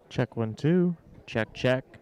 Check one, two. Check, check.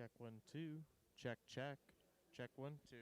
Check one, two. Check, check. Check one, two.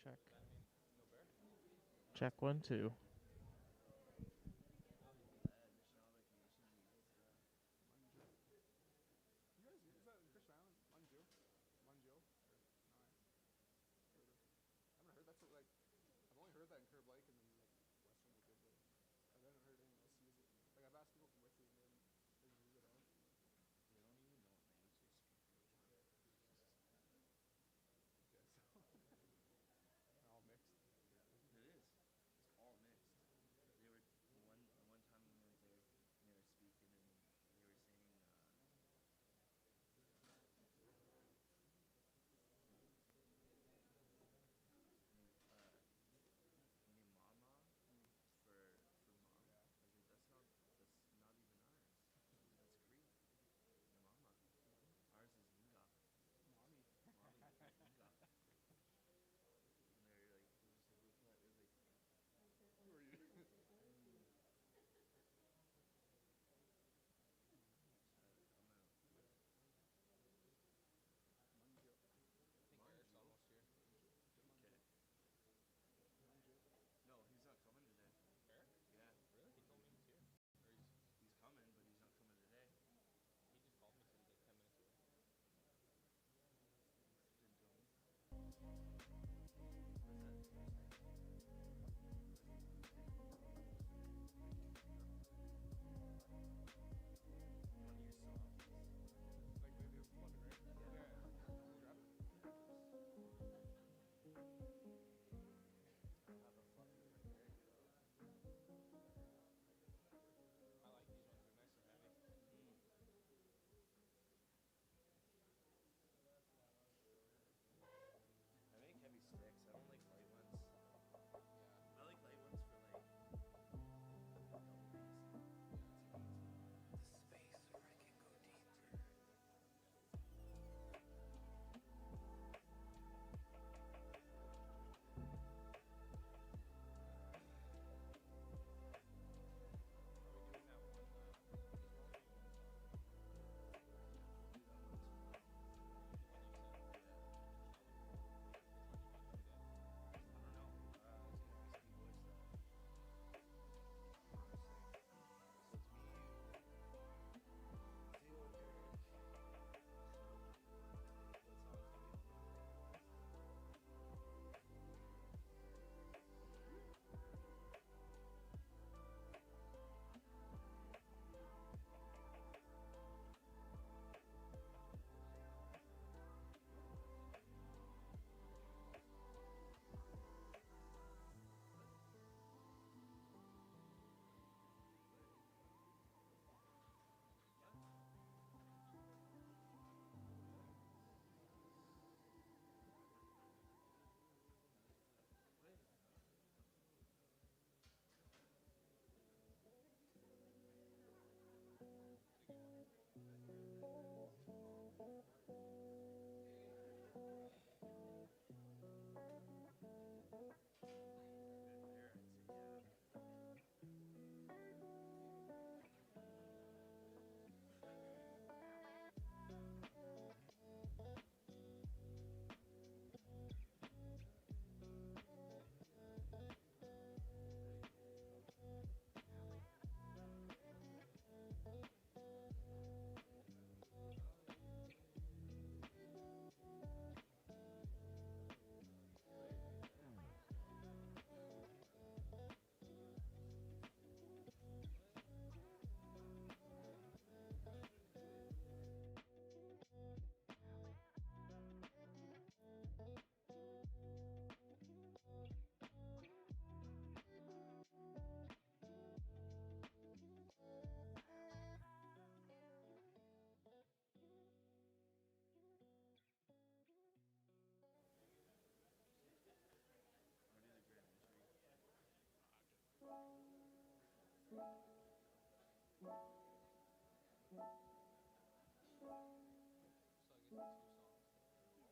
Check. Check 1 2. You guys, is that in Christian Island? Manju? Manju? Or, no, I haven't heard that. Like, I've only heard that in Curb Lake and then, like, Western Wicked, but I haven't heard anyone else use it. Like, I've asked people from Whitley and they use it all. They don't even know what Manchester Street is. Okay, so. They're all mixed. It is. It's all mixed.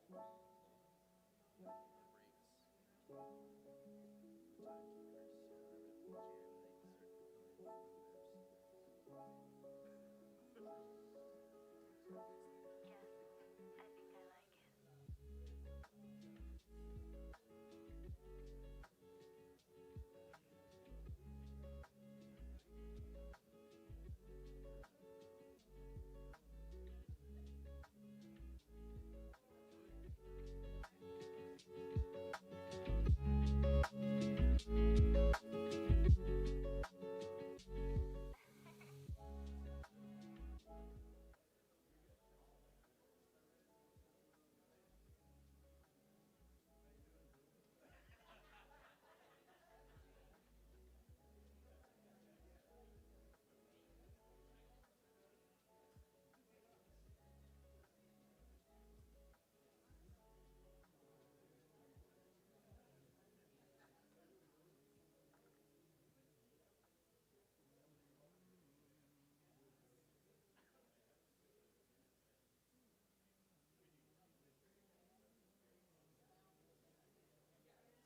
Itching for that song, man.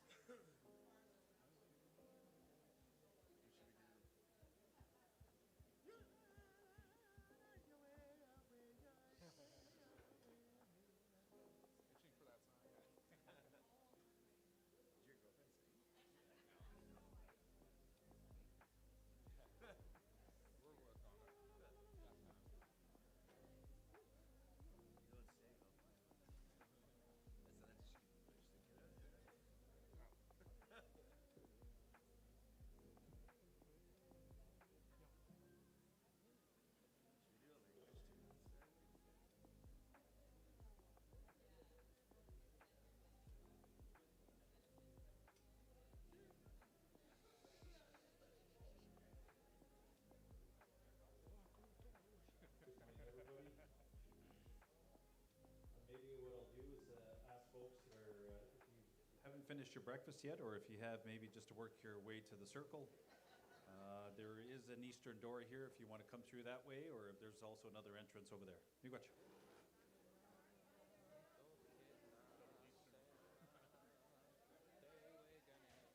Did your girlfriend sing? We'll work on it. Got time. You don't sing, I'll find one. So that she can push the kid out there. Should we do a language tune instead? Good morning, everybody. Maybe what I'll do is ask folks that are, if you haven't finished your breakfast yet, or if you have, maybe just to work your way to the circle. There is an eastern door here if you want to come through that way, or there's also another entrance over there. Miigwech. Bear knows that song.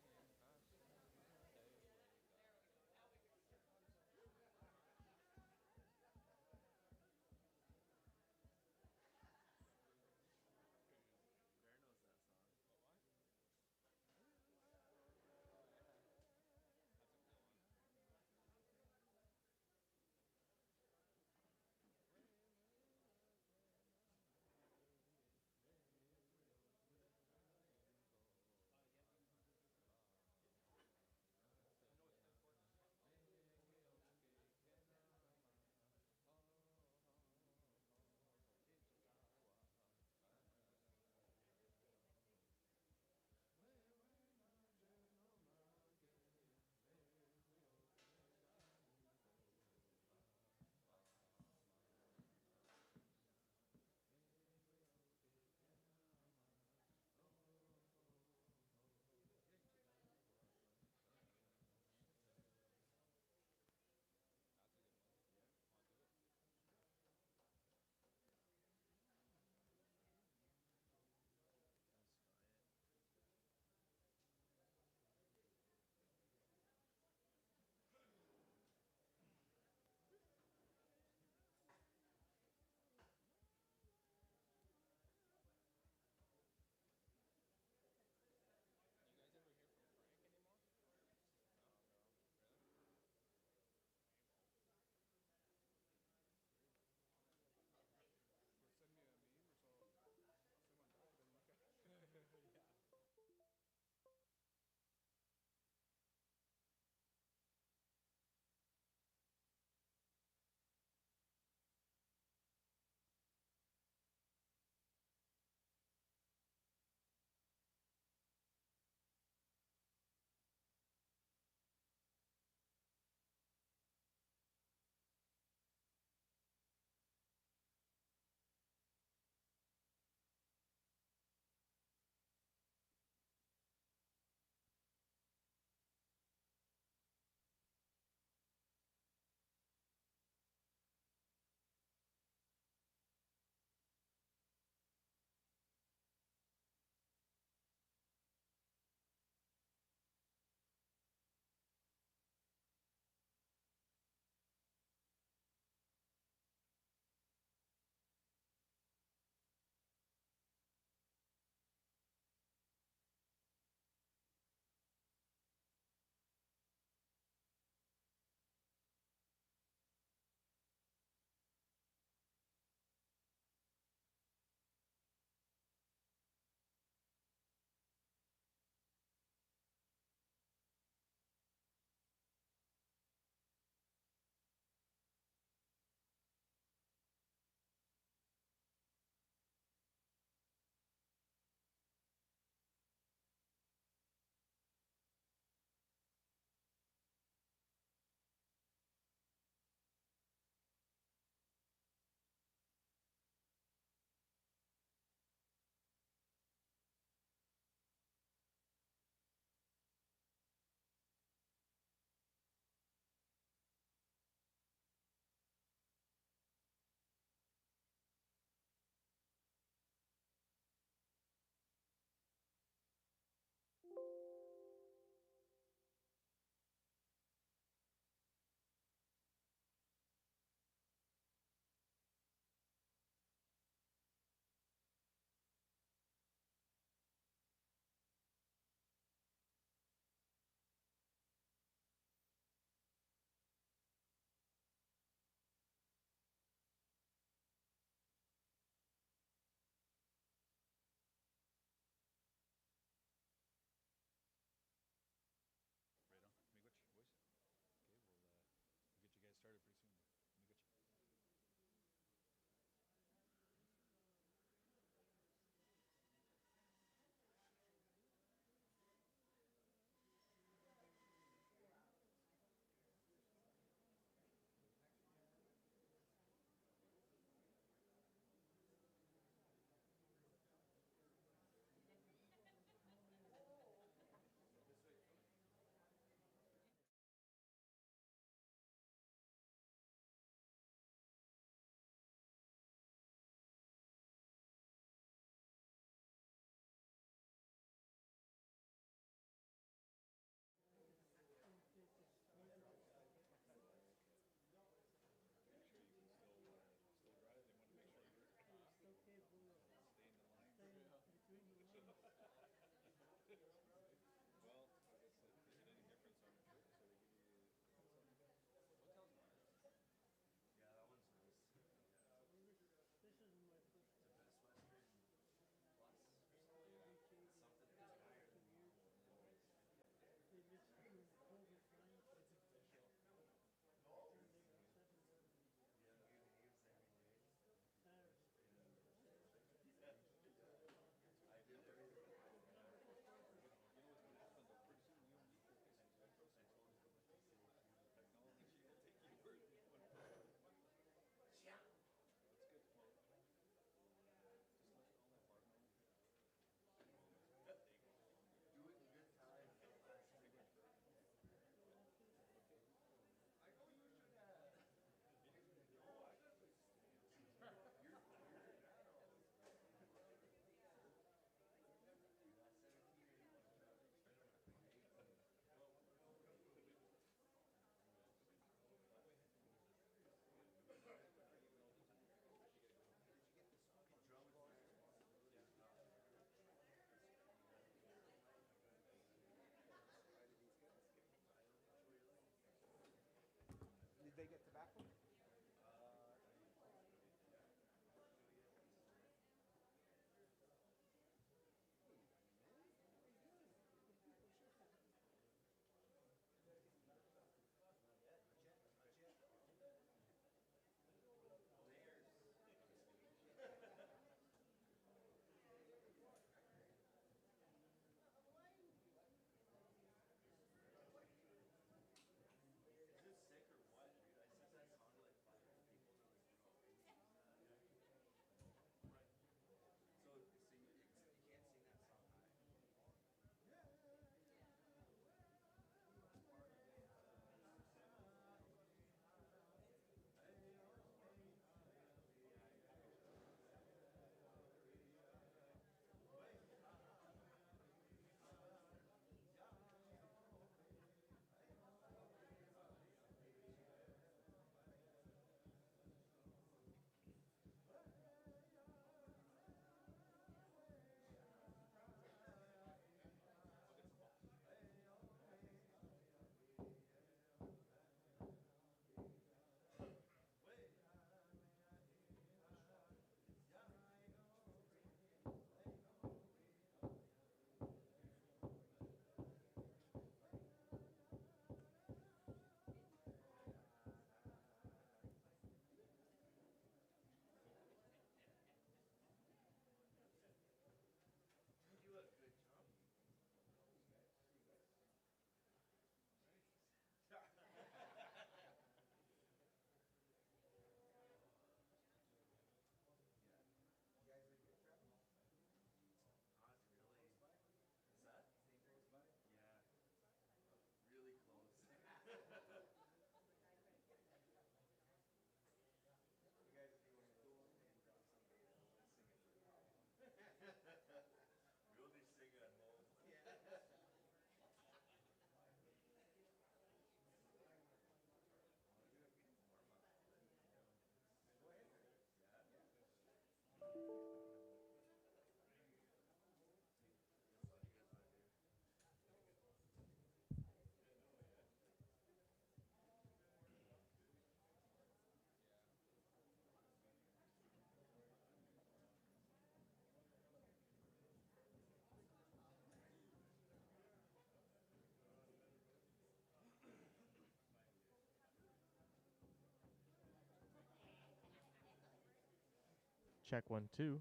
Check 1 2.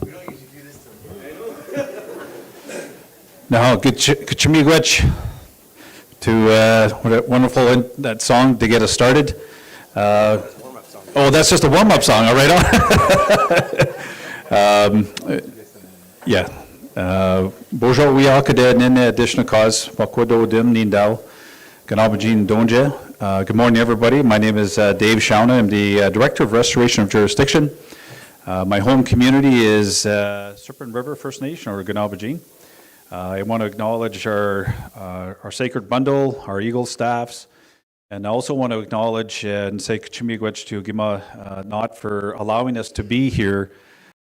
We don't usually do this to No, Kachimigwech to what a wonderful that song to get us started. warm-up song. Oh, that's just a warm-up song, all right. Yeah. Bojo wiya kada nene additional cause wakwado dim nindao ganabajin donje. Good morning, everybody. My name is Dave Shauna. I'm the Director of Restoration of Jurisdiction. My home community is Serpent River First Nation, or Ganabajin. I want to acknowledge our Sacred Bundle, our Eagle staffs, and I also want to acknowledge and say Kachimigwech to Gima Knot for allowing us to be here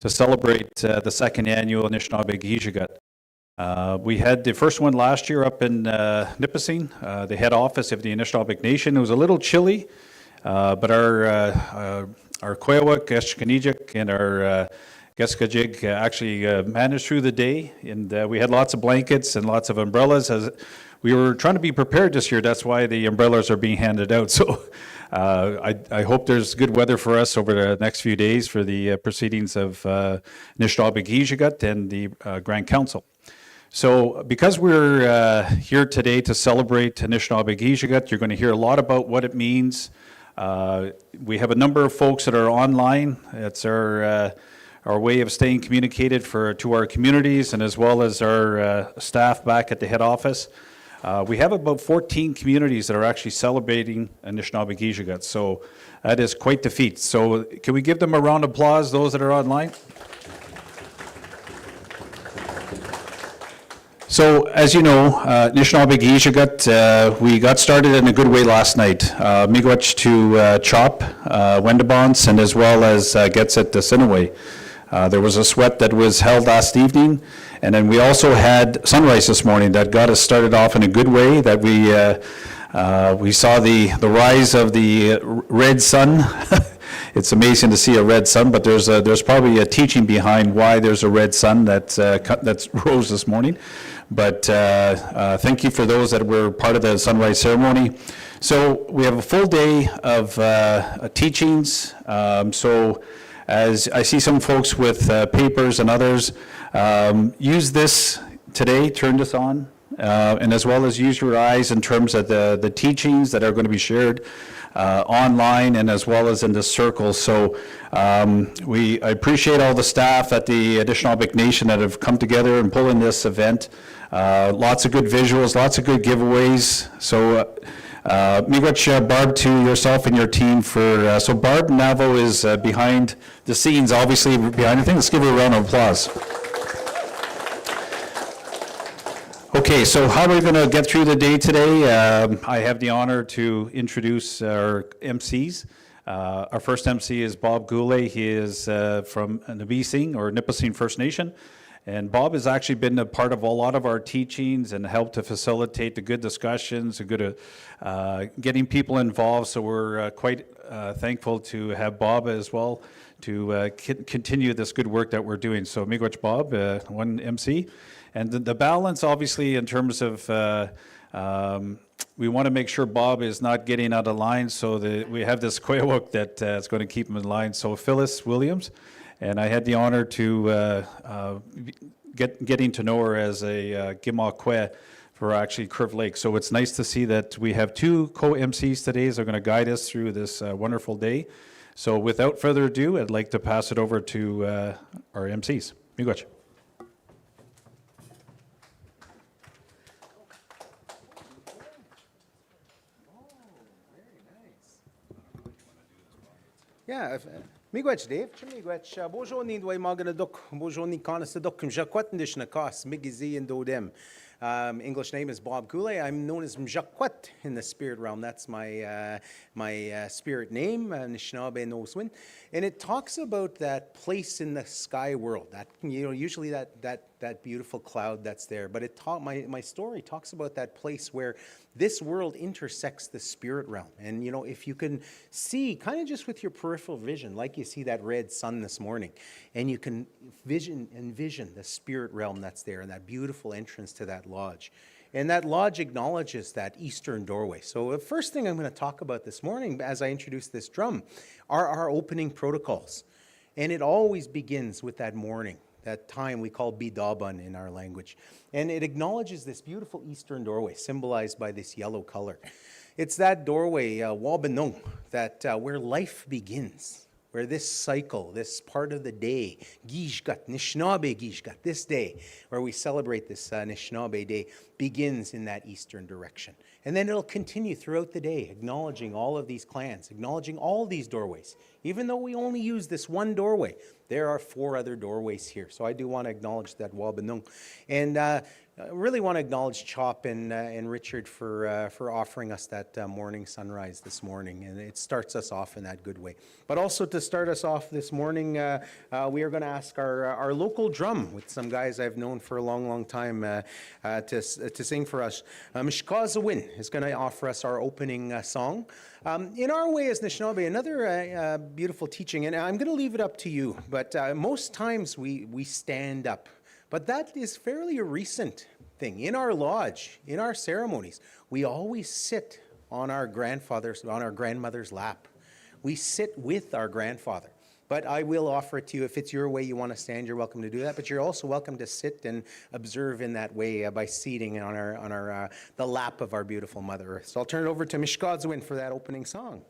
to celebrate the second annual Anishinaabe Gihijigat. We had the first one last year up in Nipissing, the head office of the Anishinaabe Nation. It was a little chilly, but our Koyawak, Eshkanijik, and our Geskajig actually managed through the day, and we had lots of blankets and lots of umbrellas. As we were trying to be prepared this year, that's why the umbrellas are being handed out. So I hope there's good weather for us over the next few days for the proceedings of Anishinaabe-Gijigut and the Grand Council. So because we're here today to celebrate Anishinaabe-Gijigut, you're going to hear a lot about what it means. We have a number of folks that are online. It's our way of staying communicated to our communities and as well as our staff back at the head office. We have about 14 communities that are actually celebrating Anishinaabe-Gijigut, so that is quite the feat. So can we give them a round of applause, those that are online? So as you know, Anishinaabe-Gijigut, we got started in a good way last night. Miigwech to Chop, Wendabons, and as well as Getset to Sinaway. There was a sweat that was held last evening, and then we also had sunrise this morning that got us started off in a good way, that we saw the rise of the red sun. It's amazing to see a red sun, but there's probably a teaching behind why there's a red sun that's rose this morning. But thank you for those that were part of the sunrise ceremony. So we have a full day of teachings. So as I see some folks with papers and others, use this today, turn this on, and as well as use your eyes in terms of the teachings that are going to be shared online and as well as in the circle. So I appreciate all the staff at the Anishinaabe Nation that have come together and pull in this event. Lots of good visuals, lots of good giveaways. So Miigwech, Barb, to yourself and your team for, so Barb Navo is behind the scenes, obviously behind the thing. Let's give her a round of applause. Okay, so how are we going to get through the day today? I have the honor to introduce our MCs. Our first MC is Bob Goulet. He is from Nipissing or Nipissing First Nation. And Bob has actually been a part of a lot of our teachings and helped to facilitate the good discussions, the good getting people involved. So we're quite thankful to have Bob as well to continue this good work that we're doing. So Miigwech Bob, one MC. And the balance, obviously, in terms of, we want to make sure Bob is not getting out of line, so that we have this Koyawuk that is going to keep him in line. So Phyllis Williams, and I had the honor to getting to know her as a Gimakwe for actually Curve Lake. So it's nice to see that we have two co-MCs today that are going to guide us through this wonderful day. So without further ado, I'd like to pass it over to our MCs. Miigwech. Yeah, Miigwech Dave, Miigwech, Bojo ni dway maganaduk, Bojo ni kanasaduk, Mjakwat na kas, Migizi and Dodem. English name is Bob Goulet. I'm known as Mjakwat in the spirit realm. That's my spirit name, Anishinaabe Noswin. And it talks about that place in the sky world, that, usually that beautiful cloud that's there. But my story talks about that place where this world intersects the spirit realm. And, if you can see, kind of just with your peripheral vision, like you see that red sun this morning, and you can envision the spirit realm that's there and that beautiful entrance to that lodge. And that lodge acknowledges that eastern doorway. So the first thing I'm going to talk about this morning, as I introduce this drum, are our opening protocols. And it always begins with that morning, that time we call Bidaban in our language. And it acknowledges this beautiful eastern doorway, symbolized by this yellow color. It's that doorway, Wabanung, that where life begins, where this cycle, this part of the day, Gijigut, Anishinaabe Gijigut, this day, where we celebrate this Anishinaabe Day, begins in that eastern direction. And then it'll continue throughout the day, acknowledging all of these clans, acknowledging all these doorways. Even though we only use this one doorway, there are 4 other doorways here. So I do want to acknowledge that Wabanung. And I really want to acknowledge Chop and Richard for offering us that morning sunrise this morning. And it starts us off in that good way. But also to start us off this morning, we are going to ask our local drum with some guys I've known for a long, long time to sing for us. Mishkazawin is going to offer us our opening song. In our way as Anishinaabe, another beautiful teaching, and I'm going to leave it up to you, but most times we stand up. But that is fairly a recent thing. In our lodge, in our ceremonies, we always sit on our grandmother's lap. We sit with our grandfather. But I will offer it to you. If it's your way you want to stand, you're welcome to do that. But you're also welcome to sit and observe in that way by seating on the lap of our beautiful Mother Earth. So I'll turn it over to Mishkadzwin for that opening song.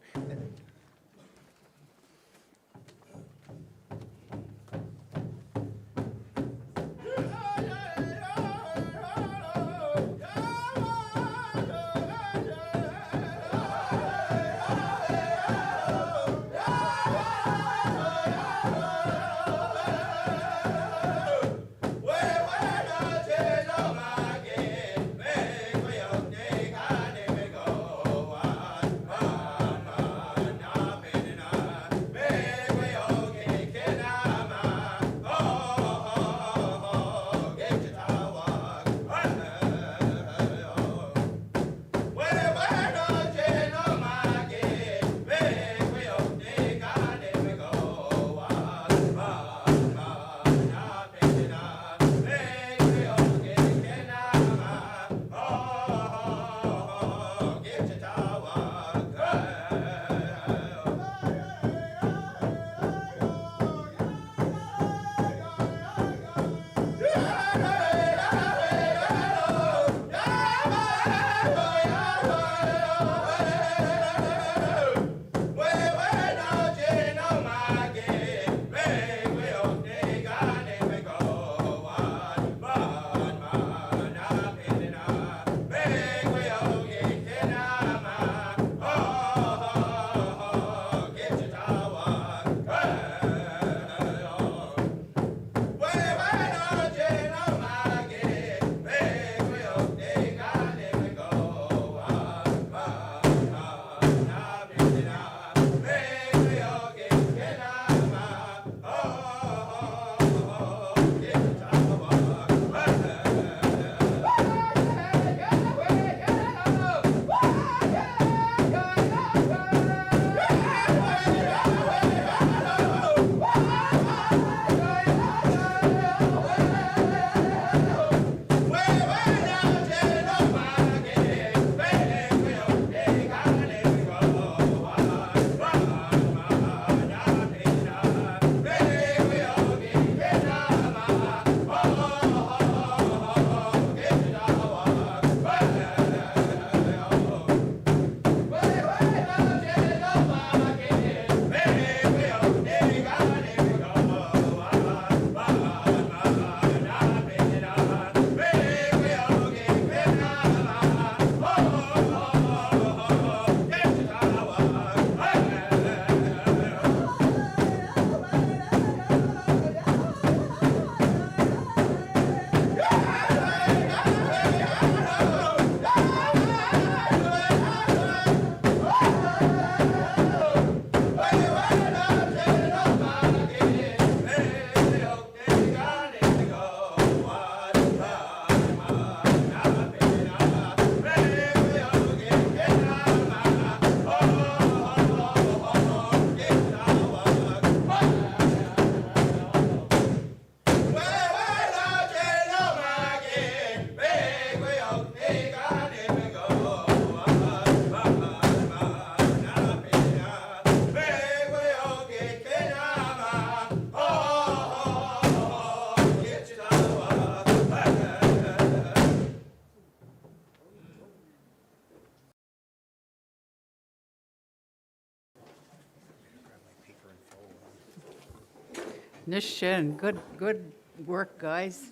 Nishin, good work, guys.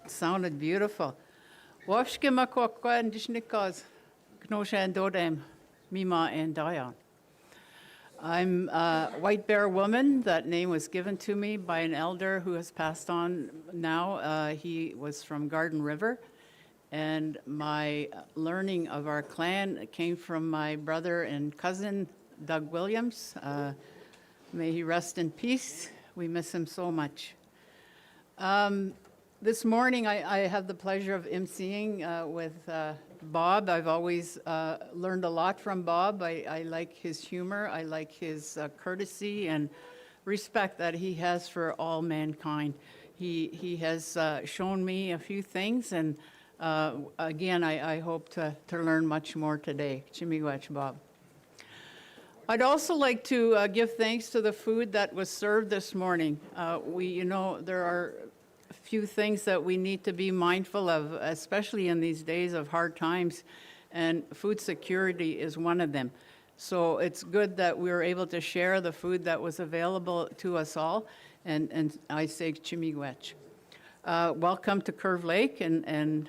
Sounded beautiful. Wafshke makokwa and dishnikaz, knosha and dodem, mima and dayan. I'm a White Bear woman. That name was given to me by an elder who has passed on now. He was from Garden River. And my learning of our clan came from my brother and cousin, Doug Williams. May he rest in peace. We miss him so much. This morning, I have the pleasure of emceeing with Bob. I've always learned a lot from Bob. I like his humor. I like his courtesy and respect that he has for all mankind. He has shown me a few things, and Again, I hope to learn much more today. Chimigwech, Bob. I'd also like to give thanks to the food that was served this morning. There are a few things that we need to be mindful of, especially in these days of hard times, and food security is one of them. So it's good that we were able to share the food that was available to us all, and I say chimigwech. Welcome to Curve Lake, and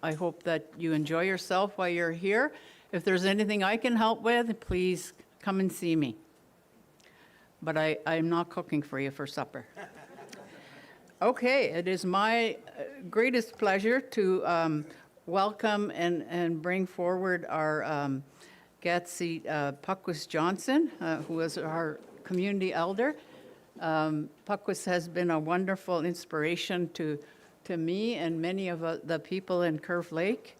I hope that you enjoy yourself while you're here. If there's anything I can help with, please come and see me. But I'm not cooking for you for supper. Okay, it is my greatest pleasure to welcome and bring forward our Gatsy Puckwis Johnson, who is our community elder. Puckwis has been a wonderful inspiration to me and many of the people in Curve Lake.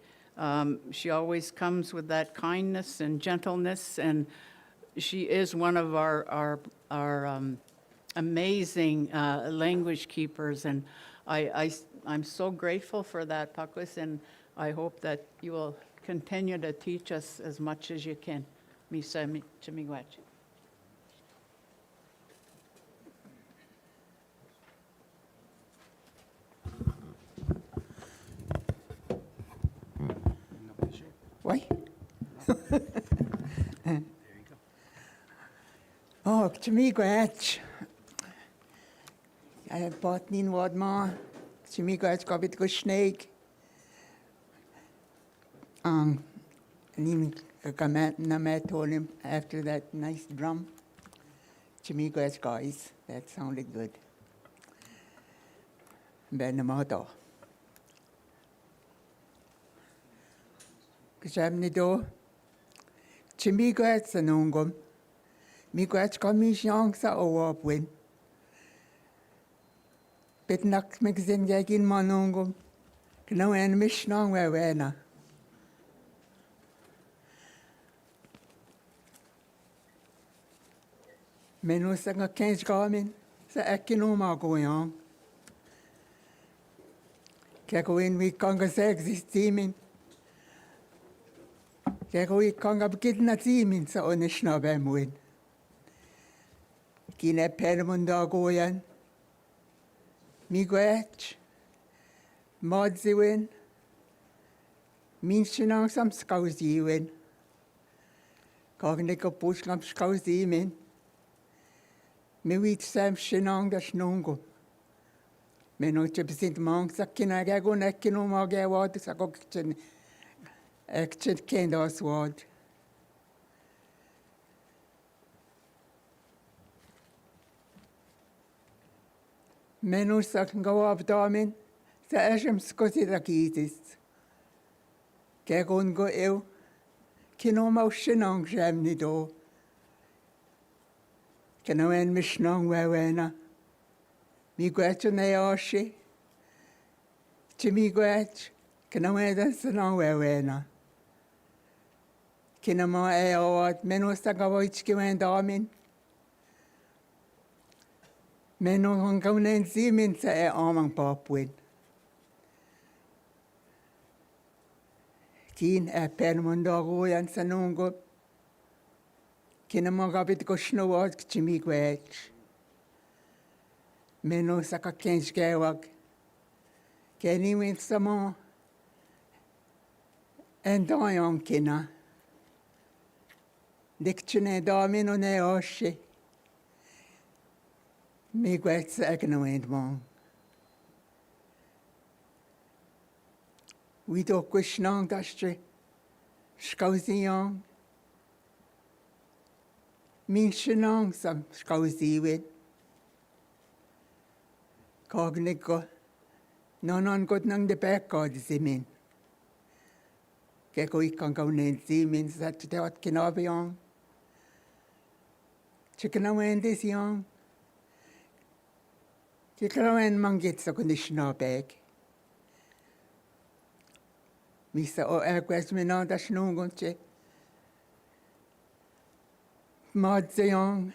She always comes with that kindness and gentleness, and she is one of our amazing language keepers, and I'm so grateful for that, Puckwis, and I hope that you will continue to teach us as much as you can. Misa chimigwech. Why? Oh, chimigwech. I bought nin wad ma. Chimigwech gabit go snake. Nin kamet na met told him after that nice drum. Chimigwech guys, that sounded good. Ben amato. Kjamni do. Chimigwech sa nungom. Migwech kami siyang sa owapwin. Bitnak magzin yagin manungom. Knawen mishnang wewena. Menu sa nga kenj kamin sa ekino magoyang. Kaya kawin mi kanga sa existimin. Kaya kawin kanga bukid na timin sa onish na bemuin. Kine permunda goyan. Migwech. Modziwin. Minshinang sam skauziwin. Kagnik op pushkam skauzimin. Me weet sam shinang da shnungo. Me no chepsint mang sa kinagago na kinumage wad sa kokchen ekchen kendas wad. Me no sa ngaw abdamin sa eshem skosi da kitis. Kegon go ew kinoma shinang jamni do. Kanawen mishnong wewena. Migwech na yoshi. Chimigwech. Kanawen da sanong wewena. Kinama eawat menusta gawoich kiwen damin. Menu hangkaunen zimin sa amang papwin. Kin permundagoyan sanungop. Kinama gabit ko shnowad chimigwech. Menu sa kakenj gewag. Keniwin sa mo. Endayong kina. Dikchune damino ne oshi. Migwech sa eknawind mo. Wido kushnong dashtre. Shkauziyong. Min shinong sam skauziwin. Kognik ko. Nonon kot nang de pekod zimin. Keko ikang kaunen zimin sa titewat kinabiyong. Chikanawen dis yong. Chikanawen manggit sa kondishnabeg. Misa o egwes minon da shnungon che. Madzeyong.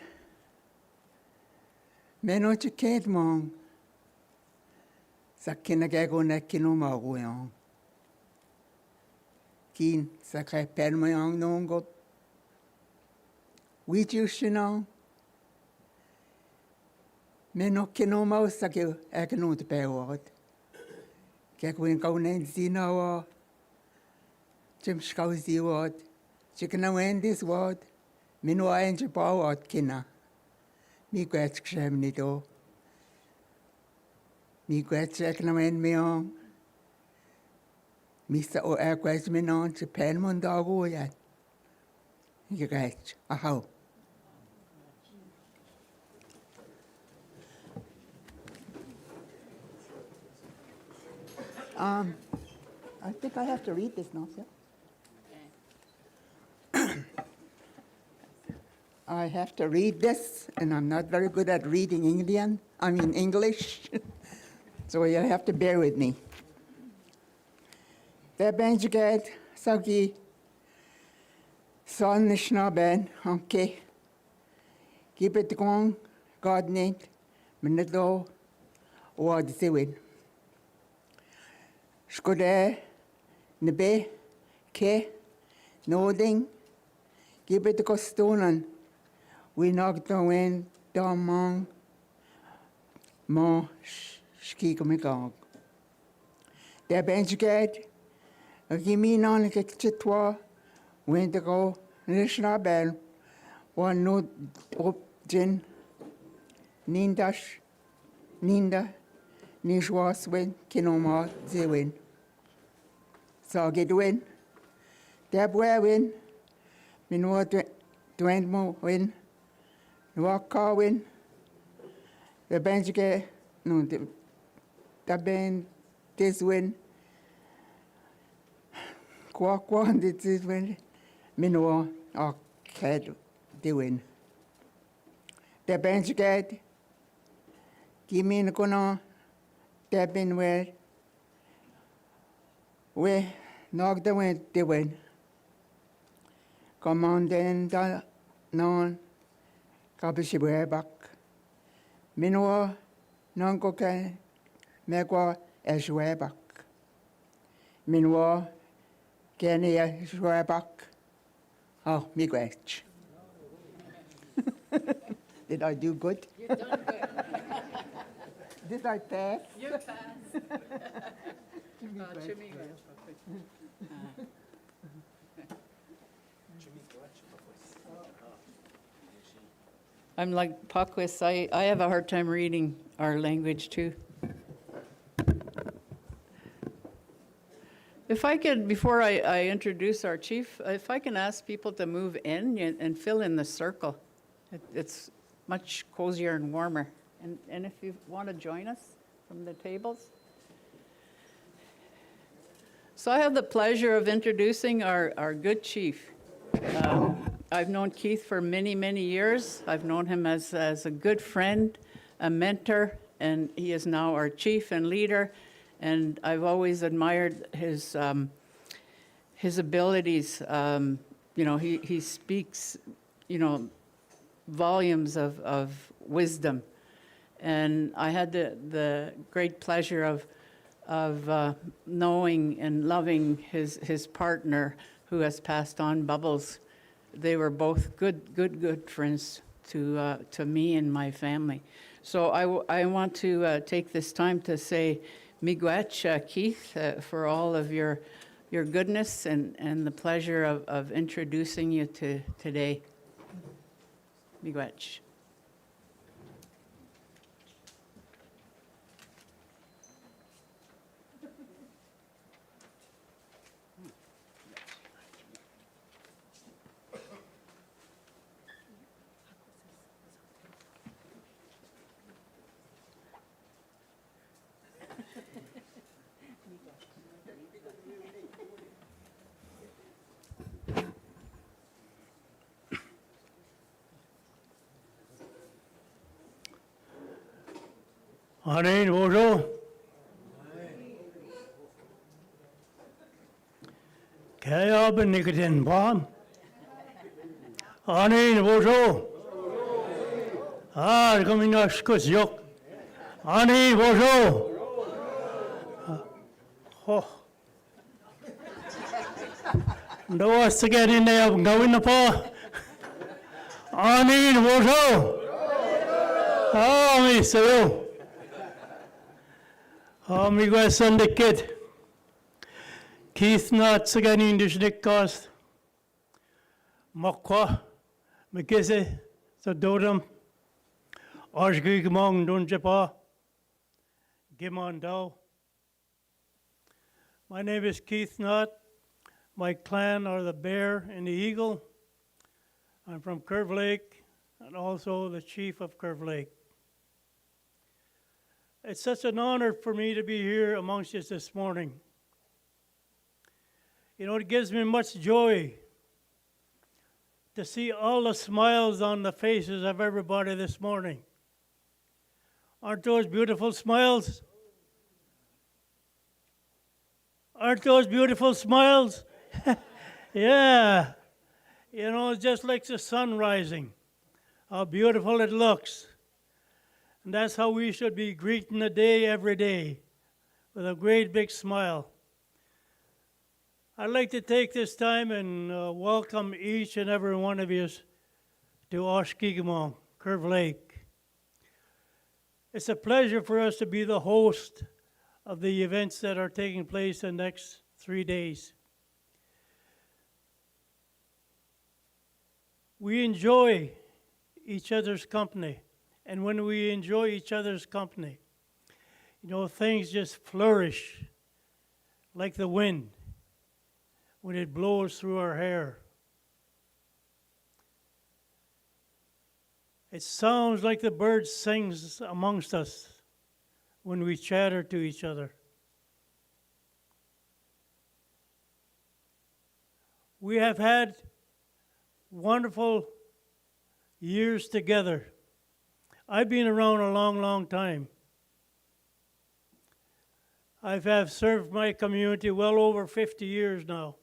Meno chiked mong. Sa kinagego na kinumaguyong. Keen, sa kaya permayang nongo. Wijushino. Men ook kino maus sa kaya ekano te pewad. Kaya kung kaunen zinawa. Jim skauzi wad. Chikana wendis wad. Minu aenje pawad kina. Mi gwetsk shem ni do. Mi gwetsk ekana wen meong. Mi sa o gwetsk menon te penmon dago yan. Mi gwetsk. Ahaw. I think I have to read this now, sir. I have to read this, and I'm not very good at reading English. So you have to bear with me. Der Benjaget, Sagi, Son Nishnaben, okay. Keep it going, God need, Minado, Wad Sewin. Skode, Nebe, Ke, Noding, keep it Costonan. We knocked the wind, Domong, Mo, Skikomigog. Der Benjaget, a gimme non a chitwa, went to go, Nishnabel, one no opjin, Nindash, Ninda, Nishwaswin, Kinoma, Zewin. So get win. Der Bwewin, Minua Dwendmo win. Walk car win. The bench get no the band this win. Quack one this win. Minua or cat the win. The bench get give me the corner. The bin where we knock the wind the win. Come on then the non. Kabishibuhe bak. Minua nankoke megwa eshwe bak. Minua kene eshwe bak. Oh, miigwech. Did I do good? You've done good. Did I pass? You passed. I'm like Pakwis, I have a hard time reading our language too. If I could, before I introduce our chief, if I can ask people to move in and fill in the circle. It's much cozier and warmer. And if you want to join us from the tables. So I have the pleasure of introducing our good chief. I've known Keith for many, many years. I've known him as a good friend, a mentor, and he is now our chief and leader. And I've always admired his abilities. He speaks, volumes of wisdom. And I had the great pleasure of knowing and loving his partner who has passed on, Bubbles. They were both good friends to me and my family. So I want to take this time to say miigwech, Keith, for all of your goodness and the pleasure of introducing you to today. Miigwech. Anin, bonjour. Kaya ben nikatin bam. Anin, bonjour. Ah, comme une excursion. Anin, bonjour. Oh. No sige din na gawin na po. Anin bozo. Mi sayo. Mi gwasan the kid. Keith not sige din dishnik cost. Makwa. Mikise sa dodam. Ashgi gmong dun japa. Gimon daw. My name is Keith Knott. My clan are the Bear and the Eagle. I'm from Curve Lake and also the chief of Curve Lake. It's such an honor for me to be here amongst you this morning. You know, it gives me much joy to see all the smiles on the faces of everybody this morning. Aren't those beautiful smiles? Aren't those beautiful smiles? Yeah. You know, it's just like the sun rising, how beautiful it looks. And that's how we should be greeting the day every day, with a great big smile. I'd like to take this time and welcome each and every one of you to Oshkigamong, Curve Lake. It's a pleasure for us to be the host of the events that are taking place in the next 3 days. We enjoy each other's company, and when we enjoy each other's company, you know, things just flourish like the wind when it blows through our hair. It sounds like the birds sing amongst us when we chatter to each other. We have had wonderful years together. I've been around a long, long time. I have served my community well over 50 years now.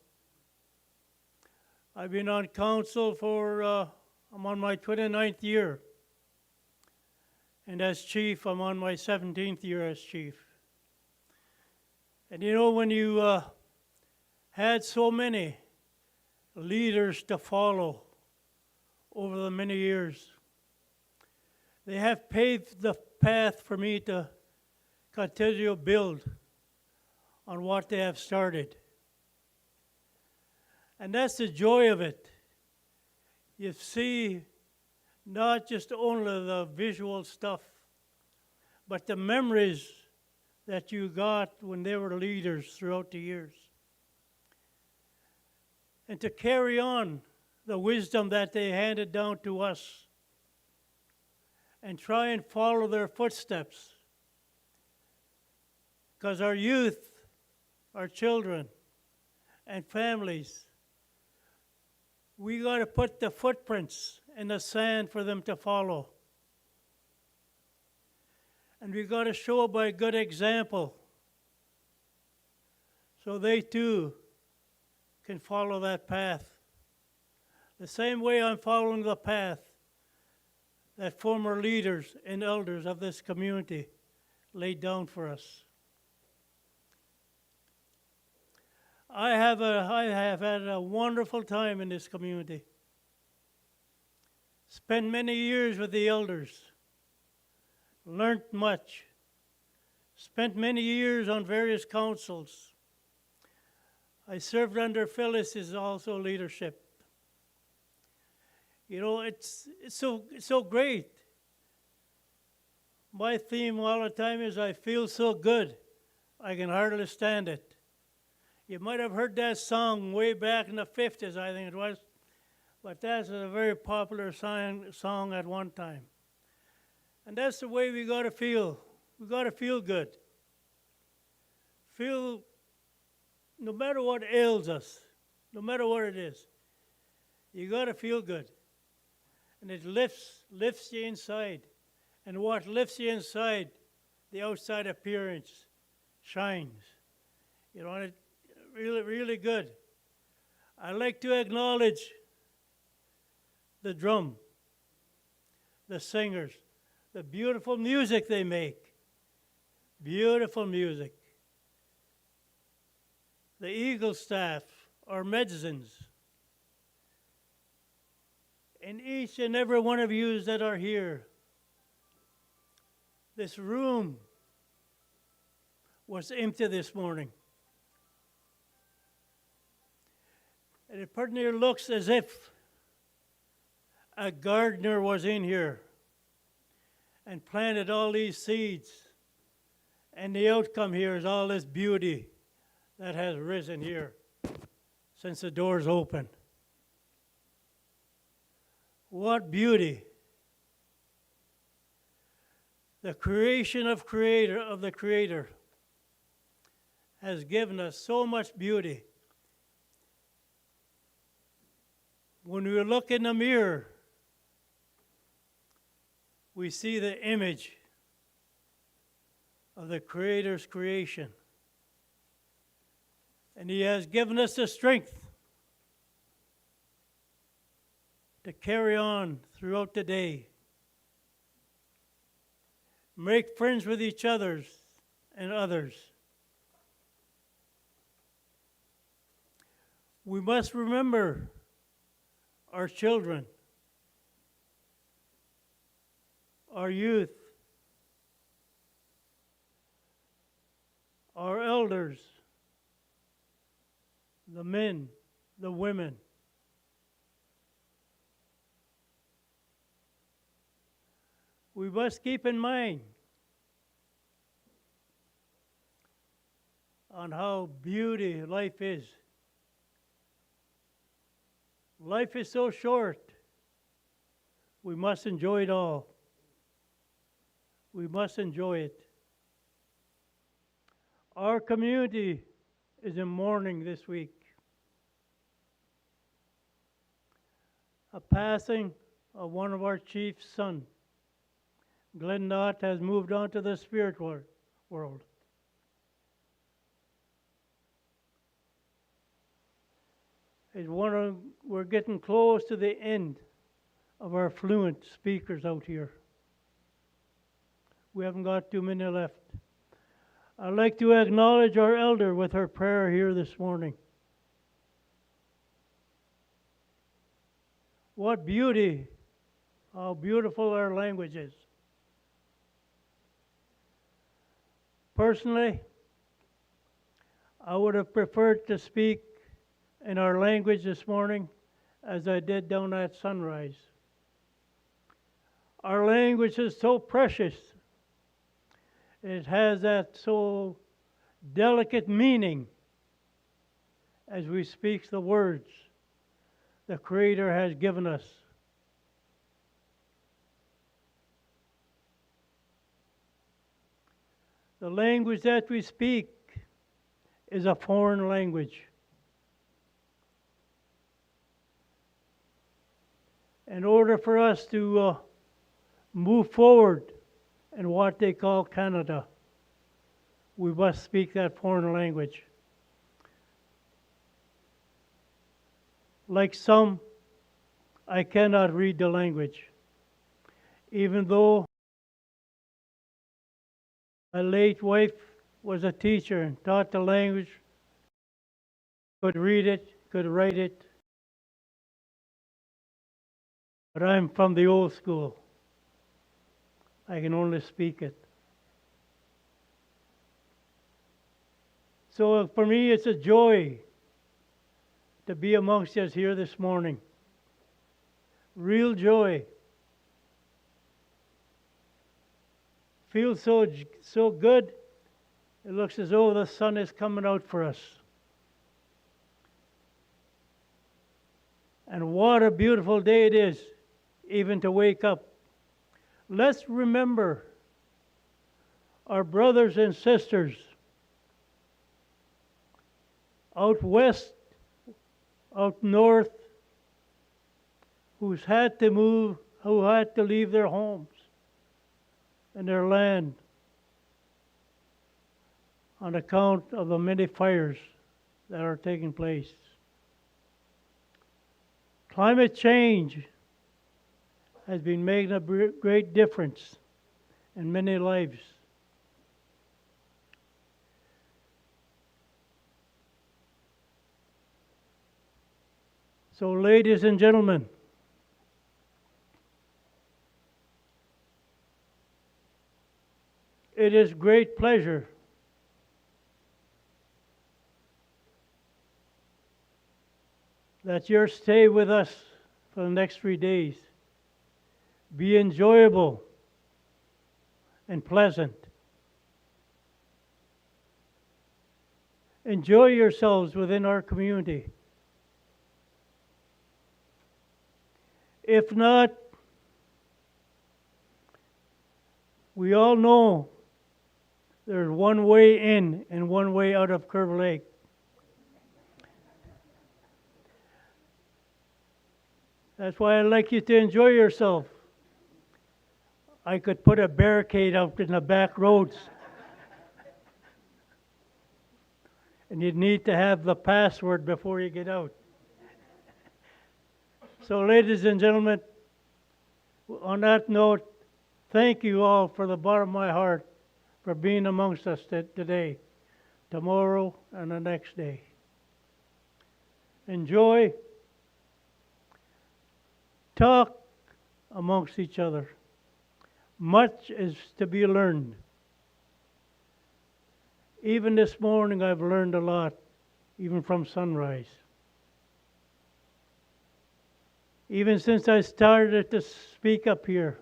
I've been on council for, I'm on my 29th year. And as chief, I'm on my 17th year as chief. And you know, when you had so many leaders to follow over the many years, they have paved the path for me to continue to build on what they have started. And that's the joy of it. You see not just only the visual stuff, but the memories that you got when they were leaders throughout the years. And to carry on the wisdom that they handed down to us and try and follow their footsteps. Because our youth, our children, and families, we got to put the footprints in the sand for them to follow. And we got to show by good example so they too can follow that path. The same way I'm following the path that former leaders and elders of this community laid down for us. I have had a wonderful time in this community. Spent many years with the elders. Learned much. Spent many years on various councils. I served under Phyllis's also leadership. You know, it's so great. My theme all the time is I feel so good, I can hardly stand it. You might have heard that song way back in the 50s, I think it was, but that's a very popular song at one time. And that's the way we got to feel. We got to feel good. Feel, no matter what ails us, no matter what it is, you got to feel good. And it lifts you inside. And what lifts you inside, the outside appearance shines. You know, it's really, really good. I'd like to acknowledge the drum, the singers, the beautiful music they make. Beautiful music. The Eagle staff or medicines. And each and every one of you that are here, this room was empty this morning. And it pretty near looks as if a gardener was in here and planted all these seeds. And the outcome here is all this beauty that has risen here since the doors opened. What beauty. The creation of the Creator has given us so much beauty. When we look in the mirror, we see the image of the Creator's creation. And He has given us the strength to carry on throughout the day. Make friends with each other and others. We must remember our children, our youth, our elders, the men, the women. We must keep in mind on how beauty life is. Life is so short. We must enjoy it all. We must enjoy it. Our community is in mourning this week. A passing of one of our chief's son. Glenn Knott has moved on to the spirit world. We're getting close to the end of our fluent speakers out here. We haven't got too many left. I'd like to acknowledge our elder with her prayer here this morning. What beauty, how beautiful our language is. Personally, I would have preferred to speak in our language this morning as I did down at Sunrise. Our language is so precious. It has that so delicate meaning as we speak the words the Creator has given us. The language that we speak is a foreign language. In order for us to move forward in what they call Canada, we must speak that foreign language. Like some, I cannot read the language, even though my late wife was a teacher and taught the language, could read it, could write it. But I'm from the old school. I can only speak it. So for me, it's a joy to be amongst us here this morning. Real joy. Feels so good. It looks as though the sun is coming out for us. And what a beautiful day it is, even to wake up. Let's remember our brothers and sisters out west, out north, who's had to move, who had to leave their homes and their land on account of the many fires that are taking place. Climate change has been making a great difference in many lives. So, ladies and gentlemen, it is great pleasure that your stay with us for the next 3 days be enjoyable and pleasant. Enjoy yourselves within our community. If not, we all know there's one way in and one way out of Curve Lake. That's why I'd like you to enjoy yourself. I could put a barricade out in the back roads. And you'd need to have the password before you get out. So, ladies and gentlemen, on that note, thank you all for the bottom of my heart for being amongst us today, tomorrow, and the next day. Enjoy. Talk amongst each other. Much is to be learned. Even this morning, I've learned a lot, even from sunrise. Even since I started to speak up here,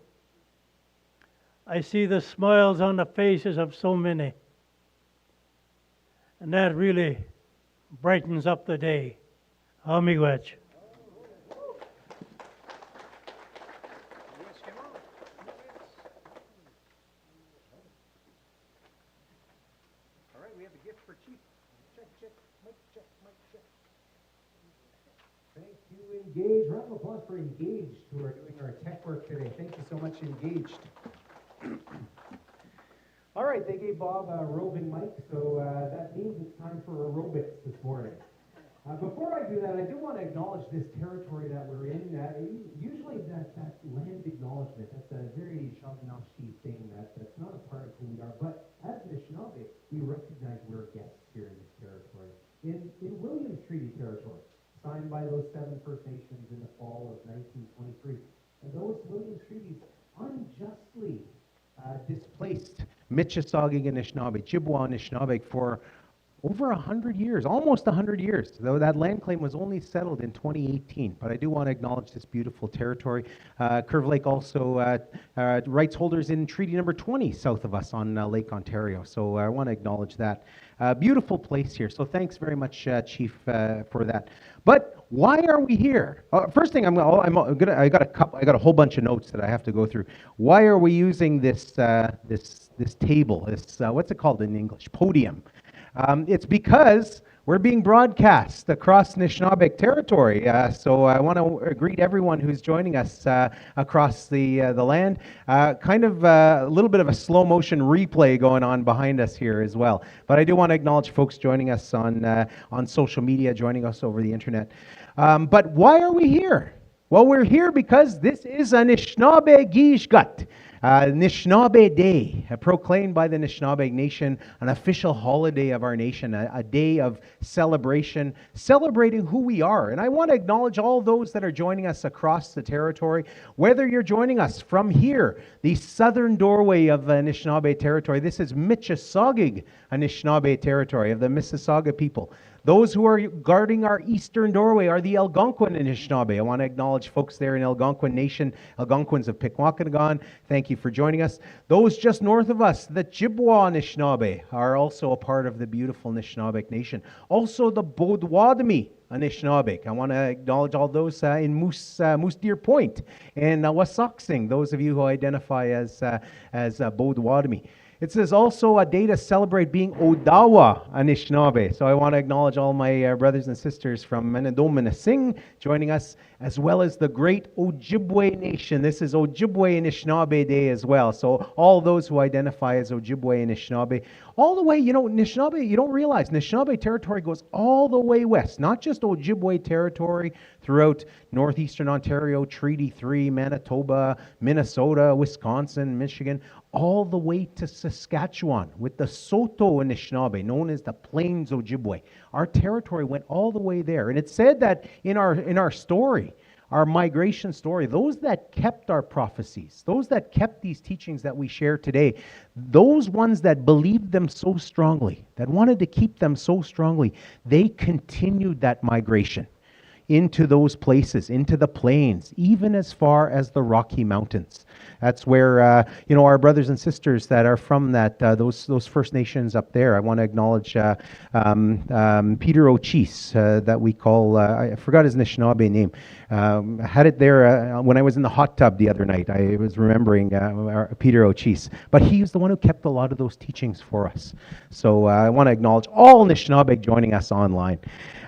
I see the smiles on the faces of so many. And that really brightens up the day. Miigwech. All right, we have a gift for Chief. Check, mic check, mic check. Thank you, Engage. Round of applause for Engaged, who are doing our tech work today. Thank you so much, Engaged. All right, they gave Bob a roving mic, so that means it's time for aerobics this morning. Before I do that, I do want to acknowledge this territory that we're in. Usually that land acknowledgement, that's a very Shawnee thing that's not a part of who we are. But as Anishinaabe, we recognize we're guests here in this territory. In Williams Treaty territory, signed by those 7 First Nations in the fall of 1923. And those Williams Treaties unjustly displaced Michisaugig Anishinaabe, Chippewa Anishinaabe for over 100 years, almost 100 years, though that land claim was only settled in 2018. But I do want to acknowledge this beautiful territory. Curve Lake also rights holders in Treaty Number 20 south of us on Lake Ontario. So I want to acknowledge that. Beautiful place here. So thanks very much, Chief, for that. But why are we here? First thing, I got a whole bunch of notes that I have to go through. Why are we using this table? This what's it called in English? Podium. It's because we're being broadcast across Anishinaabe territory. So I want to greet everyone who's joining us across the land. Kind of a little bit of a slow motion replay going on behind us here as well. But I do want to acknowledge folks joining us on social media, joining us over the internet. But why are we here? Well, we're here because this is Anishinaabe Gishgat. Anishinaabe Day, proclaimed by the Anishinaabe Nation, an official holiday of our nation, a day of celebration, celebrating who we are. And I want to acknowledge all those that are joining us across the territory, whether you're joining us from here, the southern doorway of the Anishinaabe territory. This is Michisaugig Anishinaabe territory of the Mississauga people. Those who are guarding our eastern doorway are the Algonquin Anishinaabe. I want to acknowledge folks there in Algonquin Nation, Algonquins of Pikwakanagan. Thank you for joining us. Those just north of us, the Chippewa Anishinaabe, are also a part of the beautiful Anishinaabe Nation. Also the Bodwadami Anishinaabe. I want to acknowledge all those in Moose Deer Point and Wasauksing, those of you who identify as Bodwadami. It says also a day to celebrate being Odawa Anishinaabe. So I want to acknowledge all my brothers and sisters from Menadome joining us, as well as the great Ojibwe Nation. This is Ojibwe Anishinaabe Day as well. So all those who identify as Ojibwe Anishinaabe, all the way, Anishinaabe, you don't realize, Anishinaabe territory goes all the way west, not just Ojibwe territory throughout northeastern Ontario, Treaty 3, Manitoba, Minnesota, Wisconsin, Michigan, all the way to Saskatchewan with the Saulteaux Anishinaabe, known as the Plains Ojibwe. Our territory went all the way there. And it said that in our story, our migration story, those that kept our prophecies, those that kept these teachings that we share today, those ones that believed them so strongly, that wanted to keep them so strongly, they continued that migration into those places, into the plains, even as far as the Rocky Mountains. That's where our brothers and sisters that are from those First Nations up there. I want to acknowledge Peter O'Cheese, that we call, I forgot his Anishinaabe name. I had it there when I was in the hot tub the other night. I was remembering Peter O'Cheese. But he was the one who kept a lot of those teachings for us. So I want to acknowledge all Anishinaabe joining us online.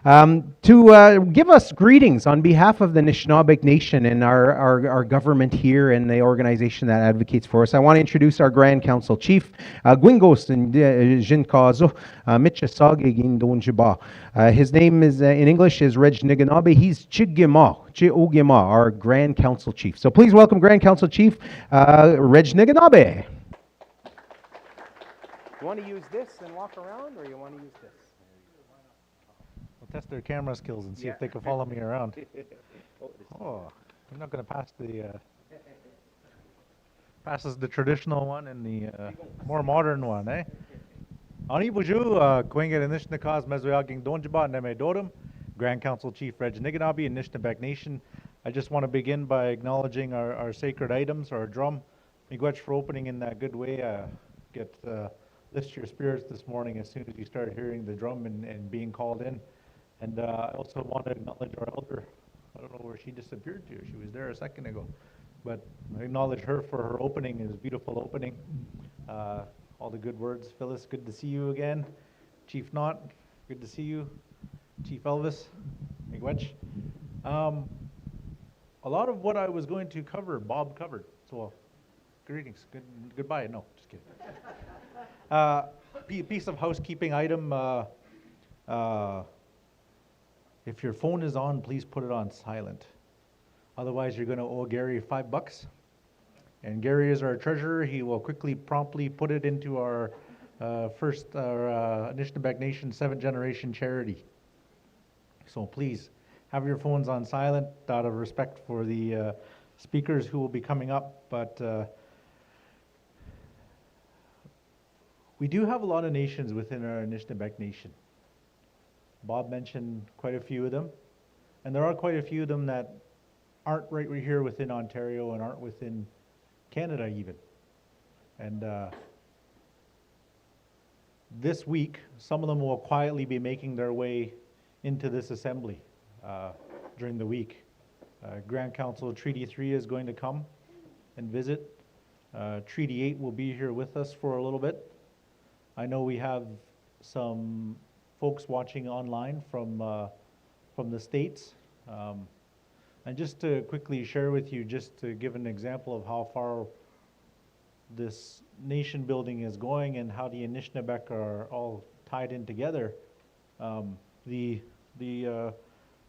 To give us greetings on behalf of the Anishinaabe Nation and our government here and the organization that advocates for us, I want to introduce our Grand Council Chief, Gwingos and Jinkazo, Mitchasage Gindonjiba. His name is, in English, is Reg Niganabe. He's Chiogima, our Grand Council Chief. So please welcome Grand Council Chief, Reg Niganabe. You want to use this and walk around, or you want to use this? We'll test their camera skills and see if they can follow me around. Oh, I'm not going to pass passes the traditional one and the more modern one, eh? Ani Buju, Kwinga Anishinaabe Mezoyaging Donjiba Neme Dodum, Grand Council Chief Reg Niganabe, Anishinaabe Nation. I just want to begin by acknowledging our sacred items, our drum. Miigwech for opening in that good way. Lift your spirits this morning as soon as you start hearing the drum and being called in. And I also want to acknowledge our elder. I don't know where she disappeared to. She was there a second ago. But I acknowledge her for her opening, his beautiful opening. All the good words. Phyllis, good to see you again. Chief Knott, good to see you. Chief Elvis, Miigwech. A lot of what I was going to cover, Bob covered. So greetings. Goodbye. No, just kidding. Piece of housekeeping item. If your phone is on, please put it on silent. Otherwise, you're going to owe Gary $5. And Gary is our treasurer. He will promptly put it into our Anishinaabe Nation 7th generation charity. So please have your phones on silent out of respect for the speakers who will be coming up. But we do have a lot of nations within our Anishinaabe Nation. Bob mentioned quite a few of them. And there are quite a few of them that aren't right here within Ontario and aren't within Canada even. And this week, some of them will quietly be making their way into this assembly during the week. Grand Council Treaty 3 is going to come and visit. Treaty 8 will be here with us for a little bit. I know we have some folks watching online from the States. And just to quickly share with you, just to give an example of how far this nation building is going and how the Anishinaabe are all tied in together. The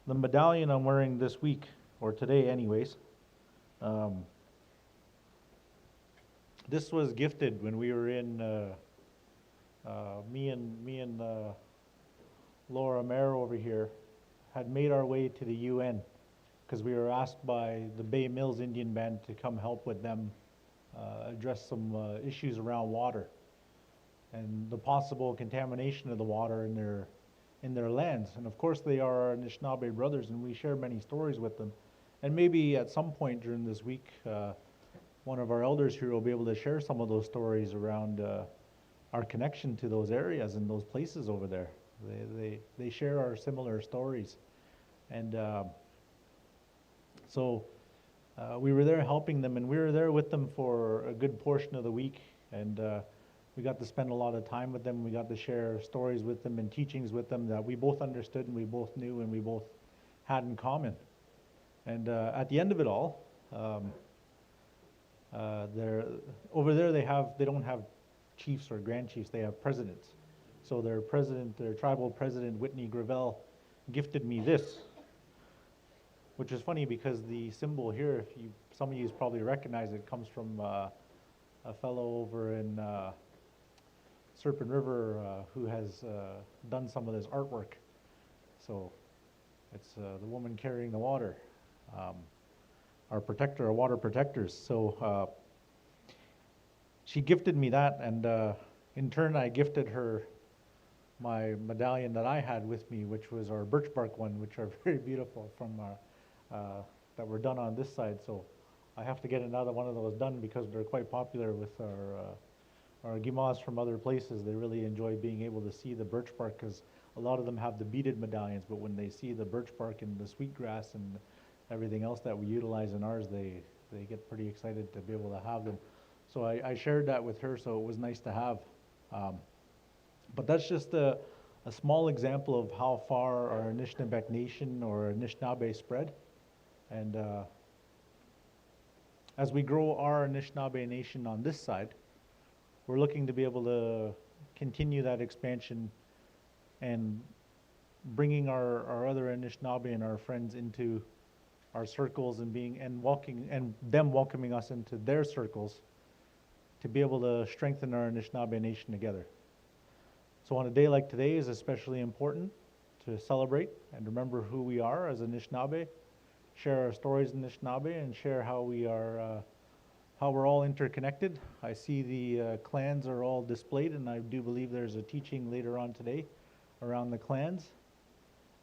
medallion I'm wearing this week, or today anyways, this was gifted when we were in, me and Laura Mayer over here had made our way to the UN because we were asked by the Bay Mills Indian Band to come help with them address some issues around water and the possible contamination of the water in their lands. And of course they are our Anishinaabe brothers, and we share many stories with them. And maybe at some point during this week, one of our elders here will be able to share some of those stories around our connection to those areas and those places over there. They share our similar stories. And so we were there helping them, and we were there with them for a good portion of the week. And we got to spend a lot of time with them. We got to share stories with them and teachings with them that we both understood and we both knew and we both had in common. And at the end of it all, over there they don't have chiefs or grand chiefs, they have presidents. So their tribal president, Whitney Gravel, gifted me this. which is funny because the symbol here, if you, some of you probably recognize it, comes from a fellow over in Serpent River who has done some of this artwork. So it's the woman carrying the water, our protector, our water protectors. So she gifted me that, and in turn I gifted her my medallion that I had with me, which was our birch bark one, which are very beautiful from that were done on this side. So I have to get another one of those done because they're quite popular with our Gimas from other places. They really enjoy being able to see the birch bark because a lot of them have the beaded medallions, but when they see the birch bark and the sweetgrass and everything else that we utilize in ours, they get pretty excited to be able to have them. So I shared that with her, so it was nice to have. But that's just a small example of how far our Anishinaabeg Nation or Anishinaabe spread. And as we grow our Anishinaabe Nation on this side, we're looking to be able to continue that expansion and bringing our other Anishinaabe and our friends into our circles and them welcoming us into their circles to be able to strengthen our Anishinaabe Nation together. So on a day like today is especially important to celebrate and remember who we are as Anishinaabe, share our stories in Anishinaabe, and share how we are, how we're all interconnected. I see the clans are all displayed, and I do believe there's a teaching later on today around the clans.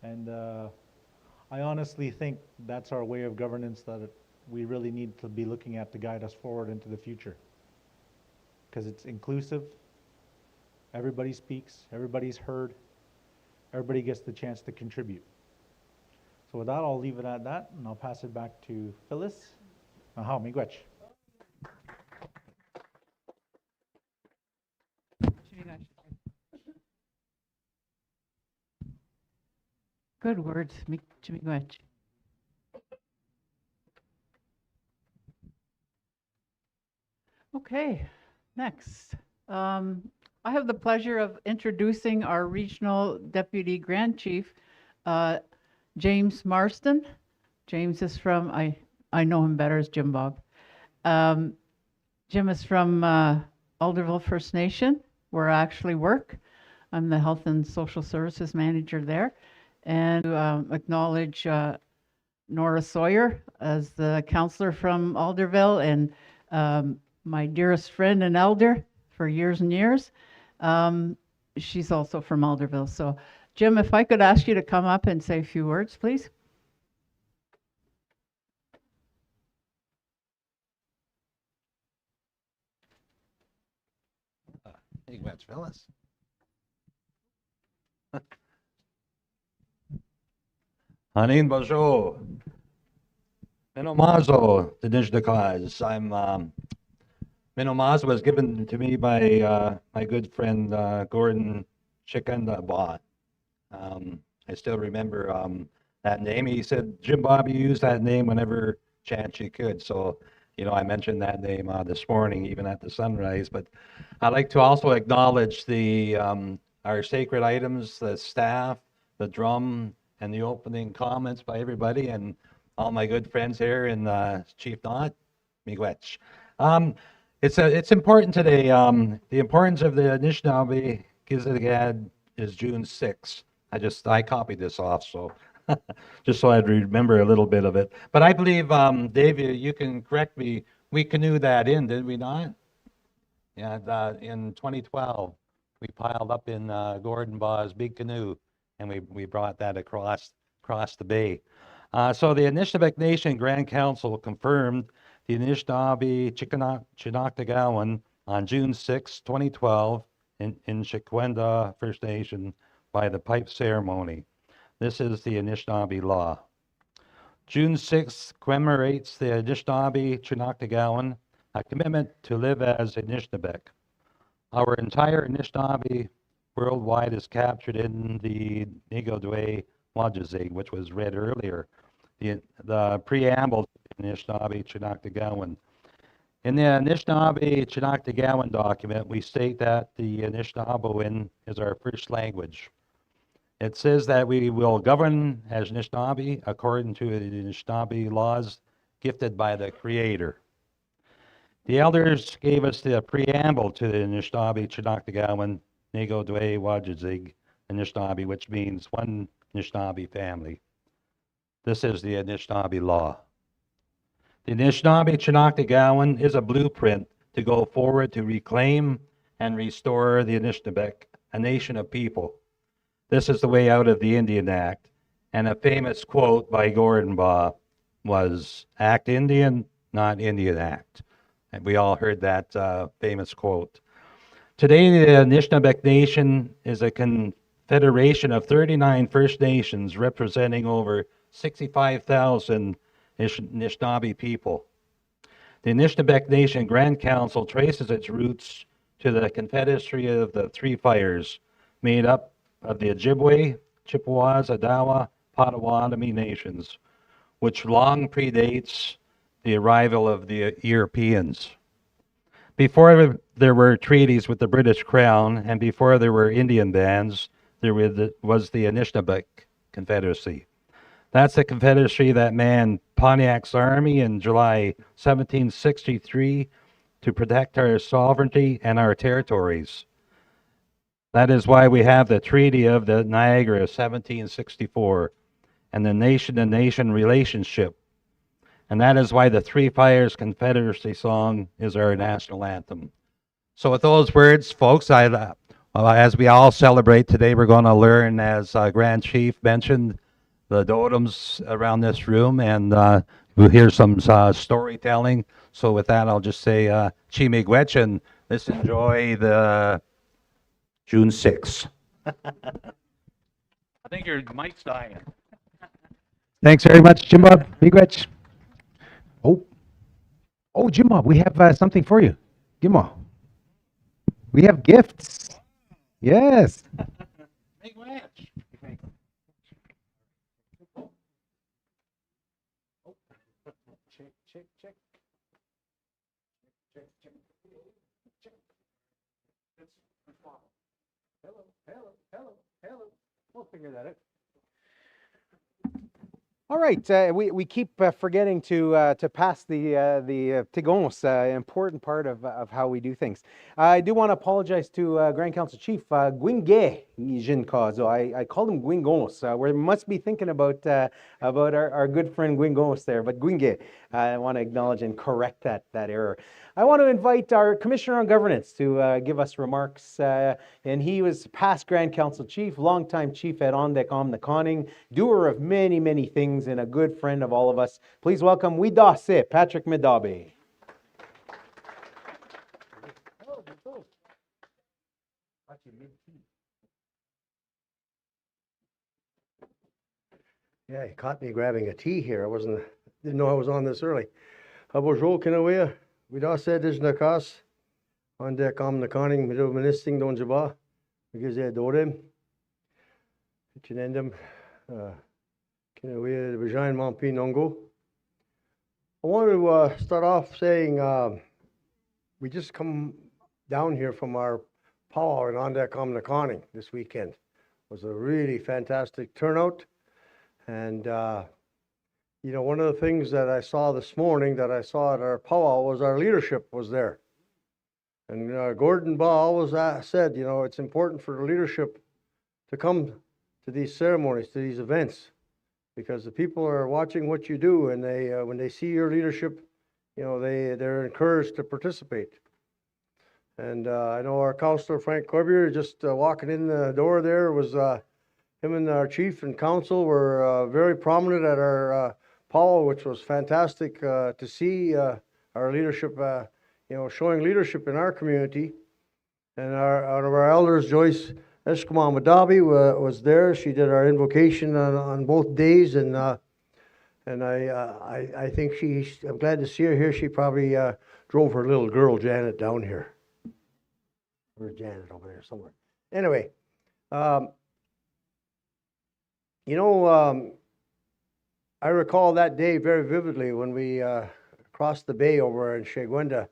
And I honestly think that's our way of governance that we really need to be looking at to guide us forward into the future. Because it's inclusive, everybody speaks, everybody's heard, everybody gets the chance to contribute. So with that, I'll leave it at that, and I'll pass it back to Phyllis. Aha, miigwech. Good words, Miigwech. Okay, next. I have the pleasure of introducing our Regional Deputy Grand Chief, James Marston. James is from, I know him better as Jim Bob. Jim is from Alderville First Nation, where I actually work. I'm the Health and Social Services Manager there. And acknowledge Nora Sawyer as the counselor from Alderville and my dearest friend and elder for years and years. She's also from Alderville. So Jim, if I could ask you to come up and say a few words, please. Miigwech, Phyllis. Hanin Bajo, Minomazo, the Nijnikaz. Minomazo was given to me by my good friend Gordon Chikandabaugh. I still remember that name. He said, Jim Bob, you use that name whenever chance you could. So, you know, I mentioned that name this morning, even at the sunrise. But I'd like to also acknowledge the our sacred items, the staff, the drum, and the opening comments by everybody, and all my good friends here, and Chief Knott, miigwech. It's important today. The importance of the Anishinaabe Kizigad is June 6th. I copied this off, so just so I'd remember a little bit of it. But I believe, Dave, you can correct me, we canoed that in, did we not? Yeah, in 2012, we piled up in Gordon Baugh's big canoe, and we brought that across the bay. So the Anishinaabe Nation Grand Council confirmed the Anishinaabe Chinooktagawan on June 6, 2012 in Chikwenda First Nation by the pipe ceremony. This is the Anishinaabe law. June 6 commemorates the Anishinaabe Chinooktagawan, a commitment to live as Anishinaabe. Our entire Anishinaabe worldwide is captured in the Nigodwe Wajazig, which was read earlier, the preamble to Anishinaabe Chinooktagawan. In the Anishinaabe Chinooktagawan document, we state that the Anishinaabewan is our first language. It says that we will govern as Anishinaabe according to the Anishinaabe laws gifted by the Creator. The elders gave us the preamble to the Anishinaabe Chinaktagowan Nego Dwe Wajizig Anishinaabe, which means one Anishinaabe family. This is the Anishinaabe law. The Anishinaabe Chinaktagowan is a blueprint to go forward to reclaim and restore the Anishinaabe, a nation of people. This is the way out of the Indian Act. And a famous quote by Gordon Baugh was, "Act Indian, not Indian Act." And we all heard that famous quote. Today, the Anishinaabe Nation is a confederation of 39 First Nations representing over 65,000 Anishinaabe people. The Anishinaabe Nation Grand Council traces its roots to the Confederacy of the Three Fires, made up of the Ojibwe, Chippewas, Odawa, Potawatomi nations, which long predates the arrival of the Europeans. Before there were treaties with the British Crown and before there were Indian bands, there was the Anishinaabe Confederacy. That's the confederacy that manned Pontiac's army in July 1763 to protect our sovereignty and our territories. That is why we have the Treaty of the Niagara 1764 and the nation-to-nation relationship. And that is why the Three Fires Confederacy song is our national anthem. So with those words, folks, as we all celebrate today, we're going to learn, as Grand Chief mentioned, the Dodoms around this room, and we'll hear some storytelling. So with that, I'll just say Chi Miigwech, and let's enjoy the June 6th. I think your mic's dying. Thanks very much, Jim Bob. Miigwech. Oh, Jim Bob, we have something for you. Gimmo. We have gifts. Yes. Miigwech. Check. Hello. We'll figure that out. All right, we keep forgetting to pass the tigons, important part of how we do things. I do want to apologize to Grand Council Chief Gwinge Jinkazo. I called him Gwingos. We must be thinking about our good friend Gwingos there, but Gwinge. I want to acknowledge and correct that error. I want to invite our Commissioner on Governance to give us remarks. And he was past Grand Council Chief, longtime Chief at Ondek Omnikoning, doer of many, many things, and a good friend of all of us. Please welcome Widase, Patrick Medabe. Yeah, you caught me grabbing a tea here. Didn't know I was on this early. Bonjour, Kinawea. Widase Dijnakas. Ondek Omnikoning, Midoministing Donjaba. Because they adore Chinendum. Kinawea, Vajan Mampi Nongo. I want to start off saying we just come down here from our powwow in Ondek Omnikoning this weekend. It was a really fantastic turnout. And, one of the things that I saw this morning that I saw at our powwow was our leadership was there. And Gordon Baugh always said, it's important for the leadership to come to these ceremonies, to these events, because the people are watching what you do, and they, when they see your leadership, they're encouraged to participate. And I know our councillor Frank Corbier, just walking in the door there, was him and our chief and council were very prominent at our powwow, which was fantastic to see our leadership, showing leadership in our community. And out of our elders, Joyce Eskimo Madabi was there. She did our invocation on both days, and I think I'm glad to see her here. She probably drove her little girl Janet down here. Where's Janet over there somewhere? Anyway, I recall that day very vividly when we crossed the bay over in Shegwenda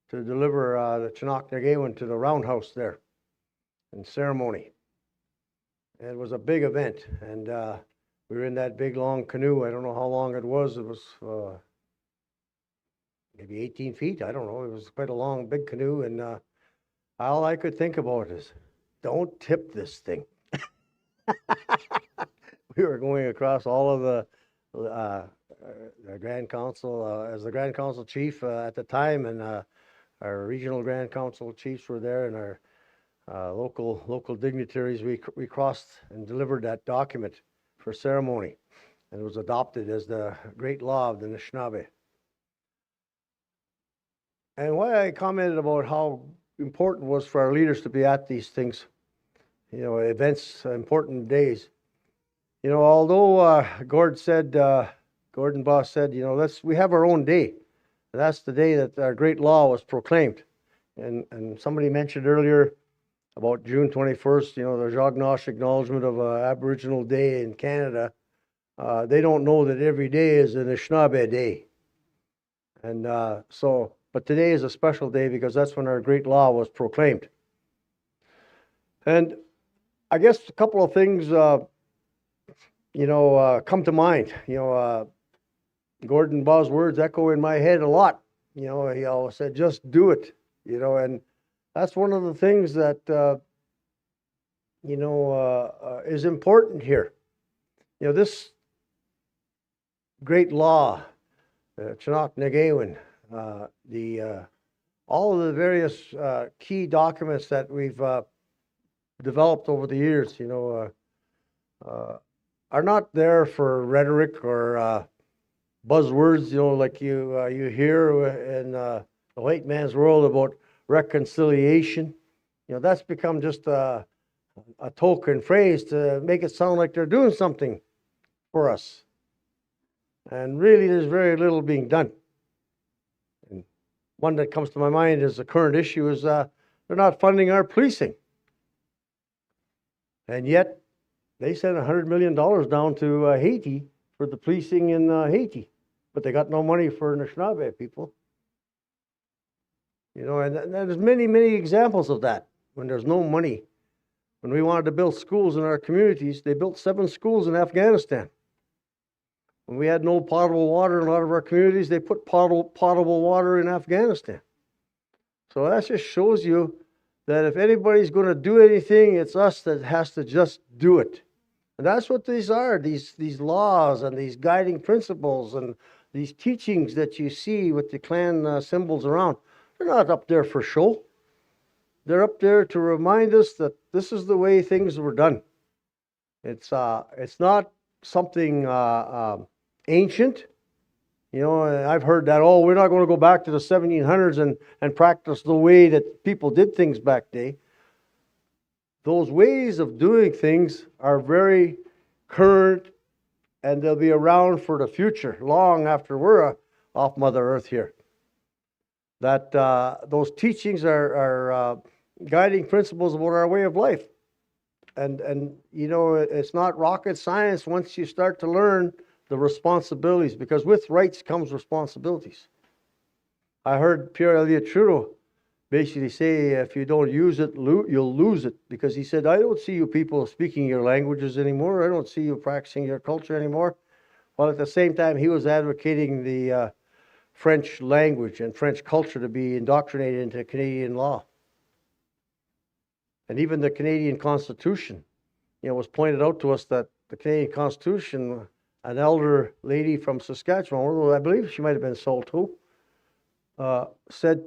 to deliver the Chinook Nagawan to the roundhouse there in ceremony. And it was a big event, and we were in that big long canoe. I don't know how long it was. It was maybe 18 feet. I don't know. It was quite a long, big canoe, and all I could think about is, don't tip this thing. We were going across all of the Grand Council, as the Grand Council chief at the time, and our regional Grand Council chiefs were there, and our local dignitaries. We crossed and delivered that document for ceremony, and it was adopted as the great law of the Anishinaabe. And why I commented about how important it was for our leaders to be at these things, events, important days. Although Gordon Boss said, we have our own day. That's the day that our great law was proclaimed. And somebody mentioned earlier about June 21st, the Jagnosh acknowledgement of Aboriginal Day in Canada. They don't know that every day is an Anishinaabe Day. And but today is a special day because that's when our great law was proclaimed. And I guess a couple of things, come to mind. Gordon Baugh's words echo in my head a lot. He always said, just do it, and that's one of the things that, is important here. This great law, Chinook Nagawin, all of the various key documents that we've developed over the years, are not there for rhetoric or buzzwords, like you hear in the white man's world about reconciliation. That's become just a token phrase to make it sound like they're doing something for us. And really, there's very little being done. And one that comes to my mind as a current issue is they're not funding our policing. And yet, they sent $100 million down to Haiti for the policing in Haiti. But they got no money for Anishinaabe people. And there's many, many examples of that. When there's no money, when we wanted to build schools in our communities, they built 7 schools in Afghanistan. When we had no potable water in a lot of our communities, they put potable water in Afghanistan. So that just shows you that if anybody's going to do anything, it's us that has to just do it. And that's what these are, these laws and these guiding principles and these teachings that you see with the clan symbols around. They're not up there for show. They're up there to remind us that this is the way things were done. It's not something ancient. I've heard that, we're not going to go back to the 1700s and practice the way that people did things back then. Those ways of doing things are very current, and they'll be around for the future, long after we're off Mother Earth here. That those teachings are guiding principles about our way of life. And it's not rocket science once you start to learn the responsibilities, because with rights comes responsibilities. I heard Pierre Elliott Trudeau basically say, if you don't use it, you'll lose it. Because he said, I don't see you people speaking your languages anymore. I don't see you practicing your culture anymore. While at the same time, he was advocating the French language and French culture to be indoctrinated into Canadian law. And even the Canadian Constitution, was pointed out to us that the Canadian Constitution, an elder lady from Saskatchewan, although I believe she might have been Saulteaux, said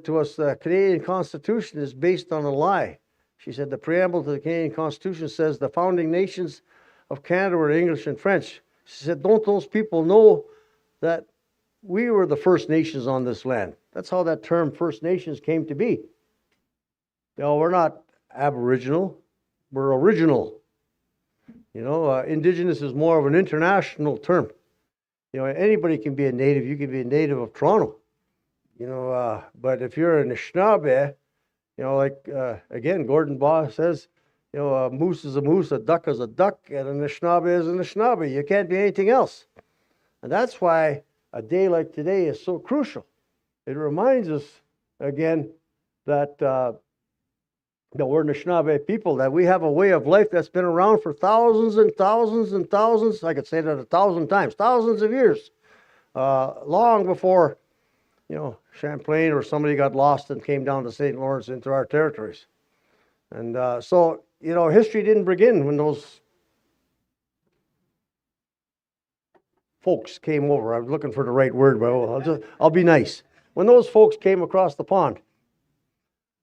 to us, the Canadian Constitution is based on a lie. She said the preamble to the Canadian Constitution says the founding nations of Canada were English and French. She said, don't those people know that we were the First Nations on this land? That's how that term First Nations came to be. We're not Aboriginal, we're original. Indigenous is more of an international term. Anybody can be a native. You can be a native of Toronto. But if you're an Anishinaabe, again, Gordon Baugh says, a moose is a moose, a duck is a duck, and an Anishinaabe is an Anishinaabe. You can't be anything else. And that's why a day like today is so crucial. It reminds us, again, that that we're Anishinaabe people, that we have a way of life that's been around for thousands and thousands and thousands, I could say that 1,000 times, thousands of years, long before, Champlain or somebody got lost and came down to St. Lawrence into our territories. And so, history didn't begin when those folks came over. I was looking for the right word, but I'll be nice. When those folks came across the pond.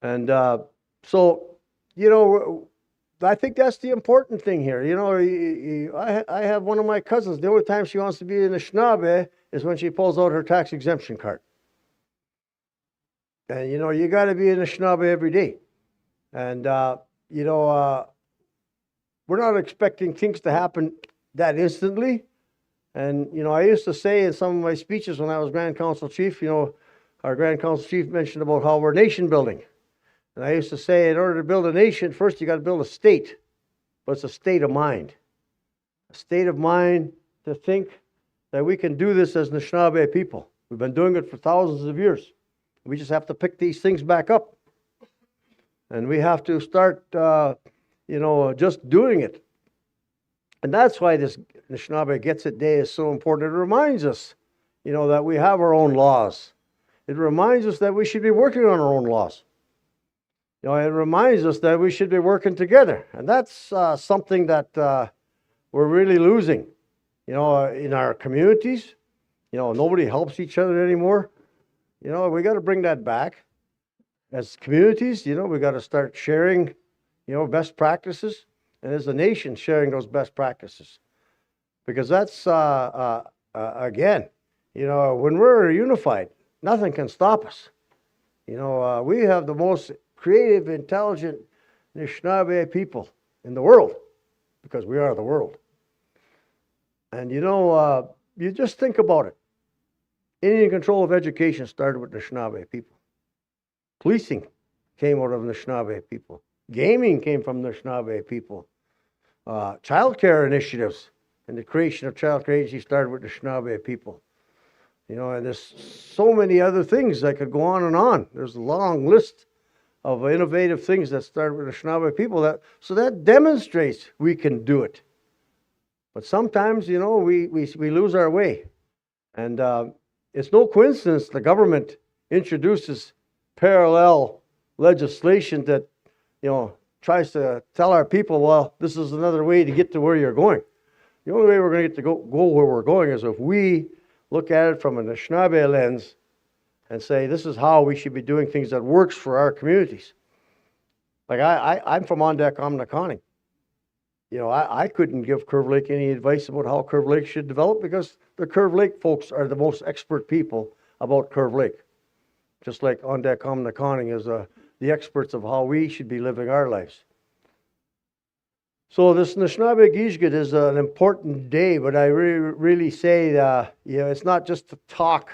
And so, I think that's the important thing here. I have one of my cousins, the only time she wants to be in Anishinaabe is when she pulls out her tax exemption card. And, you got to be in Anishinaabe every day. And, we're not expecting things to happen that instantly. And, I used to say in some of my speeches when I was Grand Council Chief, our Grand Council Chief mentioned about how we're nation building. And I used to say, in order to build a nation, first you got to build a state. But it's a state of mind. A state of mind to think that we can do this as Anishinaabe people. We've been doing it for thousands of years. We just have to pick these things back up. And we have to start, just doing it. And that's why this Anishinaabe Gets It Day is so important. It reminds us, that we have our own laws. It reminds us that we should be working on our own laws. It reminds us that we should be working together. And that's something that we're really losing, in our communities. Nobody helps each other anymore. We got to bring that back. As communities, we got to start sharing, best practices. And as a nation, sharing those best practices. Because that's, again, when we're unified, nothing can stop us. We have the most creative, intelligent Anishinaabe people in the world, because we are the world. And you just think about it. Indian control of education started with Anishinaabe people. Policing came out of Anishinaabe people. Gaming came from Anishinaabe people. Childcare initiatives and the creation of childcare agencies started with Anishinaabe people. And there's so many other things that could go on and on. There's a long list of innovative things that started with Anishinaabe people. So that demonstrates we can do it. But sometimes, we lose our way. And it's no coincidence the government introduces parallel legislation that, tries to tell our people, well, this is another way to get to where you're going. The only way we're going to get to go where we're going is if we look at it from an Anishinaabe lens and say, this is how we should be doing things that works for our communities. Like I'm from Ondakamnakonning. I couldn't give Curve Lake any advice about how Curve Lake should develop because the Curve Lake folks are the most expert people about Curve Lake. Just like Ondakamnakonning is the experts of how we should be living our lives. So this Anishinaabe Giishgit is an important day, but I really say, it's not just to talk,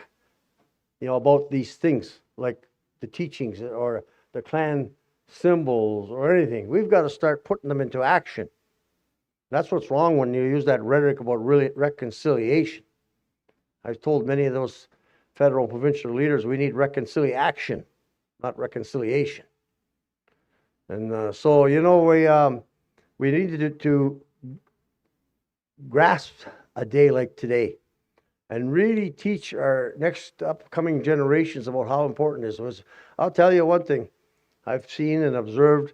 about these things, like the teachings or the clan symbols or anything. We've got to start putting them into action. That's what's wrong when you use that rhetoric about really reconciliation. I've told many of those federal and provincial leaders we need reconciliation, not reconciliation. And so, we needed to grasp a day like today and really teach our next upcoming generations about how important this was. I'll tell you one thing I've seen and observed.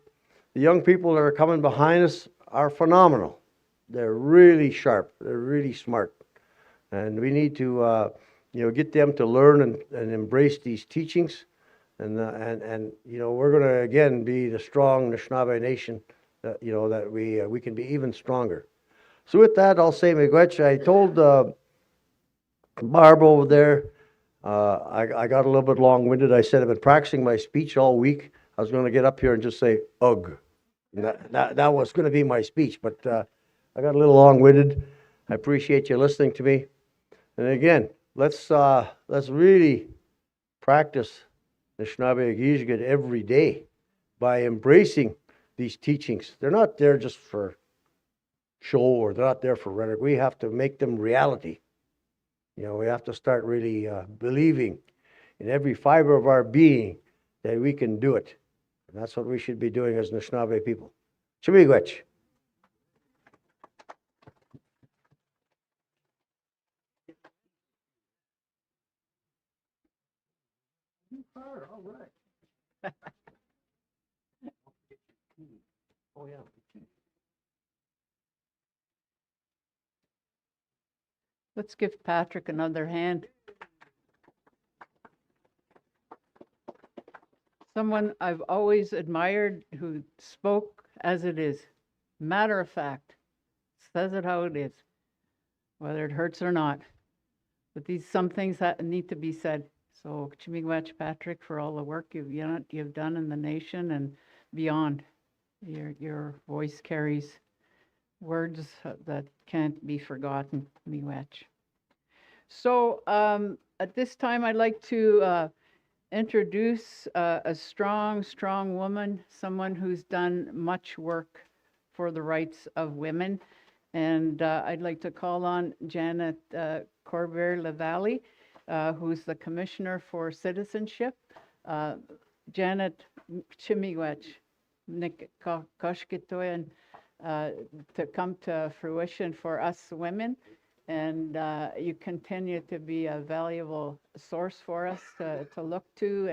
The young people that are coming behind us are phenomenal. They're really sharp. They're really smart. And we need to, get them to learn and embrace these teachings. And we're going to, again, be the strong Anishinaabe nation that, that we can be even stronger. So with that, I'll say miigwech. I told Barb over there, I got a little bit long-winded. I said I've been practicing my speech all week. I was going to get up here and just say, ugh. That was going to be my speech, but I got a little long-winded. I appreciate you listening to me. And again, let's really practice Anishinaabe Giishgit every day by embracing these teachings. They're not there just for show or they're not there for rhetoric. We have to make them reality. We have to start really believing in every fiber of our being that we can do it. And that's what we should be doing as Anishinaabe people. Chimigwech. All right. Oh, yeah. Let's give Patrick another hand. Someone I've always admired who spoke as it is, matter of fact, says it how it is, whether it hurts or not. But some things that need to be said. So Chimigwech, Patrick, for all the work you've done in the nation and beyond. Your voice carries words that can't be forgotten, Miigwech. So at this time, I'd like to introduce a strong, strong woman, someone who's done much work for the rights of women. And I'd like to call on Janet Corbière-Lavallee, who's the Commissioner for Citizenship. Janet Chimigwech, Koshkitoyan, to come to fruition for us women. And you continue to be a valuable source for us to look to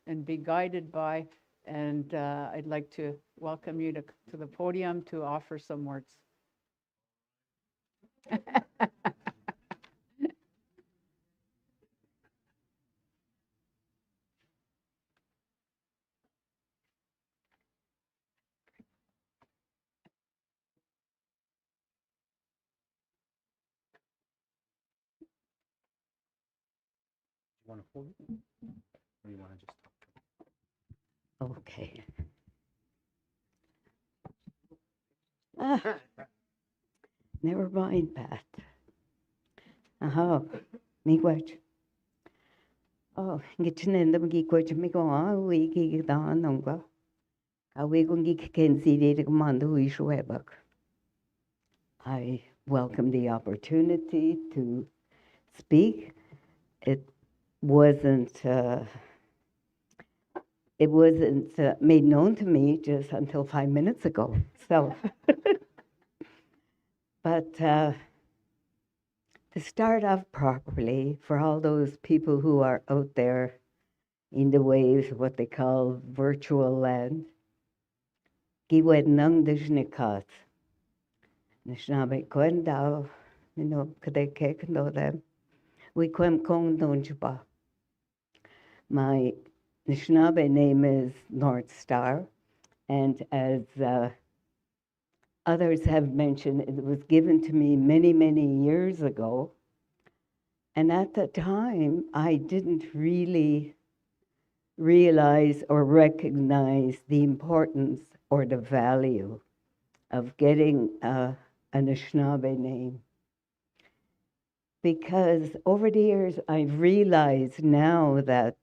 and be guided by. And I'd like to welcome you to the podium to offer some words. You want to hold it? Or you want to just talk? Okay. Never mind, Pat. Miigwech. Oh, ngitchinenda mgikwech migo wiki dan nonga. Awigong kenzi de commando ishwebak. I welcome the opportunity to speak. It wasn't made known to me just until 5 minutes ago. So, but to start off properly, for all those people who are out there in the waves, what they call virtual land, giwed nung dishnikat, nishnabe kwendao, kade kekendo them, we kwem kong donjba. My Anishinaabe name is North Star, and as others have mentioned, it was given to me many, many years ago. And at the time, I didn't really realize or recognize the importance or the value of getting an Anishinaabe name. Because over the years, I've realized now that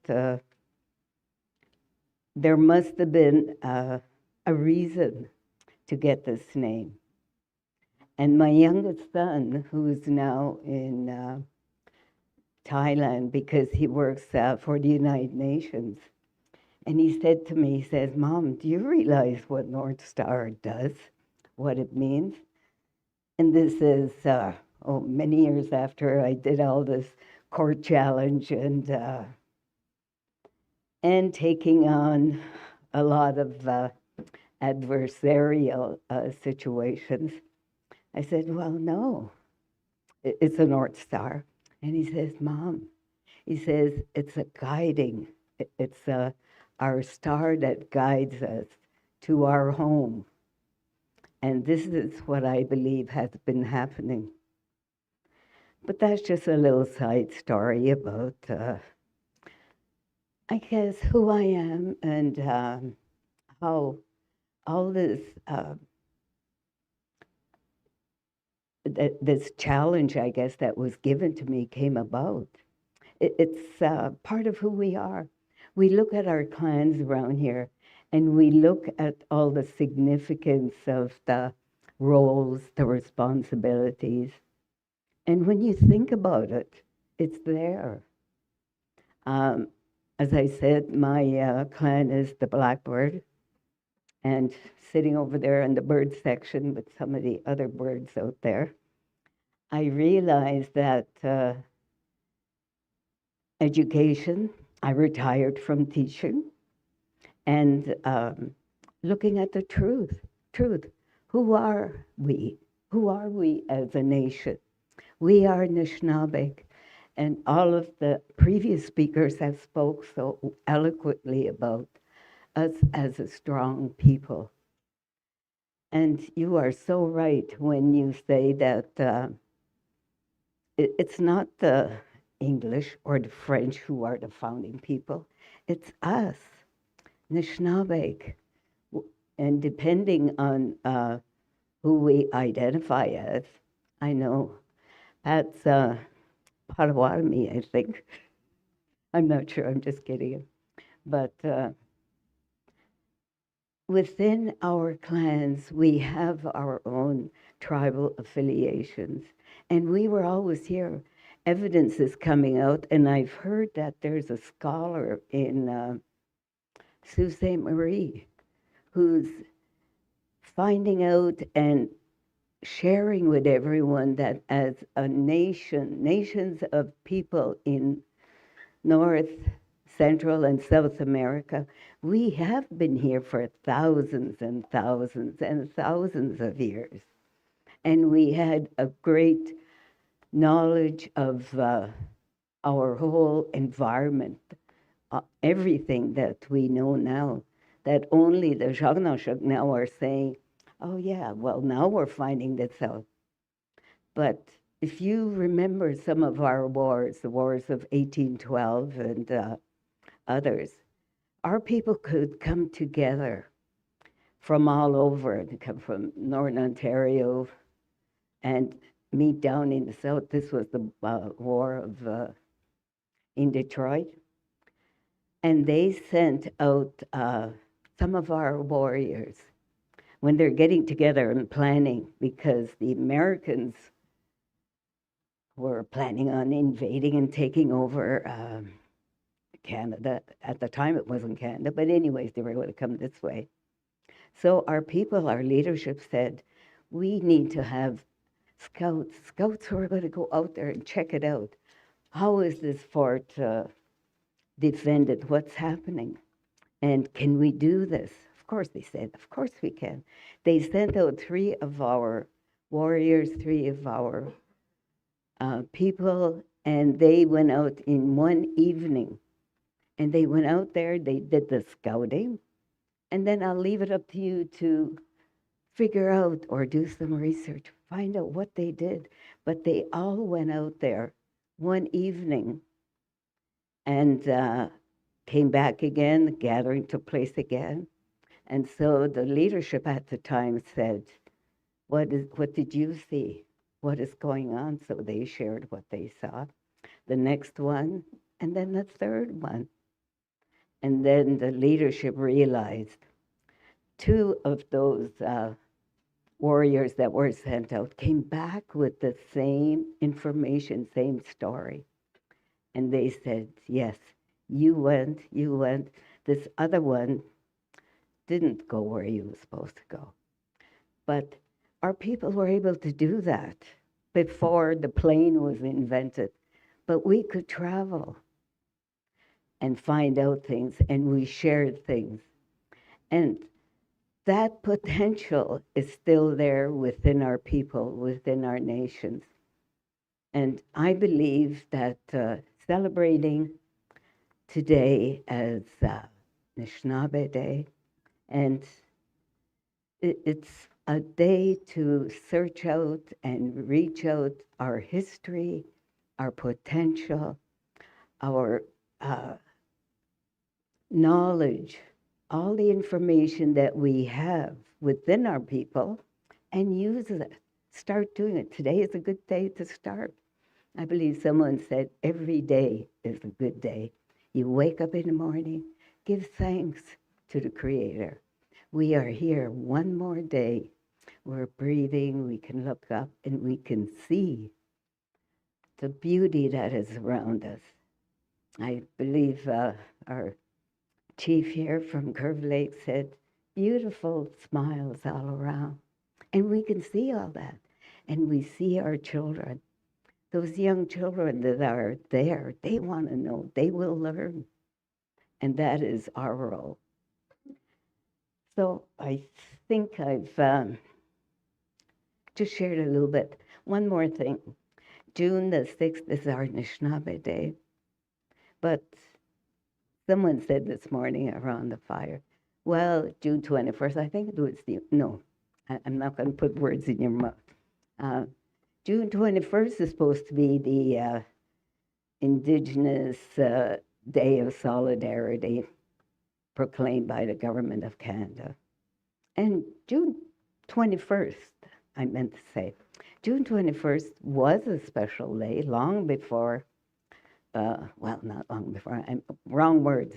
there must have been a reason to get this name. And my youngest son, who's now in Thailand because he works for the United Nations, and he said to me, he says, Mom, do you realize what North Star does, what it means? And this is many years after I did all this court challenge and taking on a lot of adversarial situations. I said, well, no, it's a North Star. And he says, Mom, he says, it's a guiding, it's our star that guides us to our home. And this is what I believe has been happening. But that's just a little side story about, I guess, who I am and how all this this challenge, I guess, that was given to me came about. It's part of who we are. We look at our clans around here, and we look at all the significance of the roles, the responsibilities. And when you think about it, it's there. As I said, my clan is the Blackbird, and sitting over there in the bird section with some of the other birds out there, I realized that education, I retired from teaching, and looking at the truth. Who are we? Who are we as a nation? We are Anishinaabe, and all of the previous speakers have spoke so eloquently about us as a strong people. And you are so right when you say that it's not the English or the French who are the founding people, it's us, Anishinaabe. And depending on who we identify as, I know that's Potawatomi, I think. I'm not sure, I'm just kidding. But within our clans, we have our own tribal affiliations. And we were always here. Evidence is coming out, and I've heard that there's a scholar in Sault Ste. Marie who's finding out and sharing with everyone that as a nation, nations of people in North, Central, and South America, we have been here for thousands and thousands and thousands of years. And we had a great knowledge of our whole environment, everything that we know now, that only the Shagnoshuk now are saying, oh yeah, well now we're finding this out. But if you remember some of our wars, the wars of 1812 and others, our people could come together from all over. They come from Northern Ontario and meet down in the south. This was the war of in Detroit. And they sent out some of our warriors when they're getting together and planning, because the Americans were planning on invading and taking over Canada. At the time, it wasn't Canada, but anyways, they were going to come this way. So our people, our leadership said, we need to have scouts who are going to go out there and check it out. How is this fort defended? What's happening? And can we do this? Of course, they said, of course we can. They sent out 3 of our warriors, 3 of our people, and they went out in one evening. And they went out there, they did the scouting, and then I'll leave it up to you to figure out or do some research, find out what they did. But they all went out there one evening and came back again, the gathering took place again. And so the leadership at the time said, what did you see? What is going on? So they shared what they saw. The next one, and then the third one. And then the leadership realized 2 of those warriors that were sent out came back with the same information, same story. And they said, yes, you went. This other one didn't go where you were supposed to go. But our people were able to do that before the plane was invented. But we could travel and find out things, and we shared things. And that potential is still there within our people, within our nations. And I believe that celebrating today as Anishinaabe Day, and it's a day to search out and reach out our history, our potential, our knowledge, all the information that we have within our people, and use it. Start doing it. Today is a good day to start. I believe someone said every day is a good day. You wake up in the morning, give thanks to the Creator. We are here one more day. We're breathing, we can look up, and we can see the beauty that is around us. I believe our chief here from Curve Lake said, beautiful smiles all around. And we can see all that. And we see our children. Those young children that are there, they want to know, they will learn. And that is our role. So I think I've just shared a little bit. One more thing. June the 6th is our Anishinaabe Day. But someone said this morning around the fire, well, June 21st, I think it was I'm not going to put words in your mouth. June 21st is supposed to be the Indigenous Day of Solidarity proclaimed by the Government of Canada. And June 21st, I meant to say, June 21st was a special day long before, well, not long before, wrong words.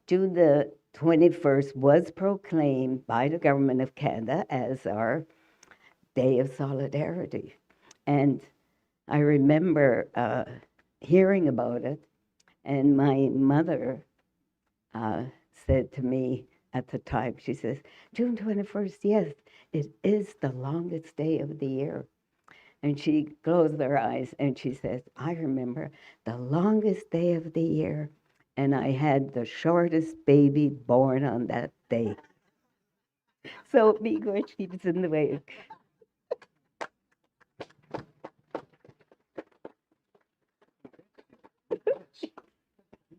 June the 21st was proclaimed by the Government of Canada as our Day of Solidarity. And I remember hearing about it, and my mother said to me at the time, she says, June 21st, yes, it is the longest day of the year. And she closed her eyes and she says, I remember the longest day of the year, and I had the shortest baby born on that day. So miigwech keeps in the way.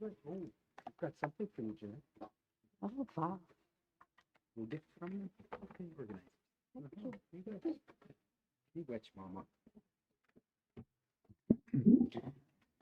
I've got something for you, Jeanette. Oh, wow. We'll get from you. Okay, organized. Miigwech, Mama.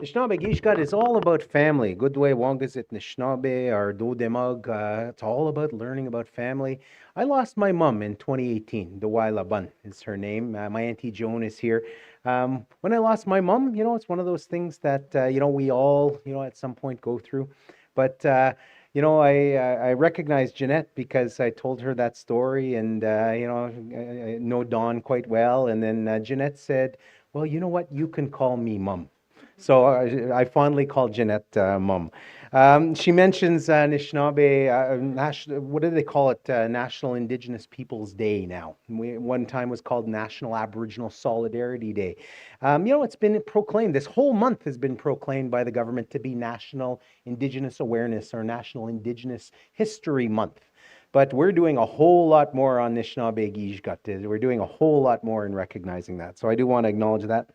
Anishinaabe Gishgat is all about family. Gudwe Wangazit Anishinaabe or Dodemag. It's all about learning about family. I lost my mom in 2018. Dawila Bun is her name. My Auntie Joan is here. When I lost my mom, it's one of those things that, we all, at some point go through. But, I recognized Jeanette because I told her that story, and, I know Dawn quite well. And then Jeanette said, well, you know what? You can call me Mum. So I fondly call Jeanette Mum. She mentions Anishinaabe, what do they call it? National Indigenous Peoples Day now. One time was called National Aboriginal Solidarity Day. It's been proclaimed, this whole month has been proclaimed by the government to be National Indigenous Awareness or National Indigenous History Month. But we're doing a whole lot more on Anishinaabe Gijgat. We're doing a whole lot more in recognizing that. So I do want to acknowledge that.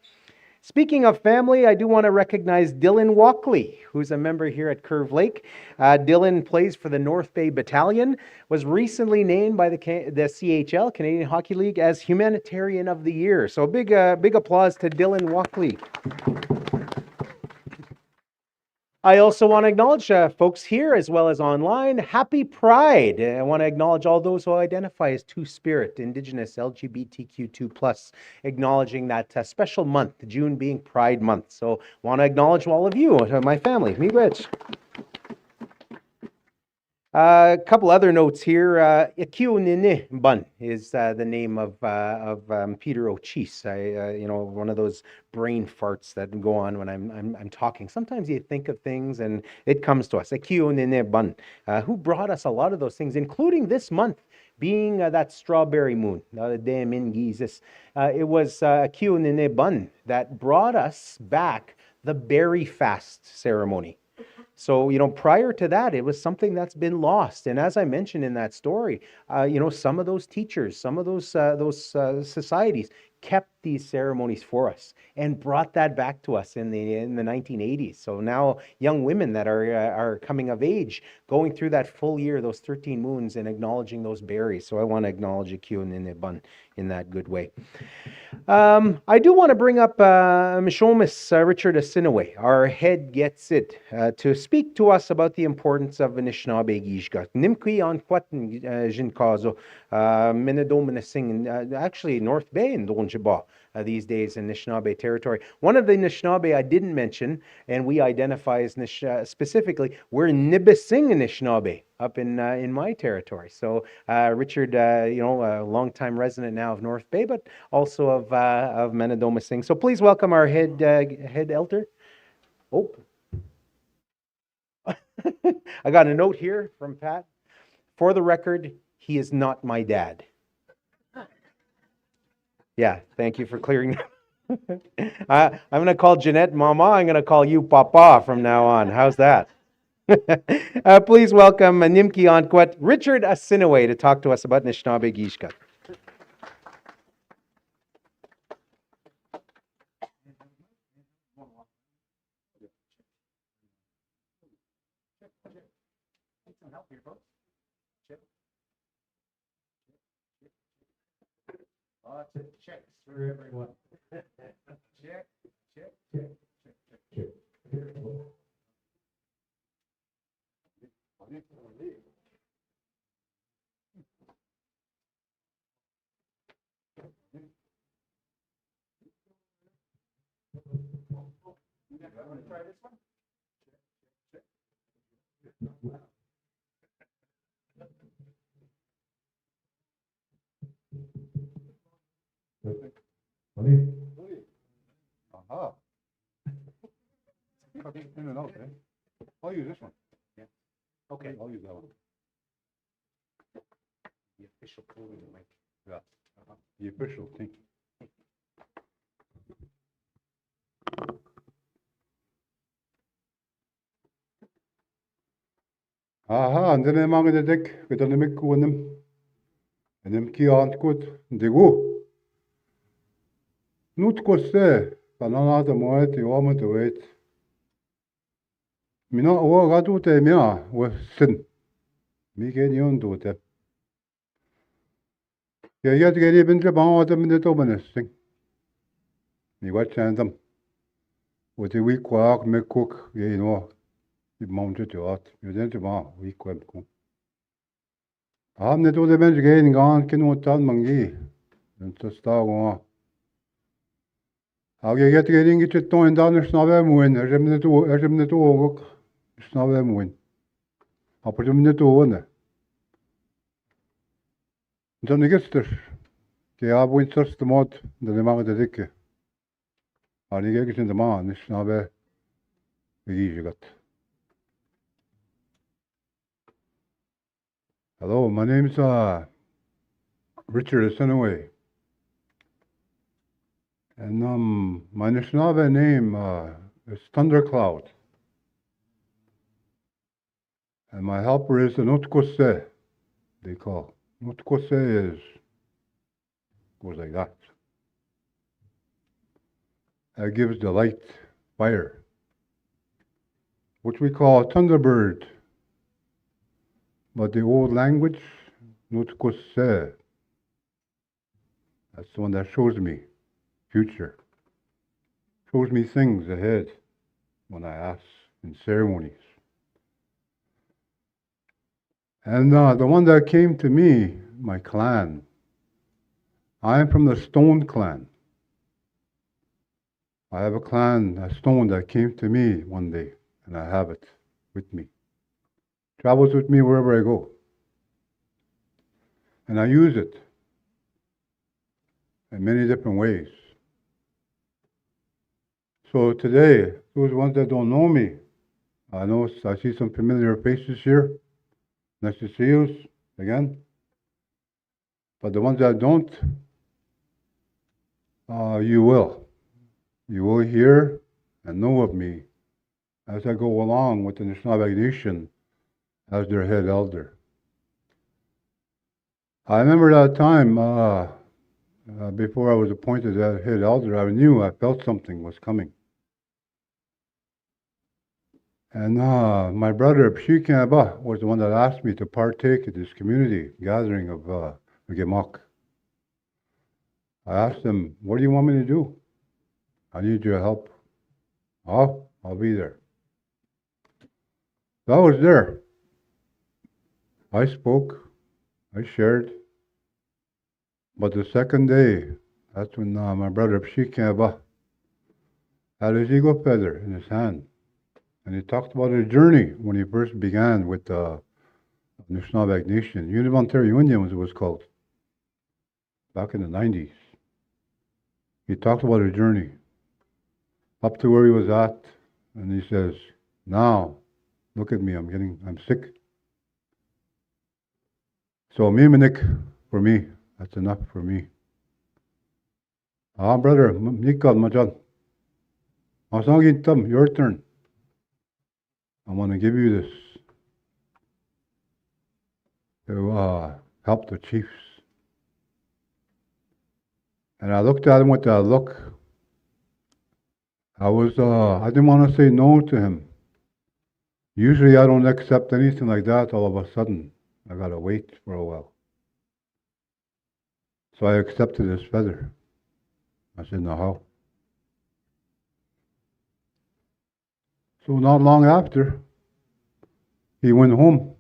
Speaking of family, I do want to recognize Dylan Walkley, who's a member here at Curve Lake. Dylan plays for the North Bay Battalion, was recently named by the CHL, Canadian Hockey League, as Humanitarian of the Year. So big applause to Dylan Walkley. I also want to acknowledge folks here as well as online. Happy Pride. I want to acknowledge all those who identify as Two-Spirit, Indigenous, LGBTQ2+, acknowledging that special month, June being Pride Month. So want to acknowledge all of you, my family. Miigwech. A couple other notes here. Ikio Nini Bun is the name of Peter O'Cheese. One of those brain farts that go on when I'm talking. Sometimes you think of things and it comes to us. Ikio Nini Bun, who brought us a lot of those things, including this month being that strawberry moon. It was Ikio Nini Bun that brought us back the berry fast ceremony. So, prior to that, it was something that's been lost. And as I mentioned in that story, some of those teachers, some of those societies kept these ceremonies for us and brought that back to us in the 1980s. So now young women that are coming of age, going through that full year, those 13 moons, and acknowledging those berries. So I want to acknowledge Ikio Nini in that good way. I do want to bring up Mishomis Richard Asinaway, our head gets it, to speak to us about the importance of Anishinaabe Gijgat. Nimkwi on Kwatan Jinkazo, Menedominasing, actually North Bay in Donjiba these days in Anishinaabe territory. One of the Anishinaabe I didn't mention, and we identify as specifically, we're Nibissing Anishinaabe up in my territory. So Richard, a longtime resident now of North Bay, but also of Menedomising. So please welcome our head elder. Oh, I got a note here from Pat. For the record, he is not my dad. Yeah, thank you for clearing that. I'm going to call Jeanette Mama. I'm going to call you Papa from now on. How's that? Please welcome Nimki Ankwet, Richard Asinaway, to talk to us about Anishinaabe Gishka. Lots of checks for everyone. Check, check, check, check, check, check. Aha. In and out, eh? I'll use this one. Yeah. Okay. I'll use that one. The official code of the mic. Yeah. The official thing. Aha, and then I'm on the deck with the mic with them. And them key aren't good. They go. Not cos'e, banana the moed, you want to wait. Mina o gadu te mia was sin. Me get you do it. You get even the bound them in the dominus thing. You watch them. With the weak walk, make cook, you know, you mounted to out. You didn't want weak web cook. I'm the two the bench getting gone, can not tell mangi. And to start on. How you get getting it to down the snowbell moon, as I'm the two, snowbell moon. Opportunity to one. Then the gets there. I went just the mod, the amount of the dick. And you get in the man, it's not very easy. Hello, my name's Richard Asinaway. And my Anishinaabe name is Thundercloud. And my helper is the Notkose, they call. Notkose goes like that. That gives the light fire, which we call Thunderbird. But the old language, Notkose, that's the one that shows me future. Shows me things ahead when I ask in ceremonies. And the one that came to me, my clan, I am from the Stone clan. I have a clan, a stone that came to me one day, and I have it with me. Travels with me wherever I go. And I use it in many different ways. So today, those ones that don't know me, I see some familiar faces here. Nice to see you again. But the ones that don't, you will. You will hear and know of me as I go along with the Anishinaabe Nation as their head elder. I remember that time, before I was appointed as head elder, I felt something was coming. And my brother, Pshikaba, was the one that asked me to partake in this community gathering of Gemok. I asked him, what do you want me to do? I need your help. Oh, I'll be there. So I was there. I spoke. I shared. But the second day, that's when my brother Pshikaba had his eagle feather in his hand. And he talked about his journey when he first began with the Anishinaabe Nation. Unit of Ontario Indians it was called. Back in the 90s. He talked about his journey. Up to where he was at. And he says, now, look at me, I'm sick. So Miminik, for me, that's enough for me. Brother, Nikal Majan. Masangintam, your turn. I want to give you this to help the chiefs. And I looked at him with that look. I didn't want to say no to him. Usually I don't accept anything like that all of a sudden. I gotta wait for a while. So I accepted his feather. I said, now how? So not long after, he went home.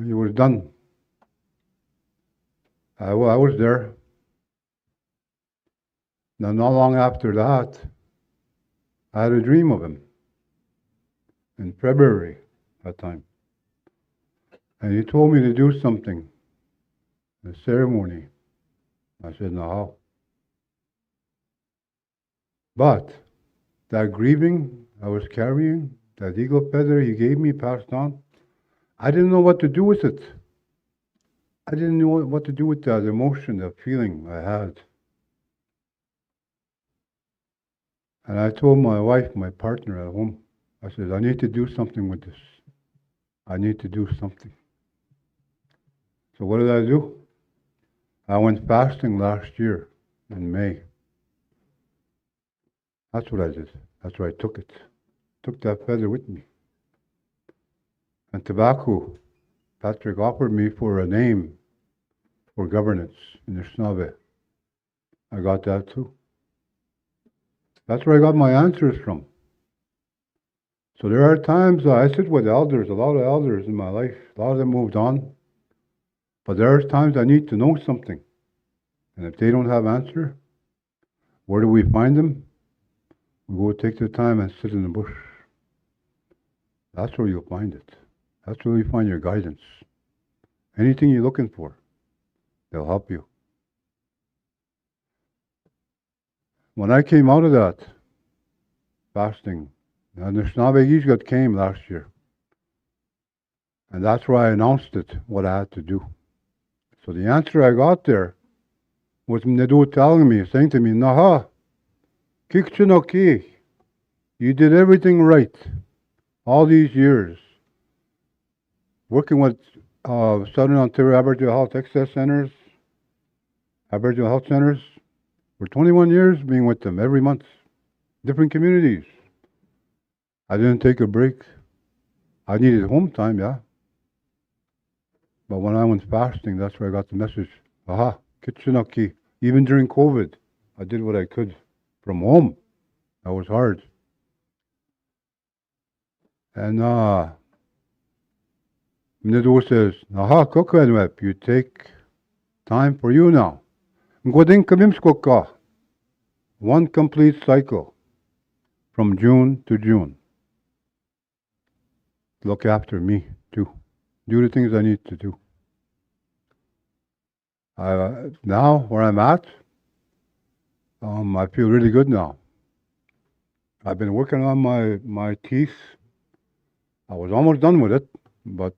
He was done. I was there. Now, not long after that, I had a dream of him in February that time. And he told me to do something, a ceremony. I said, now how? But that grieving I was carrying, that eagle feather he gave me, passed on, I didn't know what to do with it. I didn't know what to do with that emotion, that feeling I had. And I told my wife, my partner at home, I said, I need to do something with this. I need to do something. So what did I do? I went fasting last year in May. That's what I did. That's where I took it. Took that feather with me. And tobacco, Patrick offered me for a name for governance in Anishinaabe. I got that too. That's where I got my answers from. So there are times I sit with elders, a lot of elders in my life. A lot of them moved on. But there are times I need to know something. And if they don't have answer, where do we find them? We go take the time and sit in the bush. That's where you'll find it. That's where you find your guidance. Anything you're looking for, they'll help you. When I came out of that fasting, the Anishinaabe Yizgat came last year. And that's where I announced it, what I had to do. So the answer I got there was Mnedu telling me, saying to me, Naha, Kikchinoki, you did everything right all these years. Working with Southern Ontario Aboriginal Health Access Centers, Aboriginal Health Centers, for 21 years being with them every month, different communities. I didn't take a break. I needed home time, yeah. But when I went fasting, that's where I got the message. Aha, Kitchinaki. Even during COVID, I did what I could from home. That was hard. And Mnedu says, Aha, Kokanwep, you take time for you now. Ngodin Kamimskoka. One complete cycle from June to June. Look after me too. Do the things I need to do. Now, where I'm at, I feel really good now. I've been working on my teeth. I was almost done with it, but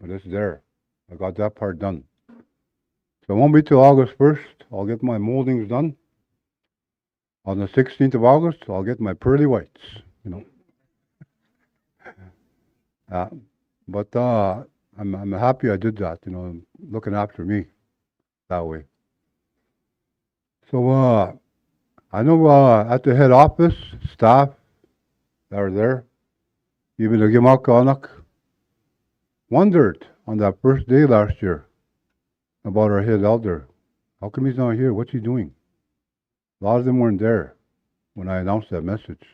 it's there. I got that part done. So it won't be till August 1st. I'll get my moldings done. On the 16th of August, I'll get my pearly whites, you know. But I'm happy I did that, you know, looking after me that way. So I know at the head office, staff that are there, even the Gimakaanak, wondered on that first day last year about our head elder. How come he's not here? What's he doing? A lot of them weren't there when I announced that message.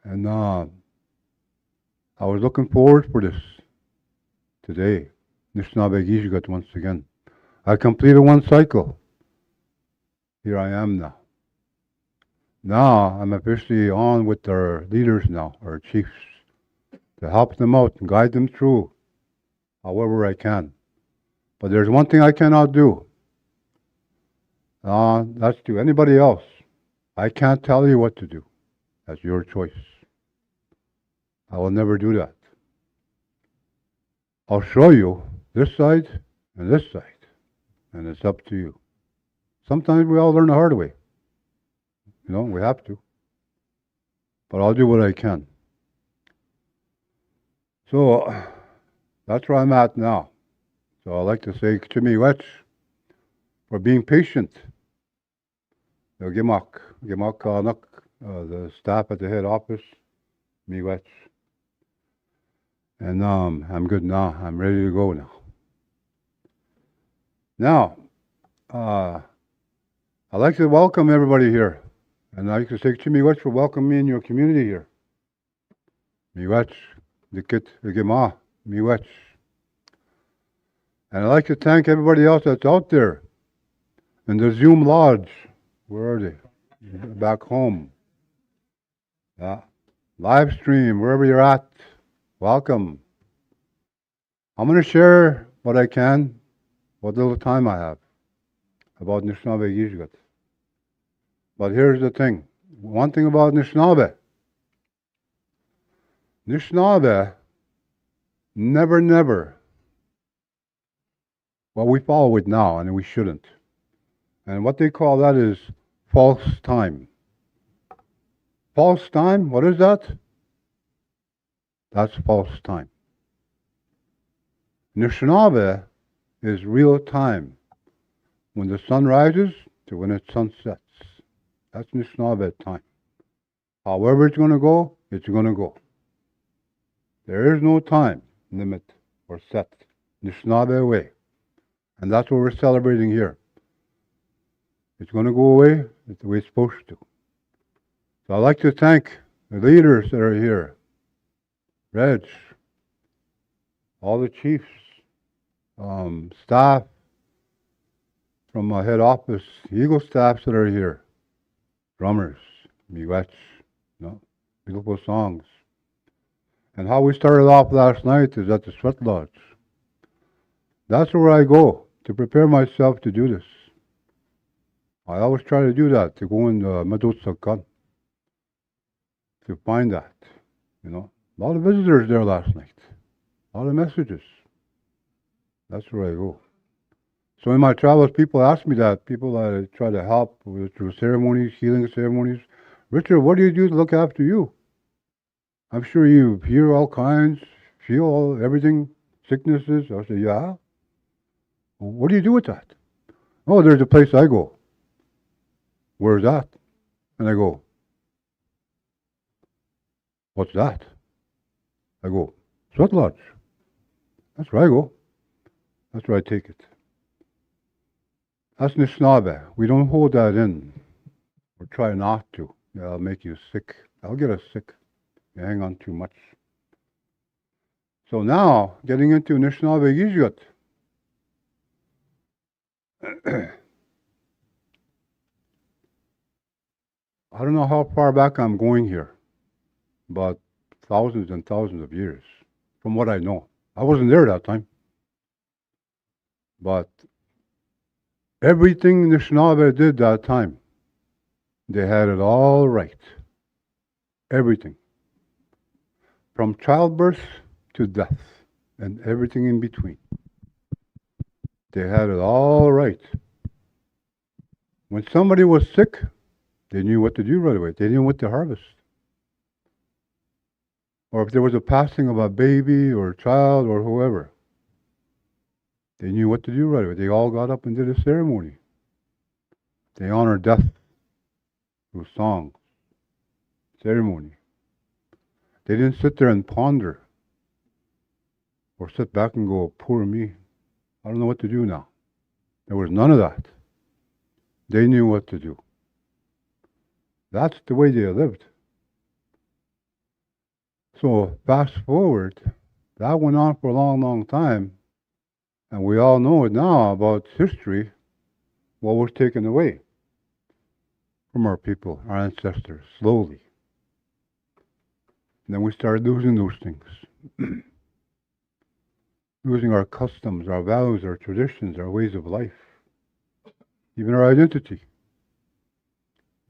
And I was looking forward for this today. Anishinaabe Yizgat once again. I completed one cycle. Here I am now. Now I'm officially on with our leaders now, our chiefs, to help them out and guide them through however I can. But there's one thing I cannot do. That's to anybody else. I can't tell you what to do. That's your choice. I will never do that. I'll show you this side and this side, and it's up to you. Sometimes we all learn the hard way. You know, we have to. But I'll do what I can. So that's where I'm at now. So I'd like to say Chimiwech for being patient. Gimak Kanak, the staff at the head office, Miwech. And I'm good now. I'm ready to go now. Now, I'd like to welcome everybody here. And I'd like to say Chimiwech for welcoming me in your community here. Miwech, Dikit, Gima, Miwech. And I'd like to thank everybody else that's out there in the Zoom Lodge. Where are they? Back home. Yeah. Live stream, wherever you're at. Welcome. I'm going to share what I can, what little time I have, about Anishinaabe Yizgat. But here's the thing. One thing about Anishinaabe. Anishinaabe, never, well, we follow it now, and we shouldn't. And what they call that is false time. False time, what is that? That's false time. Anishinaabe is real time. When the sun rises to when the sun sets. That's Anishinaabe time. However it's going to go, it's going to go. There is no time limit or set. Anishinaabe way. And that's what we're celebrating here. It's going to go away. It's the way it's supposed to. So I'd like to thank the leaders that are here. Reg, all the chiefs, staff from my head office, Eagle staffs that are here, drummers, Miwech, beautiful songs. And how we started off last night is at the Sweat Lodge. That's where I go to prepare myself to do this. I always try to do that, to go in the Medot Sakan, to find that, A lot of visitors there last night. A lot of messages. That's where I go. So in my travels, people ask me that. People that I try to help through ceremonies, healing ceremonies. Richard, what do you do to look after you? I'm sure you hear all kinds, feel everything, sicknesses. I say, yeah. Well, what do you do with that? Oh, there's a place I go. Where's that? And I go, what's that? I go, Sweat Lodge. That's where I go. That's where I take it. That's Anishinaabe. We don't hold that in. Or try not to. I'll make you sick. I'll get us sick. You hang on too much. So now, getting into Anishinaabe Yizgat. I don't know how far back I'm going here, but thousands and thousands of years, from what I know. I wasn't there that time. But everything the Anishinaabe did that time, they had it all right. Everything. From childbirth to death, and everything in between. They had it all right. When somebody was sick, they knew what to do right away. They knew what to harvest. Or if there was a passing of a baby or a child or whoever, they knew what to do right away. They all got up and did a ceremony. They honored death through songs, ceremony. They didn't sit there and ponder or sit back and go, poor me, I don't know what to do now. There was none of that. They knew what to do. That's the way they lived. So fast forward, that went on for a long, long time, and we all know it now about history, what was taken away from our people, our ancestors, slowly. And then we started losing those things. Losing our customs, our values, our traditions, our ways of life, even our identity.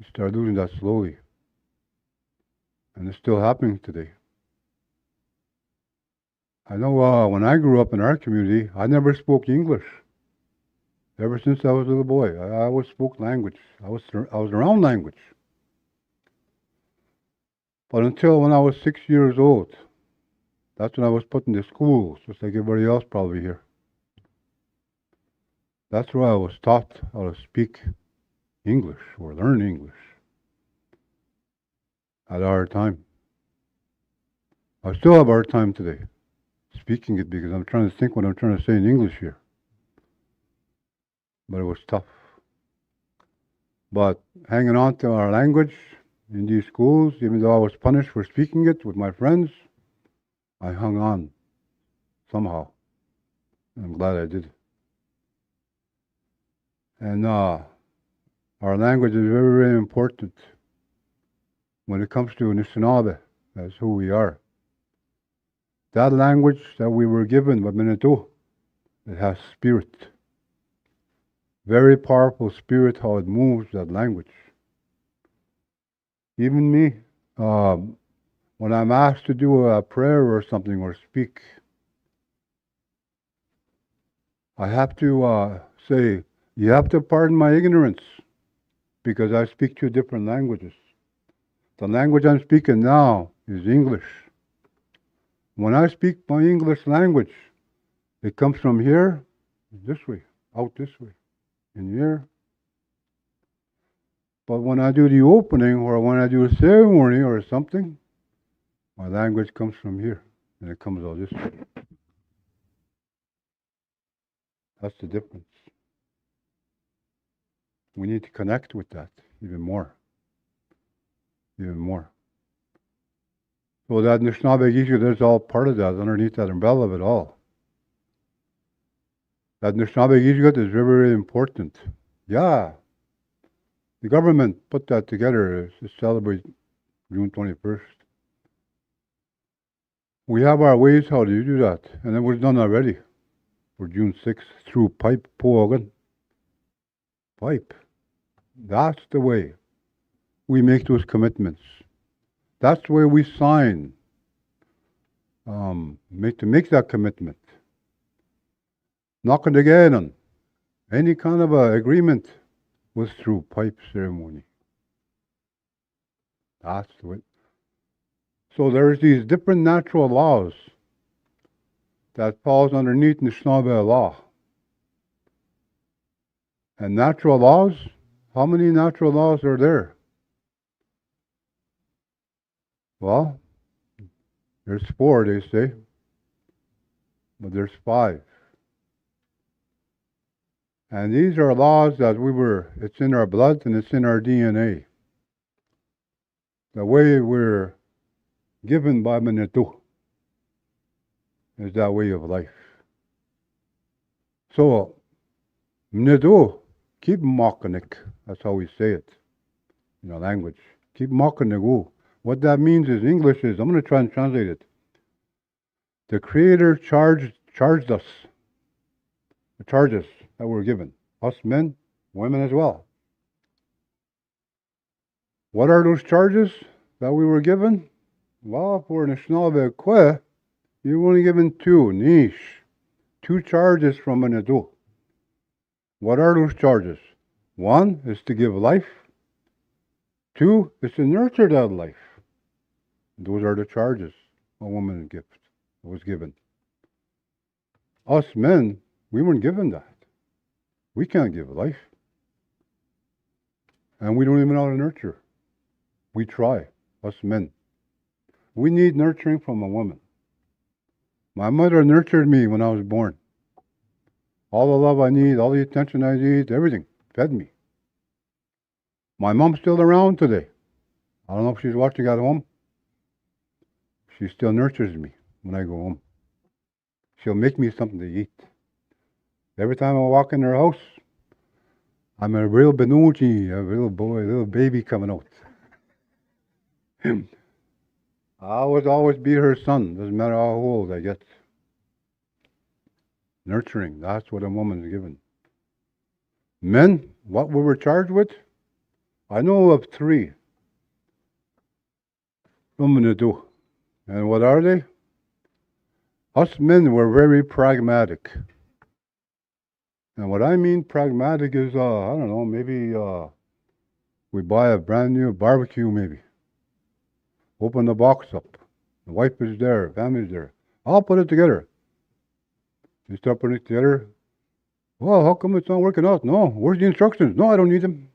We started losing that slowly. And it's still happening today. I know when I grew up in our community, I never spoke English. Ever since I was a little boy, I always spoke language. I was around language. But until when I was 6 years old, that's when I was put into school, just like everybody else probably here. That's where I was taught how to speak English or learn English at our time. I still have a hard time today speaking it because I'm trying to think what I'm trying to say in English here. But it was tough. But hanging on to our language in these schools, even though I was punished for speaking it with my friends, I hung on somehow. I'm glad I did. And our language is very, very important when it comes to Anishinaabe. That's who we are. That language that we were given by Manitou, it has spirit. Very powerful spirit, how it moves, that language. Even me, when I'm asked to do a prayer or something or speak, I have to say, you have to pardon my ignorance because I speak two different languages. The language I'm speaking now is English. When I speak my English language, it comes from here, this way, out this way, in here. But when I do the opening or when I do a ceremony or something, my language comes from here and it comes out this way. That's the difference. We need to connect with that even more. Even more. So that Anishinaabe Gishgat, there's all part of that, underneath that umbrella of it all. That Anishinaabe Gishgat is very, very important. Yeah. The government put that together to celebrate June 21st. We have our ways how to do that, and it was done already for June 6th through pipe poagan. Pipe. That's the way we make those commitments. That's where we sign to make that commitment. Not again. Any kind of agreement was through pipe ceremony. That's the way. So there's these different natural laws that falls underneath Anishinaabe law. And natural laws, how many natural laws are there? Well, there's 4, they say, but there's 5. And these are laws that it's in our blood and it's in our DNA. The way we're given by Manitou is that way of life. So, Manitou, keep mocking. That's how we say it in our language. Keep mocking the go. What that means is English is, I'm going to try and translate it. The Creator charged us, the charges that were given, us men, women as well. What are those charges that we were given? Well, for Anishinaabe Kwe, you're only given 2, niche, 2 charges from Manitou. What are those charges? 1 is to give life. 2 is to nurture that life. Those are the charges a woman gift was given. Us men, we weren't given that. We can't give life. And we don't even know how to nurture. We try, us men. We need nurturing from a woman. My mother nurtured me when I was born. All the love I need, all the attention I need, everything, fed me. My mom's still around today. I don't know if she's watching at home. She still nurtures me when I go home. She'll make me something to eat. Every time I walk in her house, I'm a real Benuji, a little boy, a little baby coming out. I would always be her son, doesn't matter how old I get. Nurturing, that's what a woman's given. Men, what we were charged with? I know of 3. From Manitou. And what are they? Us men were very pragmatic. And what I mean pragmatic is, I don't know, maybe we buy a brand new barbecue, maybe. Open the box up. The wife is there, family's there. I'll put it together. You start putting it together. Well, how come it's not working out? No, where's the instructions? No, I don't need them.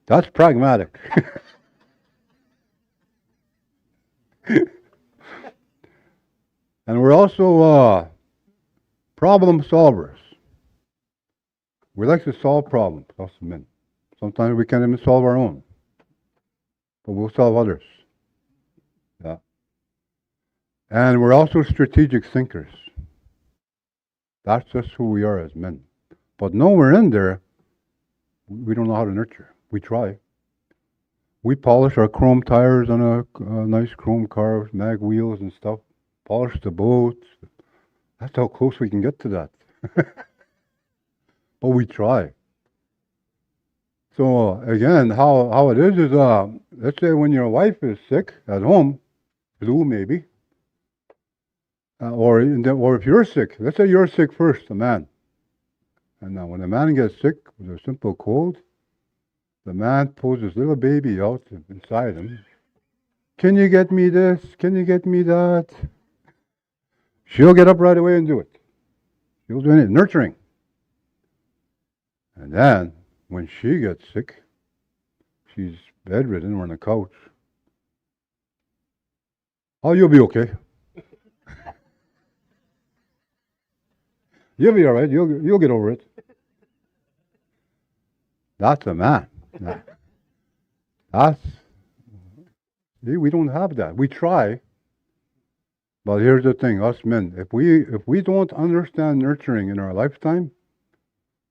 That's pragmatic. And we're also problem solvers. We like to solve problems, us men. Sometimes we can't even solve our own, but we'll solve others. Yeah. And we're also strategic thinkers. That's just who we are as men. But nowhere in there, we don't know how to nurture. We try. We polish our chrome tires on a nice chrome car with mag wheels and stuff. Polish the boats. That's how close we can get to that. But we try. So again, how it is let's say when your wife is sick at home, flu maybe, or if you're sick, let's say you're sick first, a man. And now when a man gets sick with a simple cold, the man pulls his little baby out inside him. Can you get me this? Can you get me that? She'll get up right away and do it. She'll do it, nurturing. And then, when she gets sick, she's bedridden or on the couch. Oh, you'll be okay. You'll be all right. You'll get over it. That's a man. See, we don't have that. We try. But here's the thing, us men, if we don't understand nurturing in our lifetime,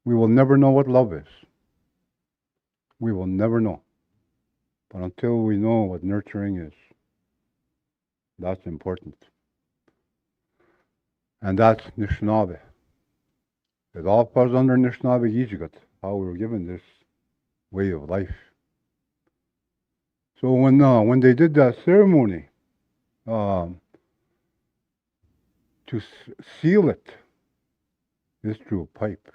we will never know what love is. We will never know. But until we know what nurturing is, that's important. And that's Anishinaabe. It all falls under Anishinaabe Yijigat, how we were given this way of life. So when they did that ceremony, to seal it is through a pipe.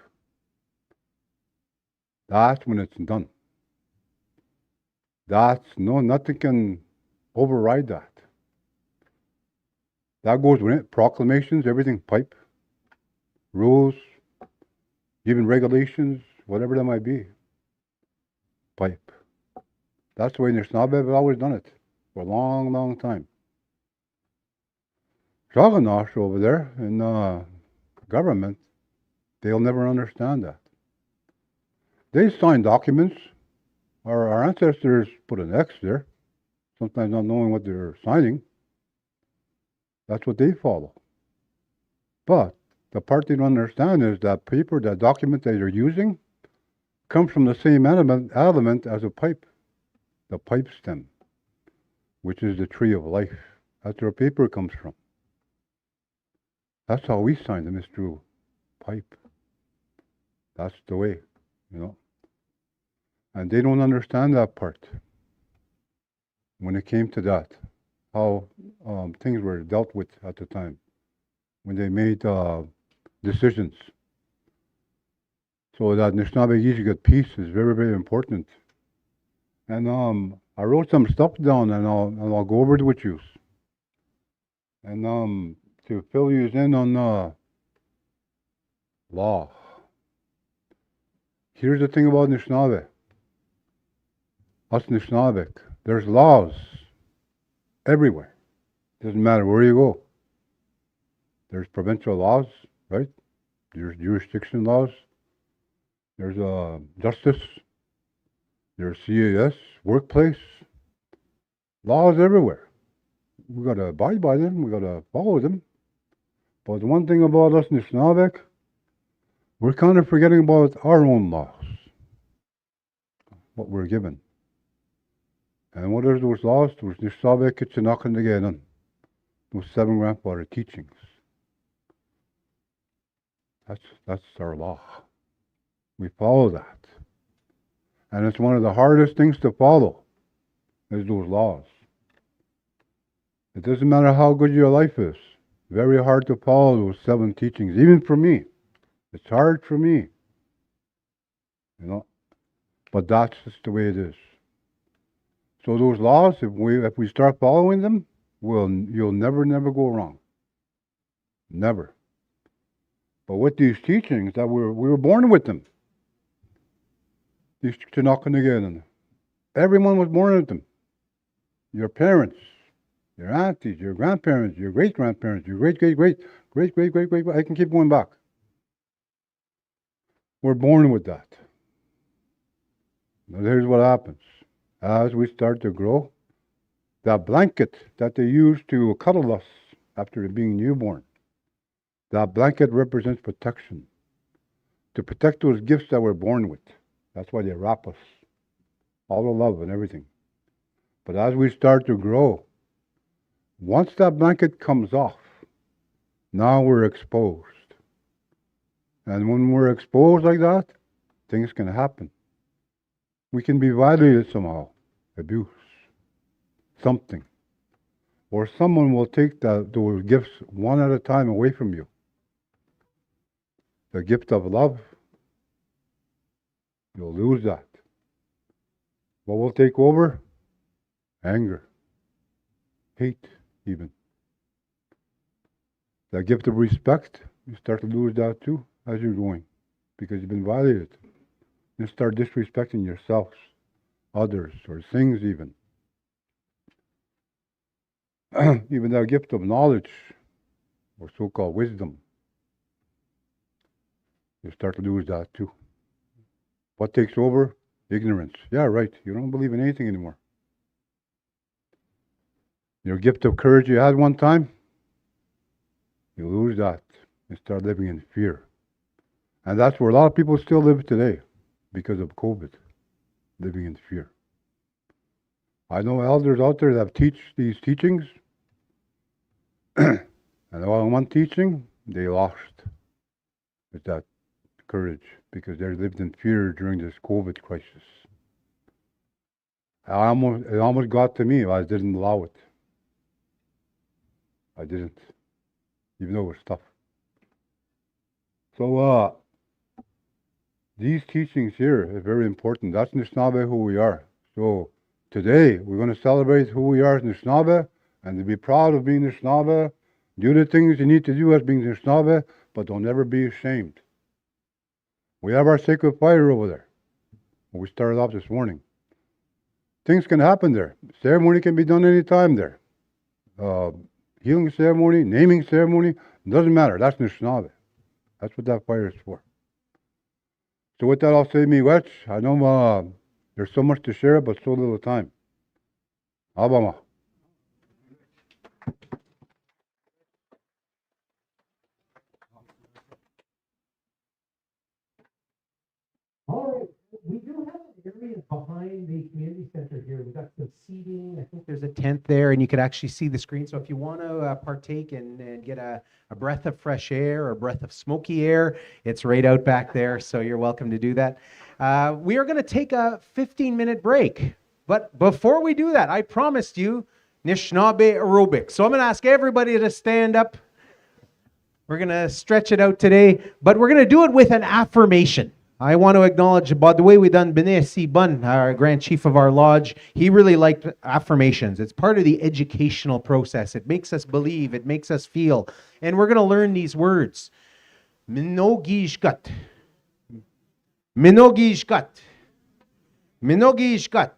That's when it's done. Nothing can override that. That goes with it. Proclamations, everything, pipe. Rules, even regulations, whatever that might be. Pipe. That's the way Anishinaabe have always done it for a long, long time. Sauganash over there in government, they'll never understand that. They sign documents. Our ancestors put an X there, sometimes not knowing what they're signing. That's what they follow. But the part they don't understand is that paper, that document that they're using, comes from the same element as a pipe, the pipe stem, which is the tree of life. That's where paper comes from. That's how we sign them, is through pipe. That's the way, And they don't understand that part. When it came to that, how things were dealt with at the time, when they made decisions. So that Anishinaabe Yijigat piece is very, very important. And I wrote some stuff down, and I'll go over it with you. And to fill you in on law. Here's the thing about Anishinaabe. Us Anishinaabe, there's laws everywhere. Doesn't matter where you go. There's provincial laws, right? There's jurisdiction laws. There's justice. There's CAS, workplace. Laws everywhere. We got to abide by them. We got to follow them. But the one thing about us Anishinaabe, we're kind of forgetting about our own laws, what we're given. And what are those laws? Those Anishinaabe Kitchenakan Again, those 7 grandfather teachings. That's our law. We follow that. And it's one of the hardest things to follow, is those laws. It doesn't matter how good your life is. Very hard to follow those 7 teachings, even for me. It's hard for me. You know, but that's just the way it is. So those laws, if we start following them, you'll never go wrong. Never. But with these teachings, that we were born with them. These Chinakanagan, everyone was born with them. Your parents, your aunties, your grandparents, your great-grandparents, your great, I can keep going back. We're born with that. Now here's what happens. As we start to grow, that blanket that they use to cuddle us after being newborn, that blanket represents protection. To protect those gifts that we're born with. That's why they wrap us. All the love and everything. But as we start to grow, once that blanket comes off, now we're exposed. And when we're exposed like that, things can happen. We can be violated somehow, abuse, something. Or someone will take those gifts one at a time away from you. The gift of love, you'll lose that. What will take over? Anger, hate even. The gift of respect, you start to lose that too as you're going because you've been violated. You start disrespecting yourselves, others, or things even. Even that gift of knowledge, or so-called wisdom, you start to lose that too. What takes over? Ignorance. Yeah, right. You don't believe in anything anymore. Your gift of courage you had one time, you lose that and start living in fear. And that's where a lot of people still live today because of COVID, living in fear. I know elders out there that teach these teachings, and on one teaching, they lost with that courage because they lived in fear during this COVID crisis. It almost got to me. I didn't allow it. I didn't, even though it was tough. So these teachings here are very important. That's Anishinaabe who we are. So today we're going to celebrate who we are as Anishinaabe and to be proud of being Anishinaabe. Do the things you need to do as being Anishinaabe, but don't ever be ashamed. We have our sacred fire over there. We started off this morning. Things can happen there. Ceremony can be done anytime there. Healing ceremony, naming ceremony, doesn't matter. That's Anishinaabe. That's what that fire is for. So with that, I'll say miigwech. I know there's so much to share, but so little time. Abama. All right, we do have an area behind the community center here. We've got some seating. I think there's a tent there, and you could actually see the screen. So if you want to partake and get a breath of fresh air or a breath of smoky air, it's right out back there. So you're welcome to do that. We are going to take a 15-minute break. But before we do that, I promised you Anishinaabe aerobics. So I'm going to ask everybody to stand up. We're going to stretch it out today, but we're going to do it with an affirmation. I want to acknowledge about the way we done B'nai Si Bun, our Grand Chief of our lodge. He really liked affirmations. It's part of the educational process. It makes us believe. It makes us feel. And we're going to learn these words. Minogishkat. Minogishkat. Minogishkat.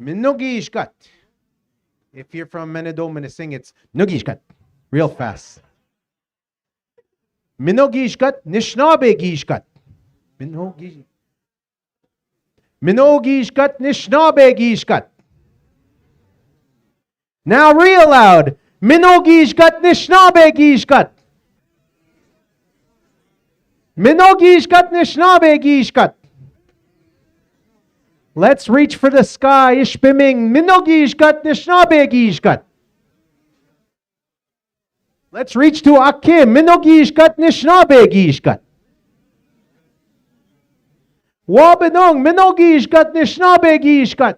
Minogishkat. If you're from Manado, I'm going to sing it's Nogishkat. Real fast. Minogishkat. Anishinaabe gishkat. Minogishkat, Anishinaabe gishkat. Now real loud. Minogishkat, Anishinaabe gishkat. Minogishkat, Anishinaabe gishkat. Let's reach for the sky. Ishpiming. Minogishkat, Anishinaabe gishkat. Let's reach to Akim. Minogishkat, Anishinaabe gishkat. Wabanong, Minogishkat, Anishinaabe gishkat.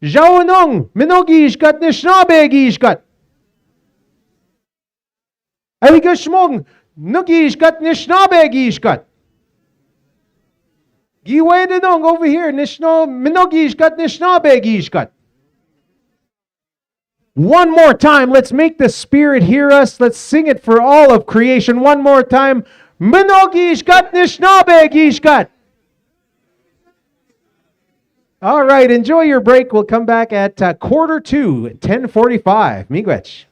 Jaunong, Minogishkat, Nishnabegishkat. Aligashmong, Nugishkat, Nishnabegishkat. Giwadenong over here, Minogishkat, Nishnabegishkat. One more time, let's make the Spirit hear us. Let's sing it for all of creation. One more time. Minogishkat, Nishnabegishkat. All right, enjoy your break. We'll come back at 1:45, 10:45. Miigwech.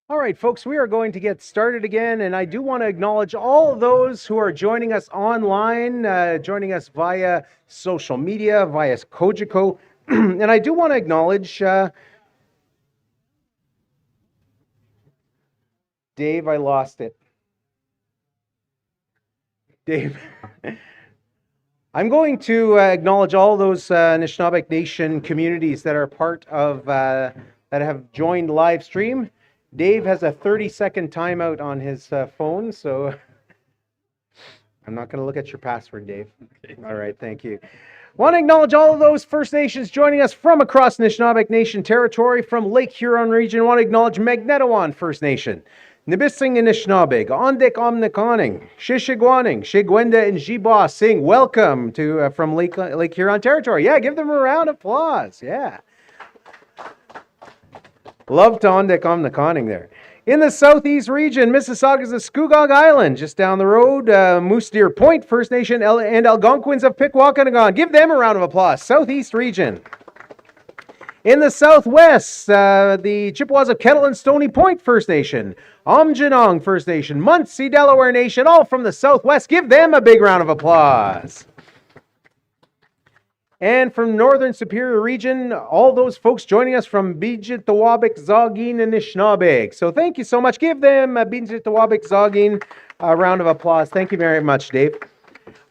All right, folks, we are going to get started again, and I do want to acknowledge all those who are joining us online, joining us via social media, via Kojiko, and I do want to acknowledge Dave. I lost it. Dave. I'm going to acknowledge all those Anishinaabeg Nation communities that are part of, that have joined live stream. Dave has a 30-second timeout on his phone, so I'm not going to look at your password, Dave. Okay. All right, thank you. Want to acknowledge all of those First Nations joining us from across Anishinaabeg Nation territory, from Lake Huron region. Want to acknowledge Magnetawan First Nation, Nibissing Anishinaabe, Ondek Omnikoning, Shishigwaning, Shigwenda, and Jiba Singh. Welcome to from Lake Huron territory. Yeah, give them a round of applause. Yeah. Love to Ondek Omnikoning there. In the southeast region, Mississauga's of Scugog Island, just down the road, Moose Deer Point First Nation and Algonquins of Pikwakanagan. Give them a round of applause. Southeast region. In the southwest, the Chippewas of Kettle and Stony Point First Nation, Amjanong First Nation, Muncie Delaware Nation, all from the southwest. Give them a big round of applause. And from Northern Superior Region, all those folks joining us from Bijitawabik, Zagin, and Anishinaabe. So thank you so much. Give them a Bijitawabik, Zagin a round of applause. Thank you very much, Dave.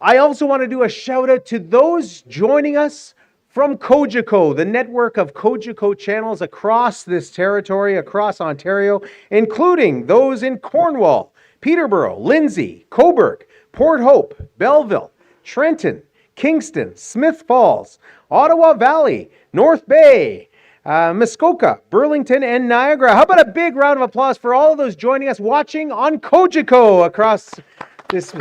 I also want to do a shout out to those joining us from Kojiko, the network of Kojiko channels across this territory, across Ontario, including those in Cornwall, Peterborough, Lindsay, Cobourg, Port Hope, Belleville, Trenton, Kingston, Smith Falls, Ottawa Valley, North Bay, Muskoka, Burlington, and Niagara. How about a big round of applause for all of those joining us watching on Kojiko across this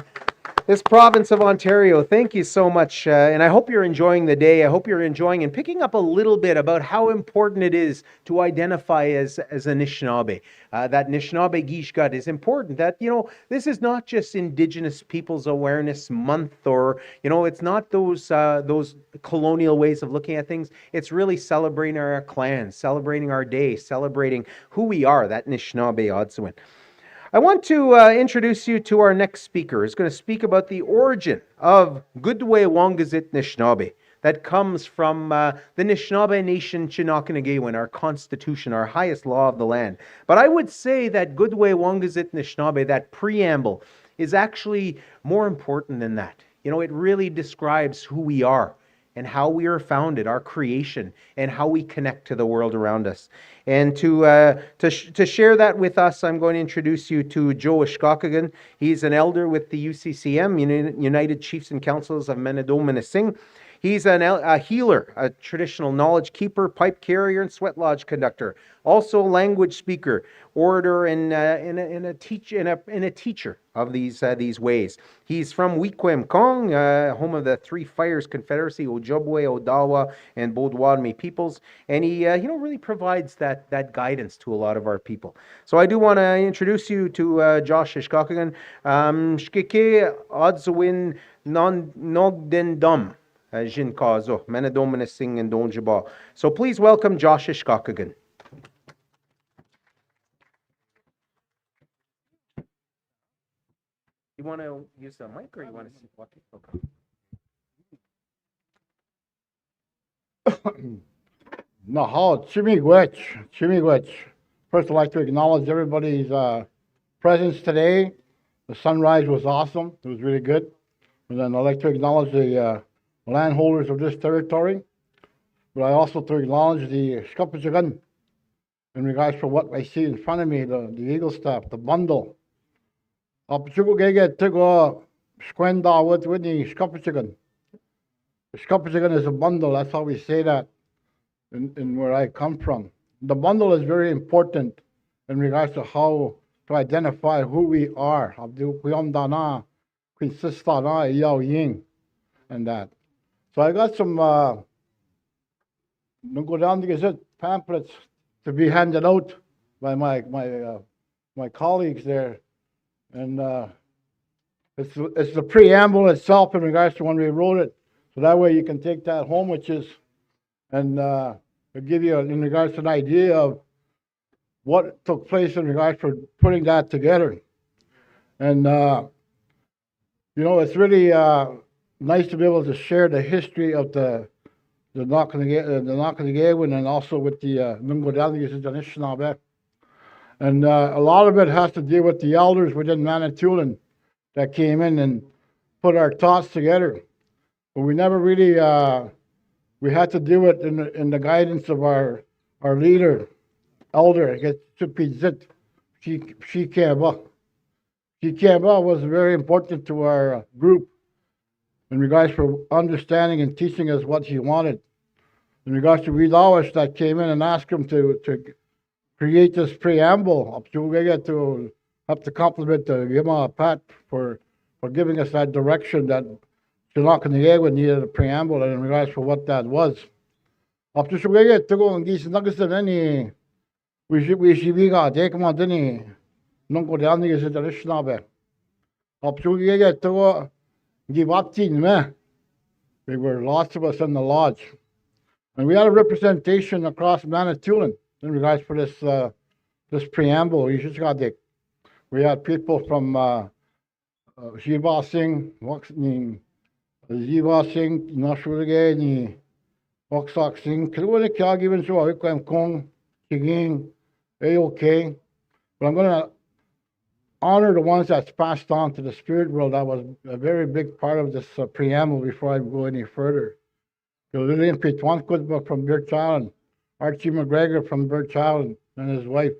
province of Ontario. Thank you so much, and I hope you're enjoying the day. I hope you're enjoying and picking up a little bit about how important it is to identify as Anishinaabe. That Anishinaabe Gishgat is important. That, this is not just Indigenous Peoples Awareness Month, or, it's not those colonial ways of looking at things. It's really celebrating our clans, celebrating our day, celebrating who we are, that Anishinaabe Otsuwin. I want to introduce you to our next speaker. He's going to speak about the origin of Gudwe Wangazit Anishinaabe that comes from the Anishinaabe Nation Chinaakinagewin, our constitution, our highest law of the land. But I would say that Gudwe Wangazit Anishinaabe, that preamble, is actually more important than that. It really describes who we are and how we are founded, our creation, and how we connect to the world around us. And to share that with us, I'm going to introduce you to Joe Ishkakagan. He's an elder with the UCCM, United Chiefs and Councils of Manitoba-Nising. He's a healer, a traditional knowledge keeper, pipe carrier, and sweat lodge conductor. Also a language speaker, orator, and a teacher of these ways. He's from Weequahic Kong, home of the Three Fires Confederacy, Ojibwe, Odawa, and Bodwani peoples, and he really provides that guidance to a lot of our people. So I do want to introduce you to Josh Ishkakagan. Shkike Odsawin Nogdendum. Jin Kazo, Manitoba-Nising and Donjiba. So please welcome Josh Ishkakagan. You want to use the mic or you want to see what? Okay. Nahal, Chimigwech. First, I'd like to acknowledge everybody's presence today. The sunrise was awesome. It was really good. And then I'd like to acknowledge the landholders of this territory, but I also to acknowledge the Skapachagan in regards to what I see in front of me, the eagle staff, the bundle. The Skapachagan is a bundle, that's how we say that in where I come from. The bundle is very important in regards to how to identify who we are. And that. So I got some, go down to get pamphlets to be handed out by my colleagues there, and it's the preamble itself in regards to when we wrote it. So that way you can take that home, and it'll give you in regards to an idea of what took place in regards for putting that together. And, you know, it's really nice to be able to share the history of the Nakanagewin and also with the Nungodalgis and the Anishinaabe. And a lot of it has to do with the elders within Manitoulin that came in and put our thoughts together. But we never really, we had to do it in the guidance of our leader, elder, Zit, Shikeba. Shikeba was very important to our group in regards for understanding and teaching us what he wanted. In regards to Redawish that came in and asked him to create this preamble, to have to compliment Yama Pat for giving us that direction that Shinakanyewa needed a preamble in regards for what that was. Up to Shugaya to go and geese nuggets of any we should be got take them on any Nunko down the Rishnabe. Up to Shugaya to go give up team me. There were lots of us in the lodge. And we had a representation across Manitoulin in regards for this preamble. You just got the we had people from Jiva Singh, Jiva Singh, Nashurage, ni Oksak Singh, Kilwani Kyagivin Show, Ikwam Kong, Kiging, AOK. But I'm going to honor the ones that's passed on to the spirit world. That was a very big part of this preamble before I go any further. Lillian Pitwan Kudba from Birch Island, Archie McGregor from Birch Island, and his wife.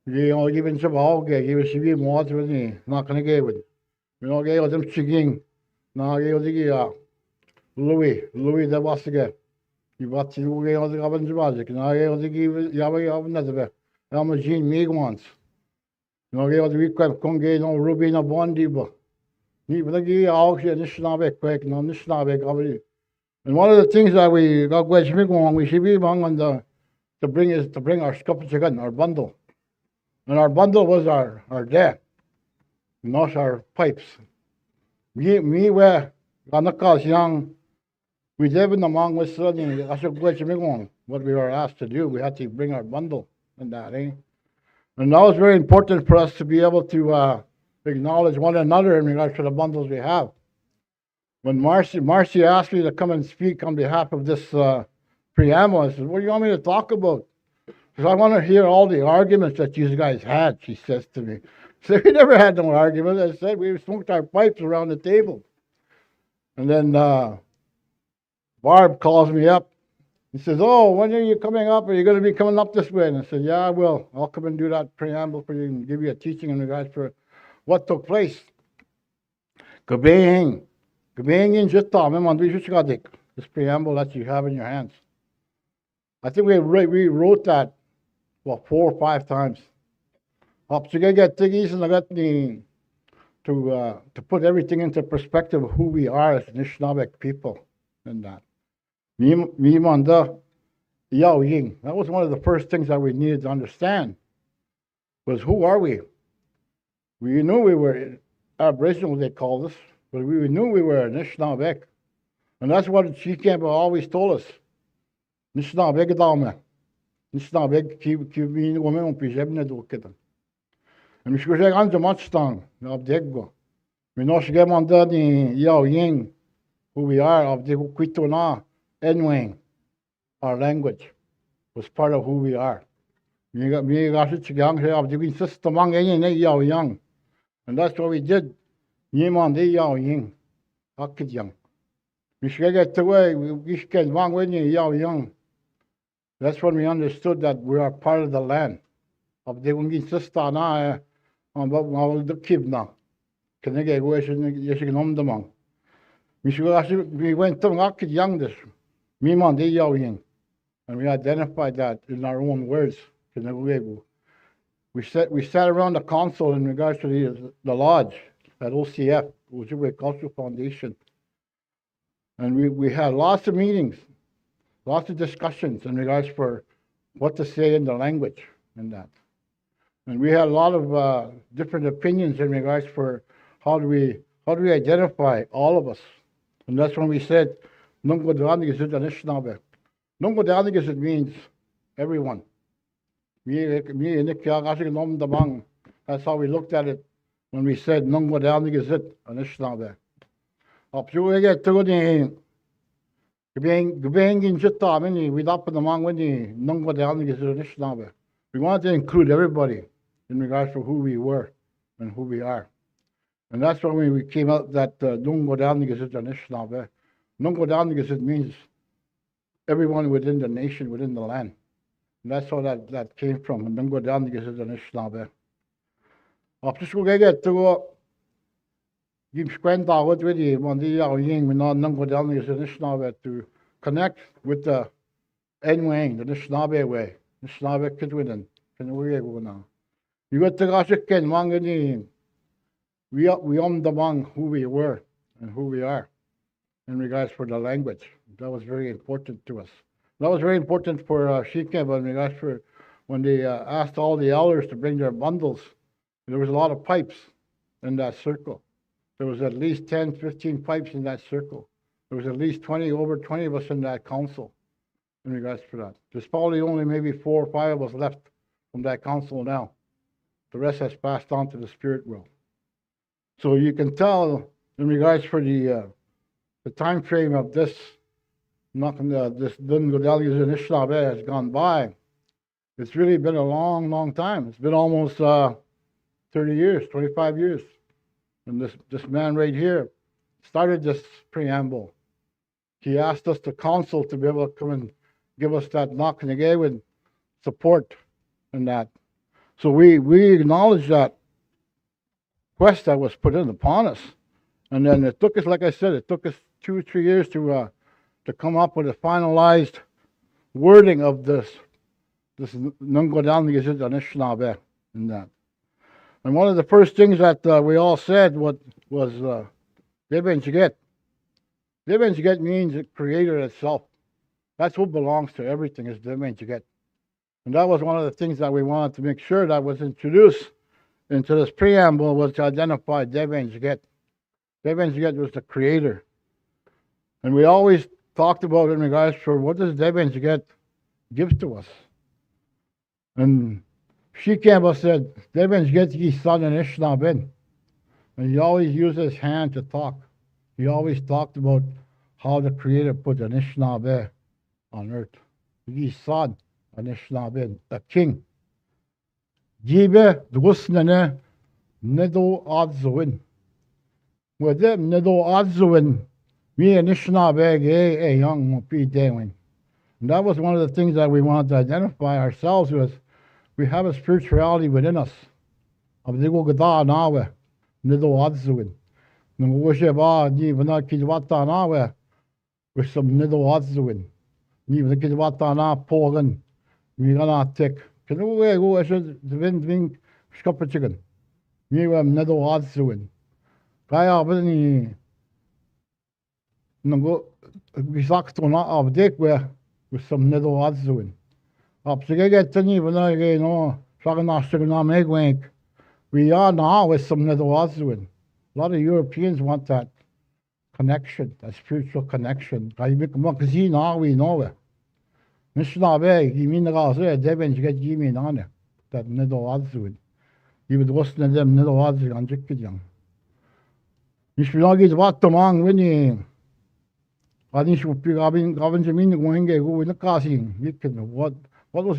You know, even some Hauge, he was Shivi Mawad with me, not going to give it. You know, gave them Chiging. Now, gave the Louis the Wassiga. You got to go on the Government Magic. Now, gave the give Yahweh of Nazareth. Elma Jean Meg once. You know, gave the week of Conge, no Ruby, no Bondi, but even the Gi Auction, Nishnabek, Quake, no Nishnabek. And one of the things that we got Wedge Migwong, we should be among on the to bring our scuppage again, our bundle. And our bundle was our day, not our pipes. Me were Ganakas young, we live in the Mong West Suddenly, I should Wedge Migwong, what we were asked to do. We had to bring our bundle and that, eh? And that was very important for us to be able to acknowledge one another in regards to the bundles we have. When Marcy asked me to come and speak on behalf of this preamble, I said, what do you want me to talk about? Because I want to hear all the arguments that you guys had, she says to me. So we never had no argument. I said, we smoked our pipes around the table. And then Barb calls me up. He says, oh, when are you coming up? Are you going to be coming up this way? And I said, yeah, I will. I'll come and do that preamble for you and give you a teaching in regards for what took place. Kabehing. This preamble that you have in your hands. I think we wrote that, 4 or 5 times. To put everything into perspective of who we are as Nishnabek people and that. That was one of the first things that we needed to understand was who are we? We knew we were Aboriginal, they called us. But we knew we were Nishnabek. And that's what Shikemba always told us. Nishnabek Dama. Nishnabek Kibin Women Pijabna Duketan. And we should say on the Machstang, of Deggo. We know she gave on the Yao Ying, who we are, of the Quitona, Enwing. Our language was part of who we are. We got it together of the system among any Yao Yang. And that's what we did. Niemand die Yao Ying, Akit Yang. We should get away, we should get wrong with Yao Yang. That's when we understood that we are part of the land. Of the Wingin Sistana, on the Kibna. Can I get away? You should know the monk. We went to Akit Yang this. Niemand die Yao Ying. And we identified that in our own words. We sat around the council in regards to the lodge. At OCF, Ojibwe Cultural Foundation. And we had lots of meetings, lots of discussions in regards for what to say in the language and that. And we had a lot of different opinions in regards for how do we identify all of us. And that's when we said, Nungo Anishinaabe. Nungo means everyone. That's how we looked at it when we said Nungwa Down Gazette on Ishnabe. Up to we get to the Gbang in Jitamini, we up in the Mang Winnie, Nungwa Down Gazette on Ishnabe. We wanted to include everybody in regards to who we were and who we are. And that's when we came out that Nungwa Down Gazette on Ishnabe. Nungwa Down Gazette means everyone within the nation, within the land. And that's how that came from. And then go down to get it in Islam. After school, I get to go. Give spend out with you on the young, we not go down to get in Islam to connect with the end way, the Islam way. Islam kid within. Can we go now? You got to go to Ken Mangani. We the among who we were and who we are in regards for the language. That was very important to us. That was very important for Shikeb in regards for when they asked all the elders to bring their bundles. There was a lot of pipes in that circle. There was at least 10, 15 pipes in that circle. There was at least over 20 of us in that council in regards for that. There's probably only maybe 4 or 5 of us left from that council now. The rest has passed on to the spirit world. So you can tell in regards for the time frame of this this Dungodalias in Ishlabe has gone by. It's really been a long, long time. It's been almost 30 years, 25 years. And this man right here started this preamble. He asked us the council to be able to come and give us that knock and again with support in that. So we acknowledge that quest that was put in upon us. And then it took us, like I said, it took us 2 or 3 years to come up with a finalized wording of this Nungodalni Gazette on Ishnabe in that. And one of the first things that we all said was Deben Jiget. Deben Jiget means the creator itself. That's what belongs to everything is Deben Jiget. And that was one of the things that we wanted to make sure that was introduced into this preamble was to identify Deben Jiget. Deben Jiget was the creator. And we always talked about in regards to what does Deben Jiget give to us. And Shikamba said, Deben Jiget ki son and Ishna ben. And he always used his hand to talk. He always talked about how the Creator put an Ishna ben on earth. He son an Ishna ben, the king. Jibe dwusnene nedo adzuin. With them nedo adzuin. Me and Ishnabeg, a young P. Dewing. And that was one of the things that we wanted to identify ourselves with. We have a spirituality within us. Abdigo Gada Nawe, Nido Adzuin. Nungwasheba, Nivana Kidwata Nawe, with some Nido Adzuin. Nivana Kidwata Na Pogan, Migana Tek. Can we go as a wind scupper chicken? Niwam Nido Adzuin. Kaya Bini. We talked on our deck with some little odds doing. Up to get to me when I get no, we are now with some little odds doing. A lot of Europeans want that connection, that spiritual connection. I make a magazine now, we know it. Mr. Bay, you mean the guys there, Devin, you get Jimmy on it, that little odds doing. You would listen to them little odds on Jicket Young. Mr. Nuggies, what the man winning. What was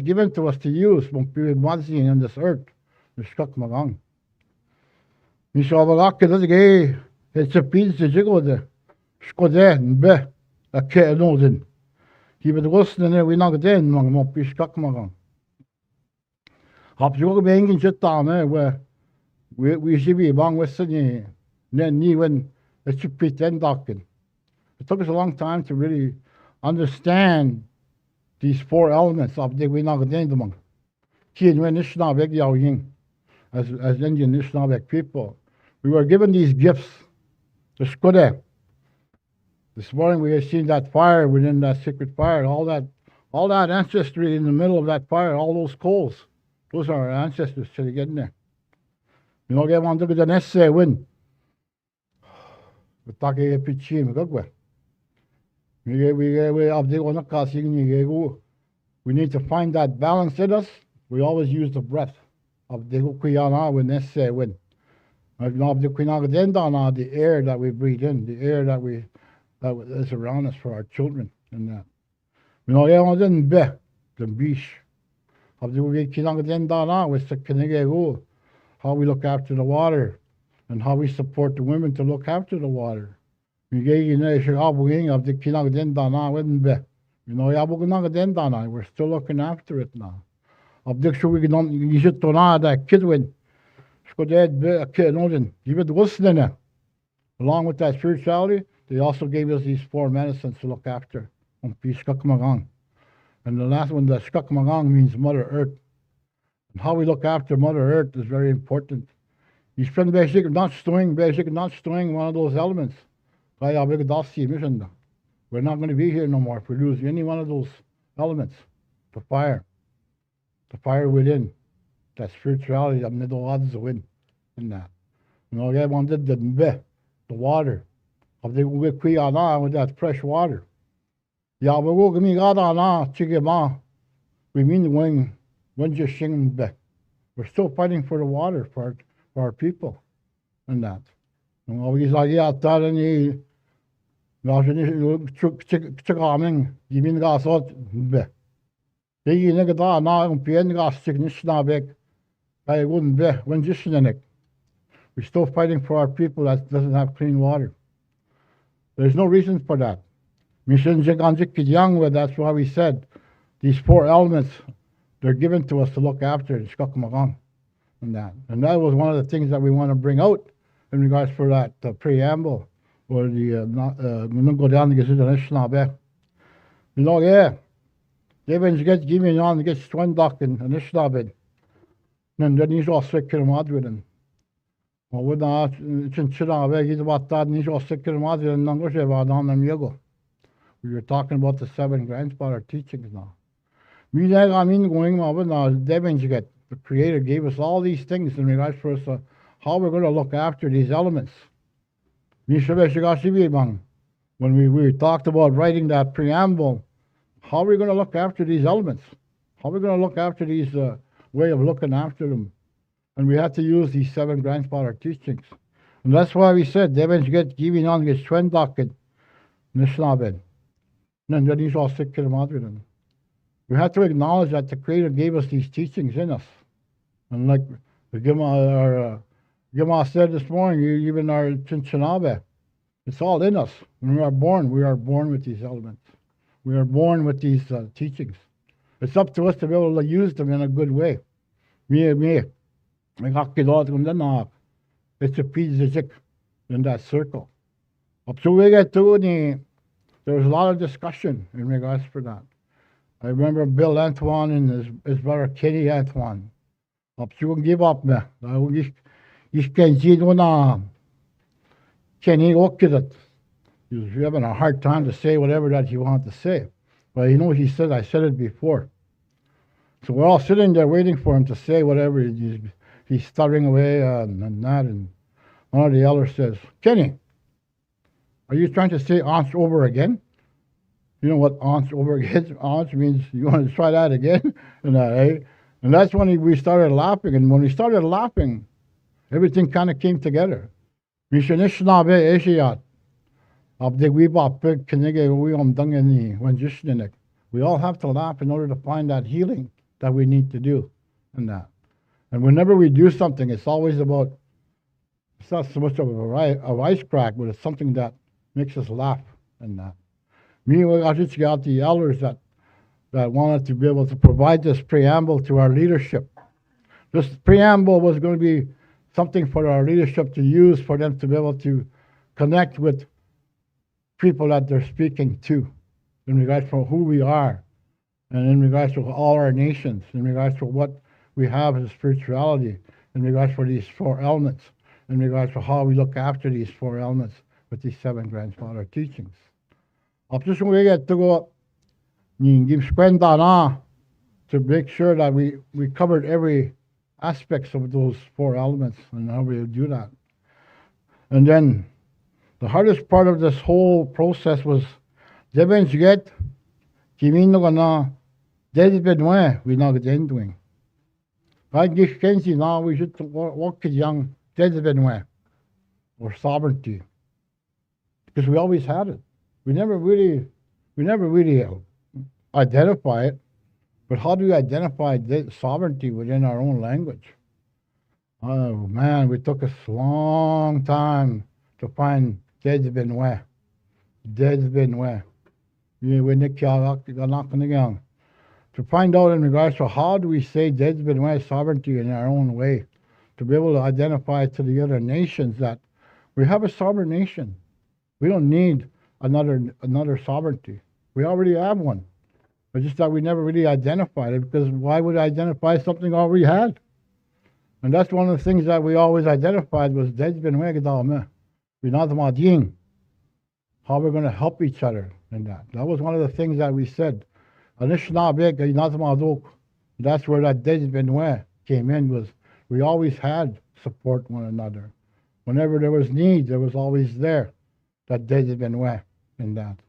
given to us to use when we were on this earth? It's a piece to jiggle there. Skode, be, a care noden. He would listen and we knocked in, Mong Pishkakmagan. Hop you being in Jetame, where we should be among Western, then even a chip pit and docking. It took us a long time to really understand these 4 elements of the Winnagadendamong. Ki and Nishnabeg Yaoying, as Indian Nishnabeg people. We were given these gifts, the Skode. This morning we have seen that fire within that sacred fire, all that ancestry in the middle of that fire, all those coals. Those are our ancestors to get in there. You know, get one to the next say win. We need to find that balance in us we always use the breath of the Kuyana when necessary when. Of the Kuinagadendana, the air that we breathe in, the air that is around us for our children and that. You know, yeah, then be the beach of the Kuinagadendana with the Kinegego, how we look after the water and how we support the women to look after the water. We get you know, of the Kuinagadendana wouldn't be. You know, yeah, we're still looking after it now. Of the show we don't use it to that kid win. Along with that spirituality, they also gave us these 4 medicines to look after. And the last one, the Skakmagang, means Mother Earth. And how we look after Mother Earth is very important. You spend basic not stowing one of those elements. We're not going to be here no more if we lose any one of those elements. The fire within. That spirituality, that middle odds win in that. You know, they wanted the water of the with that fresh water. Yeah, we will give me we mean when just singing back. We're still fighting for the water for our people and that. You know, he's like, yeah, that and he you mean gas out back. They nigga da na gas sickness back. I wouldn't be when just in it. We're still fighting for our people that doesn't have clean water. There's no reason for that. That's why we said these 4 elements, they're given to us to look after in Skakmagang and that. And that was one of the things that we want to bring out in regards for that preamble or the go down to get the you know, yeah. They've get giving on to get Swindok and Nishnabed. And then he's all sick in Madrid. Well, we're not in China, he's about that, and he's all sick in Madrid and Nangosheva on them Yago. We were talking about the 7 grandfather teachings now. I mean, going over now, the Creator gave us all these things in regards for us how we're going to look after these elements. When we talked about writing that preamble, how are we going to look after these elements? How are we going to look after these way of looking after them? And we had to use these 7 grandfather teachings. And that's why we said, Devens get giving on get Schwendaken, Nishnabed. And then he's all sick to the Madrid. We have to acknowledge that the Creator gave us these teachings in us. And like the Gima said this morning, even our Chinchanabe, it's all in us. When we are born with these elements. We are born with these teachings. It's up to us to be able to use them in a good way. It's a piece in that circle. Up to we get to there was a lot of discussion in regards for that. I remember Bill Antoine and his brother Kenny Antoine. Up to give up me. You can see Kenny looked at it. He was having a hard time to say whatever that he wanted to say. But you know, he said, I said it before. So we're all sitting there waiting for him to say whatever. He's stuttering away and that. And one of the elders says, Kenny, are you trying to say once over again? You know what once over again? Once means you want to try that again? And that's when we started laughing. And when we started laughing, everything kind of came together. We all have to laugh in order to find that healing that we need to do in that. And whenever we do something, it's always about, it's not so much of a ice crack, but it's something that makes us laugh in that. Me, I just got the elders that wanted to be able to provide this preamble to our leadership. This preamble was going to be something for our leadership to use for them to be able to connect with people that they're speaking to in regards to who we are and in regards to all our nations, in regards to what we have as spirituality, in regards to these 4 elements, in regards to how we look after these 4 elements with these 7 grandfather teachings. Up just when we get to go, you give to make sure that we covered every aspects of those 4 elements and how we do that. And then the hardest part of this whole process was I just can see now we should work with young Desbin or sovereignty. Because we always had it. We never really identify it. But how do we identify sovereignty within our own language? Oh man, we took us a long time to find Desbin. To find out in regards to how do we say Desbin sovereignty in our own way, to be able to identify to the other nations that we have a sovereign nation. We don't need another sovereignty. We already have one. It's just that we never really identified it, because why would I identify something I already had? And that's one of the things that we always identified was how we're going to help each other in that. That was one of the things that we said. That's where that Desbin came in, was we always had support one another. Whenever there was need, there was always there, that Desbin in that.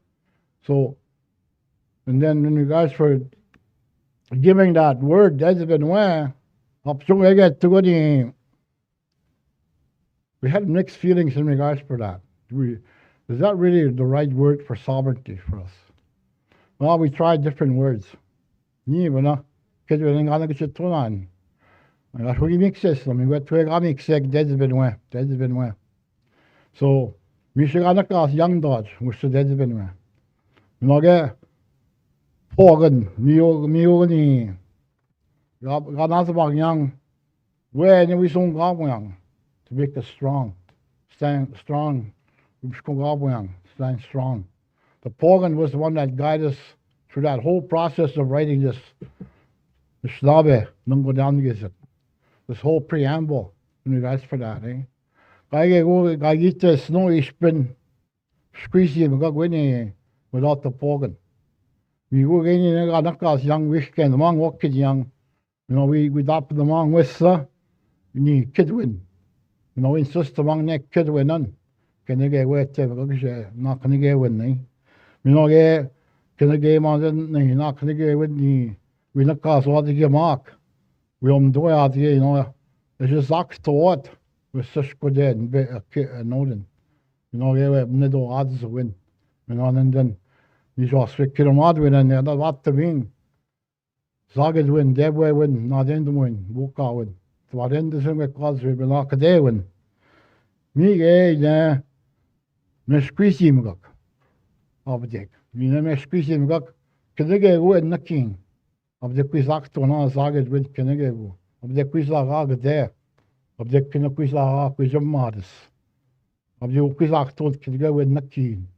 So, and then in regards for giving that word, Desbin, we had mixed feelings in regards for that. Is that really the right word for sovereignty for us? Well, we tried different words. So, Michigan young Dodge, which is Desbin. Pogan, Miogani, young, where we soon got young to make us strong, stand strong, stand strong. The Pogan was the one that guided us through that whole process of writing this whole preamble in regards for that, eh? I get the snow is been squeezing without the Pogan. We go in young weekend among what kid young. We adopted among with ni kid win. Insist among neck kid win none. Can they get wet? Not can they get win, eh? Can I get on the not can I get with me? We look cause what to get mark. We do out here, it's just ox to what? We're such good dead and be a kid and Noden. They middle odds to win. And then you just pick them out win and they're not to win. Zagged win, dead way win, not in the win, book out win. So what end the same cause we belong a day win. Me, Miss Chrissy Mugak. Object. Miss Chrissy Mugak, can they get win the king? Of the quiz to no zagged win, can they get of the quiz lag there. Of the quiz modest. Of the quiz told can go with the king.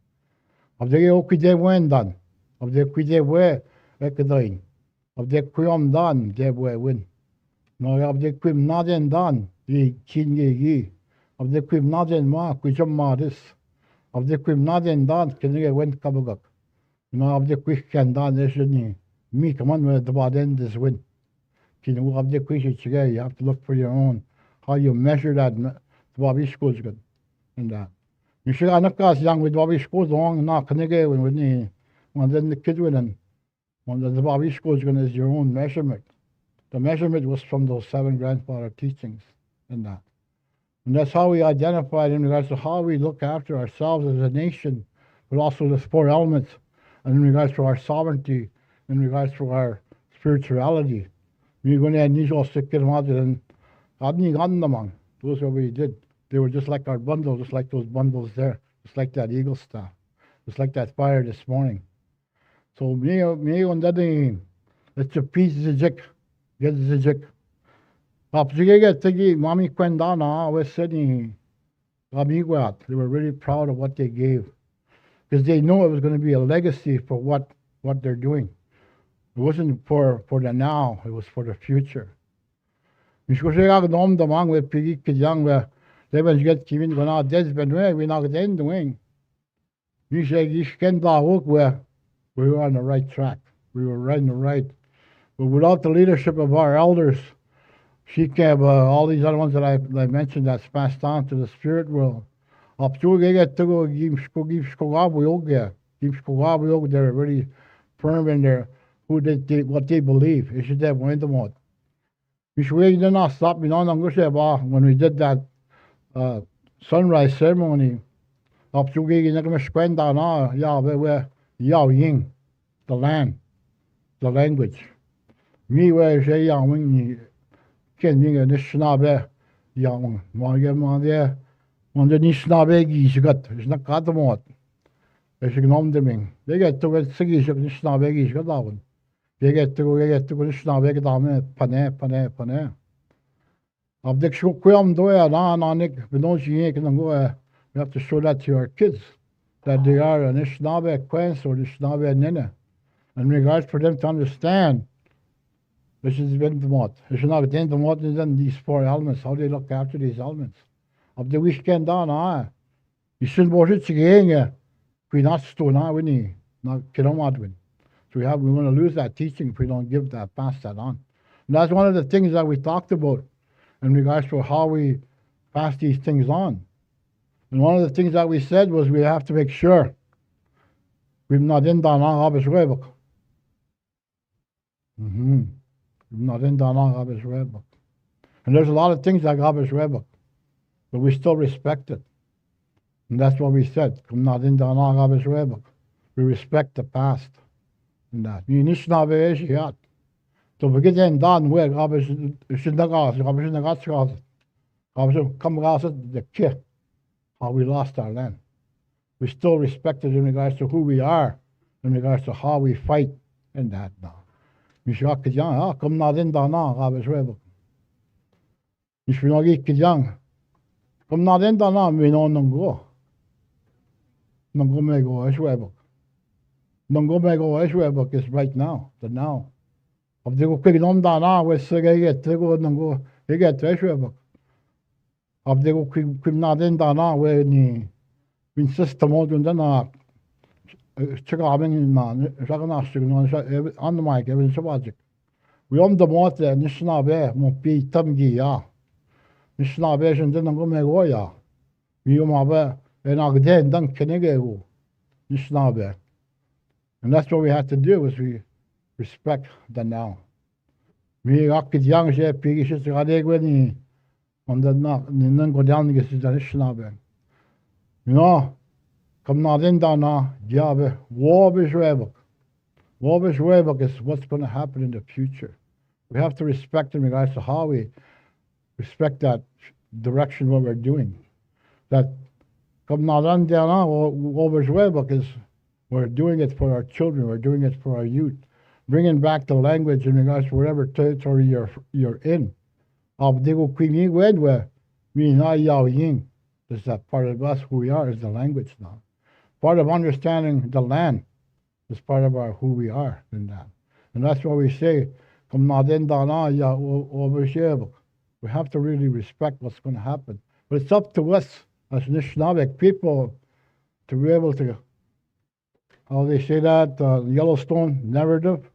Of the okay day when done. Of the quiz where Ekadine. Of the quim done, they were win. No, of the quim not in done, the king ye. Of the quim not in mark, which are modest. Of the quim not in done, can you win kabagak? Of the quick can done, there shouldn't me come on with the bad end this win. Can you have the quick you have to look for your own, how you measure that Bobby school's good. And that. You should have not young with Bobby school's long, not can you get with me. When then the kid win. When the Bobby school is going to is your own measurement. The measurement was from those 7 grandfather teachings and that. And that's how we identified in regards to how we look after ourselves as a nation, but also the 4 elements, and in regards to our sovereignty, in regards to our spirituality. We're going to need all sick and those are what we did. They were just like our bundles, just like those bundles there, just like that eagle staff, just like that fire this morning. So me on that thing, it's a piece of jig, get the jig. Mommy Quendana was sitting, they were really proud of what they gave, because they know it was going to be a legacy for what they're doing. It wasn't for the now, it was for the future. We should say, I'm the man with Piggy Young, where they was get Kevin when our dead's been where we not end the wing. We say, you can walk where we were on the right track. We were right in the right. But without the leadership of our elders, she came, all these other ones that I mentioned that's passed on to the spirit world. Up to get to go give they're really firm in their what they believe. It should have went them out. Mishweg did not stop me on Angusheba when we did that sunrise ceremony. Up to Gigi Nakamashkwenda na Yahweh where Yao Ying, the land, the language. Me where Shay Yang Wing Ken Ying and Nishnabe Yang Magam there. On the Nishnabe Gish got, it's not got them out. They should know them. They get to get Sigi Nishnabe Gish got that one. They get to go Nishnabe Dame, Pane. Of the Shukwam Doya, Nanik, we don't see it and go. We have to show that to our kids, that they are an Ishnabe Quens or Ishnabe Nene. In regards for them to understand, this is been the mot. It's not the mot is in these 4 elements, how they look after these elements. Of the weekend down, you shouldn't watch it again. We not stone, we need not kilomadwin. So we're going to lose that teaching if we don't pass that on. And that's one of the things that we talked about in regards to how we pass these things on. And one of the things that we said was we have to make sure we've not in Dana Abbas Rebek. We've not in Dana Abbas Rebek. And there's a lot of things like Abbas Rebek, but we still respect it. And that's what we said. Come not in Dana Abbas Rebek. We respect the past. And that. You need to be yet. So we get in done where Abbas should not ask, Abbas should not ask. Abbas come ask the kid. How we lost our land. We still respect it in regards to who we are, in regards to how we fight in that now. Mishak Kijang, come not in Dana, Abbas Rebel. Mishwinagi Kijang, come not in Dana, we know Nungo. Nungo Mego Eshwebel. Nungo Mego Eshwebel is right now, the now. Of the quick nom Dana, where Sergei to go Nungo, they get Eshwebel. Of the not in Dana where ni bin system out and then Chicago in on the mic, every Sabajic. We the water, Nishnabe, Mopi Tamgi ya. Nishnabe and then go Megoya. We Mabe and Agden Dun Kenegego. Nishnabe. And that's what we have to do is we respect the now. We Akid Yang Piggy Radegwini. On the knock, and then go down and get the Schnabel. You know, come not in Dana, Jabe, Warbish Rebek. Warbish Rebek is what's going to happen in the future. We have to respect in regards to how we respect that direction what we're doing. That come not in Dana, Warbish Rebek is we're doing it for our children, we're doing it for our youth. Bringing back the language in regards to whatever territory you're in. Of the Queen where we know Yao Ying. This is that part of us who we are is the language now. Part of understanding the land is part of our who we are in that. And that's why we say, come not in Dana ya over. We have to really respect what's going to happen. But it's up to us as Nishnabek people to be able to, how they say that, Yellowstone narrative.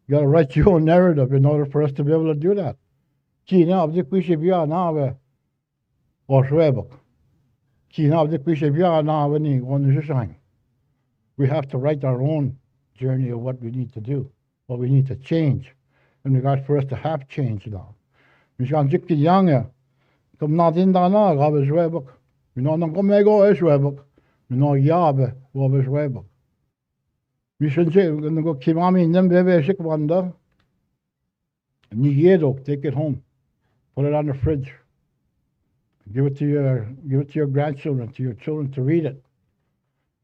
You gotta write your own narrative in order for us to be able to do that. China of the Quishabia now or Shwebok. China of the Quishabia now when he won the shine. We have to write our own journey of what we need to do, what we need to change in regards for us to have change now. Mishan Jikki Younger, come not in Dana, Rabbi Shwebok. We know not come go Shwebok. We know Yabe, Rabbi Shwebok. We should go Kimami and then baby shik wonder. Nigedok, take it home. Put it on the fridge. Give it to your grandchildren, to your children to read it.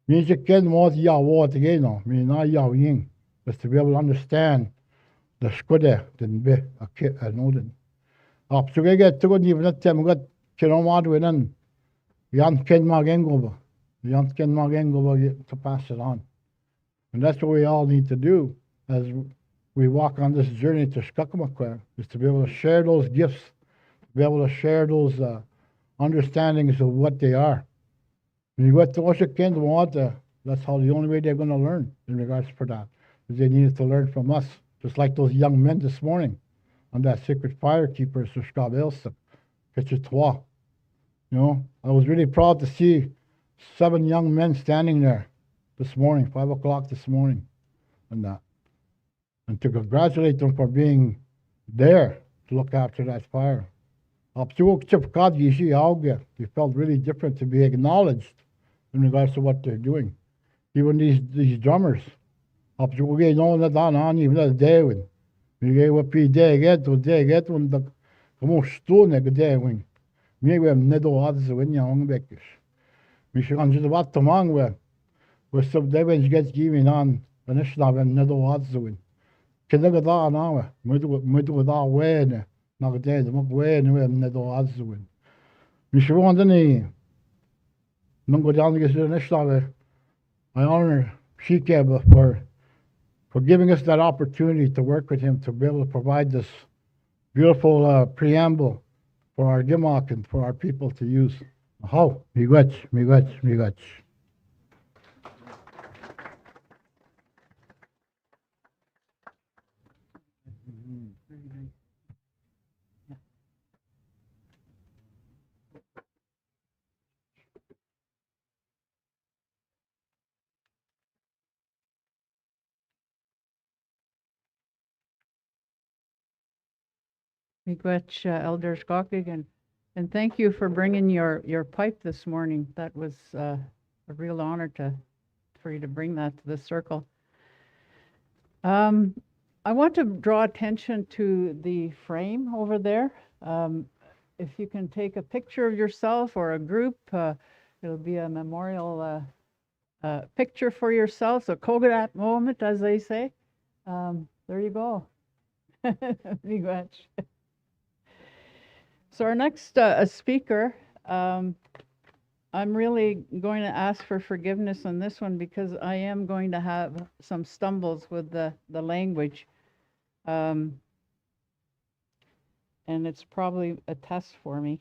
Means you can more ya what again no. Me na ya ying. Just to be able to understand the skode den be a kid a noden. Up to get to go even at them got kilomad within Yan Ken Magengoba. Yan Ken Magengoba to pass it on. And that's what we all need to do as we walk on this journey to Skakamakwa, is to be able to share those gifts, to be able to share those understandings of what they are. When you go to Oshakin, that's how the only way they're going to learn in regards for that. Is they needed to learn from us, just like those young men this morning on that sacred fire keeper, Sushkab Elsa, Ketchitwa. You know, I was really proud to see 7 young men standing there this morning, 5 o'clock this morning, and that. And to congratulate them for being there to look after that fire. They felt really different to be acknowledged in regards to what they're doing. Even these drummers. We gave up when the most stone a day when me we nedo odds when young beckers. We should consider what the man were some devils gets given on when it's not when nedo odds when. Kedaga now, middle da when, not dead, not when we nedo odds when. We should want any. Non go down to get the next I honor Shikeba for giving us that opportunity to work with him to be able to provide this beautiful preamble for our Gimok and for our people to use. How? Miigwech. Miigwech, Elder Skokig, and thank you for bringing your pipe this morning. That was a real honor for you to bring that to the circle. I want to draw attention to the frame over there. If you can take a picture of yourself or a group, it'll be a memorial picture for yourself, a Kogadat moment, as they say. There you go. Miigwech. So our next speaker, I'm really going to ask for forgiveness on this one because I am going to have some stumbles with the language. And it's probably a test for me.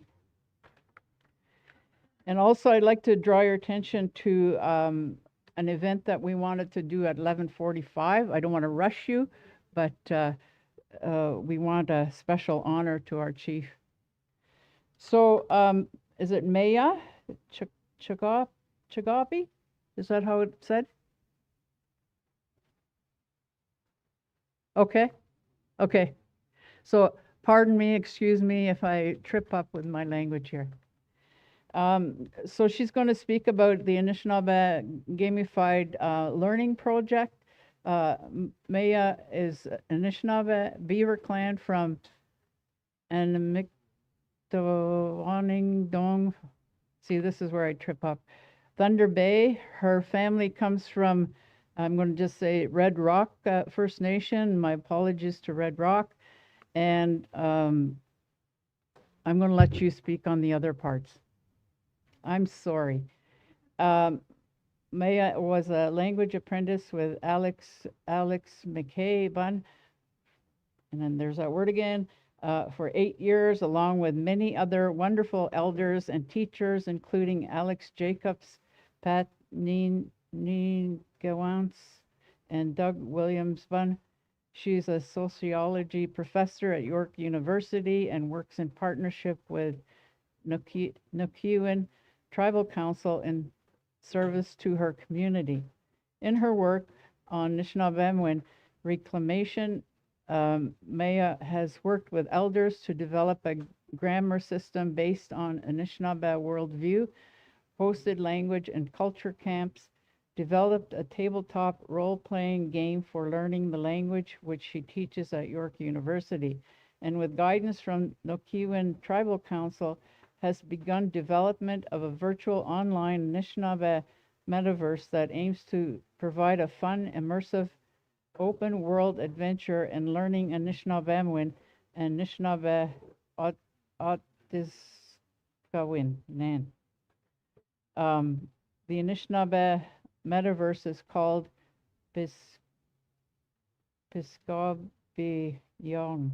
And also I'd like to draw your attention to an event that we wanted to do at 11:45. I don't want to rush you, but we want a special honor to our chief. So is it Maya Chagapi? Is that how it's said? Okay. So pardon me, excuse me if I trip up with my language here. So she's going to speak about the Anishinaabe Gamified Learning Project. Maya is Anishinaabe Beaver Clan from Dong. See, this is where I trip up. Thunder Bay. Her family comes from, I'm going to just say Red Rock First Nation. My apologies to Red Rock. And I'm going to let you speak on the other parts. I'm sorry. Maya was a language apprentice with Alex McKay Bun. And then there's that word again. For 8 years, along with many other wonderful elders and teachers, including Alex Jacobs, Pat Gawance, and Doug Williams-Bunn. She's a sociology professor at York University and works in partnership with Nukiwan Tribal Council in service to her community. In her work on Anishinaabe reclamation, Maya has worked with elders to develop a grammar system based on Anishinaabe worldview, hosted language and culture camps, developed a tabletop role-playing game for learning the language, which she teaches at York University, and with guidance from Nukiwan Tribal Council, has begun development of a virtual online Anishinaabe metaverse that aims to provide a fun, immersive, open world adventure and learning Anishinaabe and Anishinaabe Otiskawin Nan. The Anishinaabe metaverse is called Piskabi Yong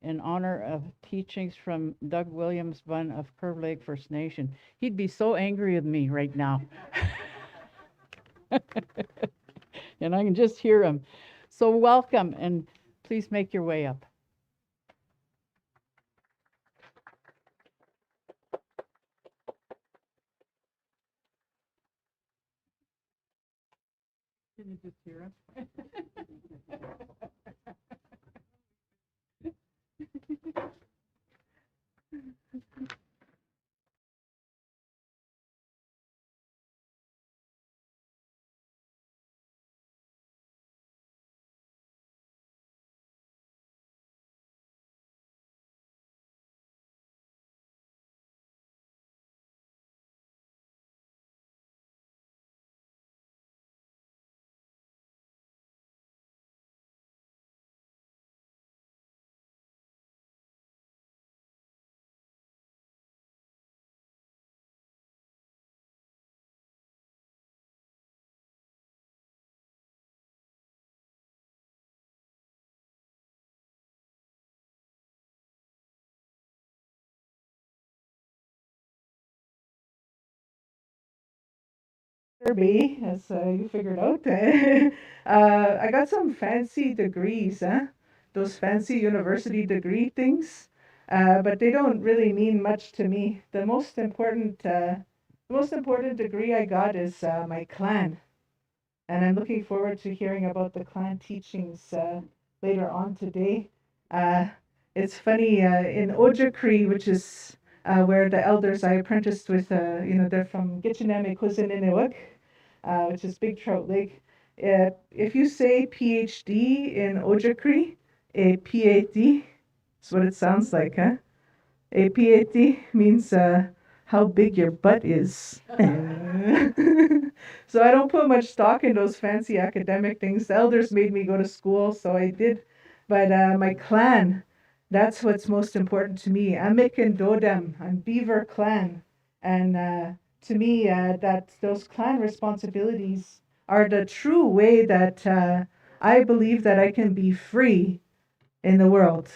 in honor of teachings from Doug Williams-Bunn of Curve Lake First Nation. He'd be so angry with me right now. And I can just hear him. So welcome, and please make your way up. Can you just hear him? Kirby, as you figured out. I got some fancy degrees, those fancy university degree things, but they don't really mean much to me. The most important degree I got is my clan, and I'm looking forward to hearing about the clan teachings later on today. Uh, it's funny in Ojakri, which is where the elders I apprenticed with, they're from Gitchiname Kuzininiwak, which is Big Trout Lake. If you say PhD in Ojakri, a PhD is what it sounds like, huh? A PhD means how big your butt is. So I don't put much stock in those fancy academic things. The elders made me go to school, so I did. But my clan, that's what's most important to me. Amik and Dodem, I'm Beaver clan. And to me, those clan responsibilities are the true way that I believe that I can be free in the world,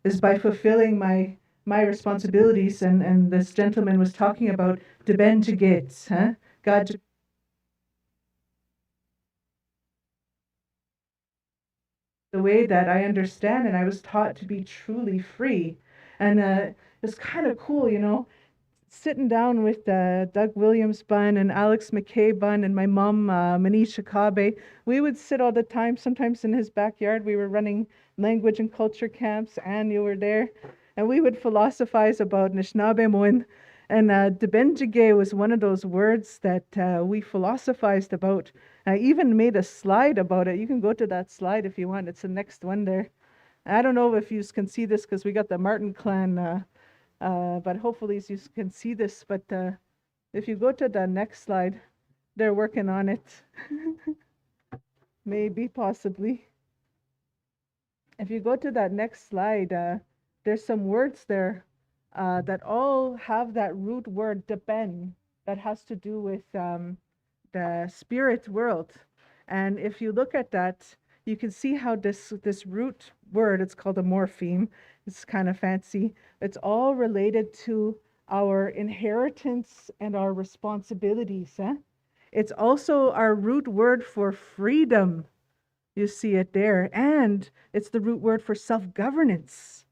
is by fulfilling my responsibilities. And this gentleman was talking about Deben Jigit, huh? God the way that I understand, and I was taught to be truly free. And it's kind of cool, sitting down with Doug Williams Bunn and Alex McKay Bunn and my mom, Manisha Kabe. We would sit all the time, sometimes in his backyard. We were running language and culture camps, and you were there. And we would philosophize about Anishinaabe. And Debenjige was one of those words that we philosophized about. I even made a slide about it. You can go to that slide if you want. It's the next one there. I don't know if you can see this because we got the Martin clan, but hopefully you can see this. But if you go to the next slide, they're working on it. Maybe, possibly. If you go to that next slide, there's some words there that all have that root word, deben, that has to do with the spirit world. And if you look at that, you can see how this root word, it's called a morpheme, it's kind of fancy, it's all related to our inheritance and our responsibilities. It's also our root word for freedom. You see it there. And it's the root word for self-governance.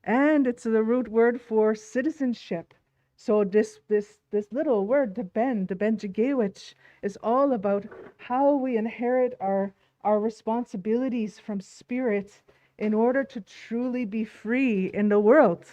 And it's the root word for citizenship. So this little word, Debenjigewich, is all about how we inherit our responsibilities from spirit in order to truly be free in the world.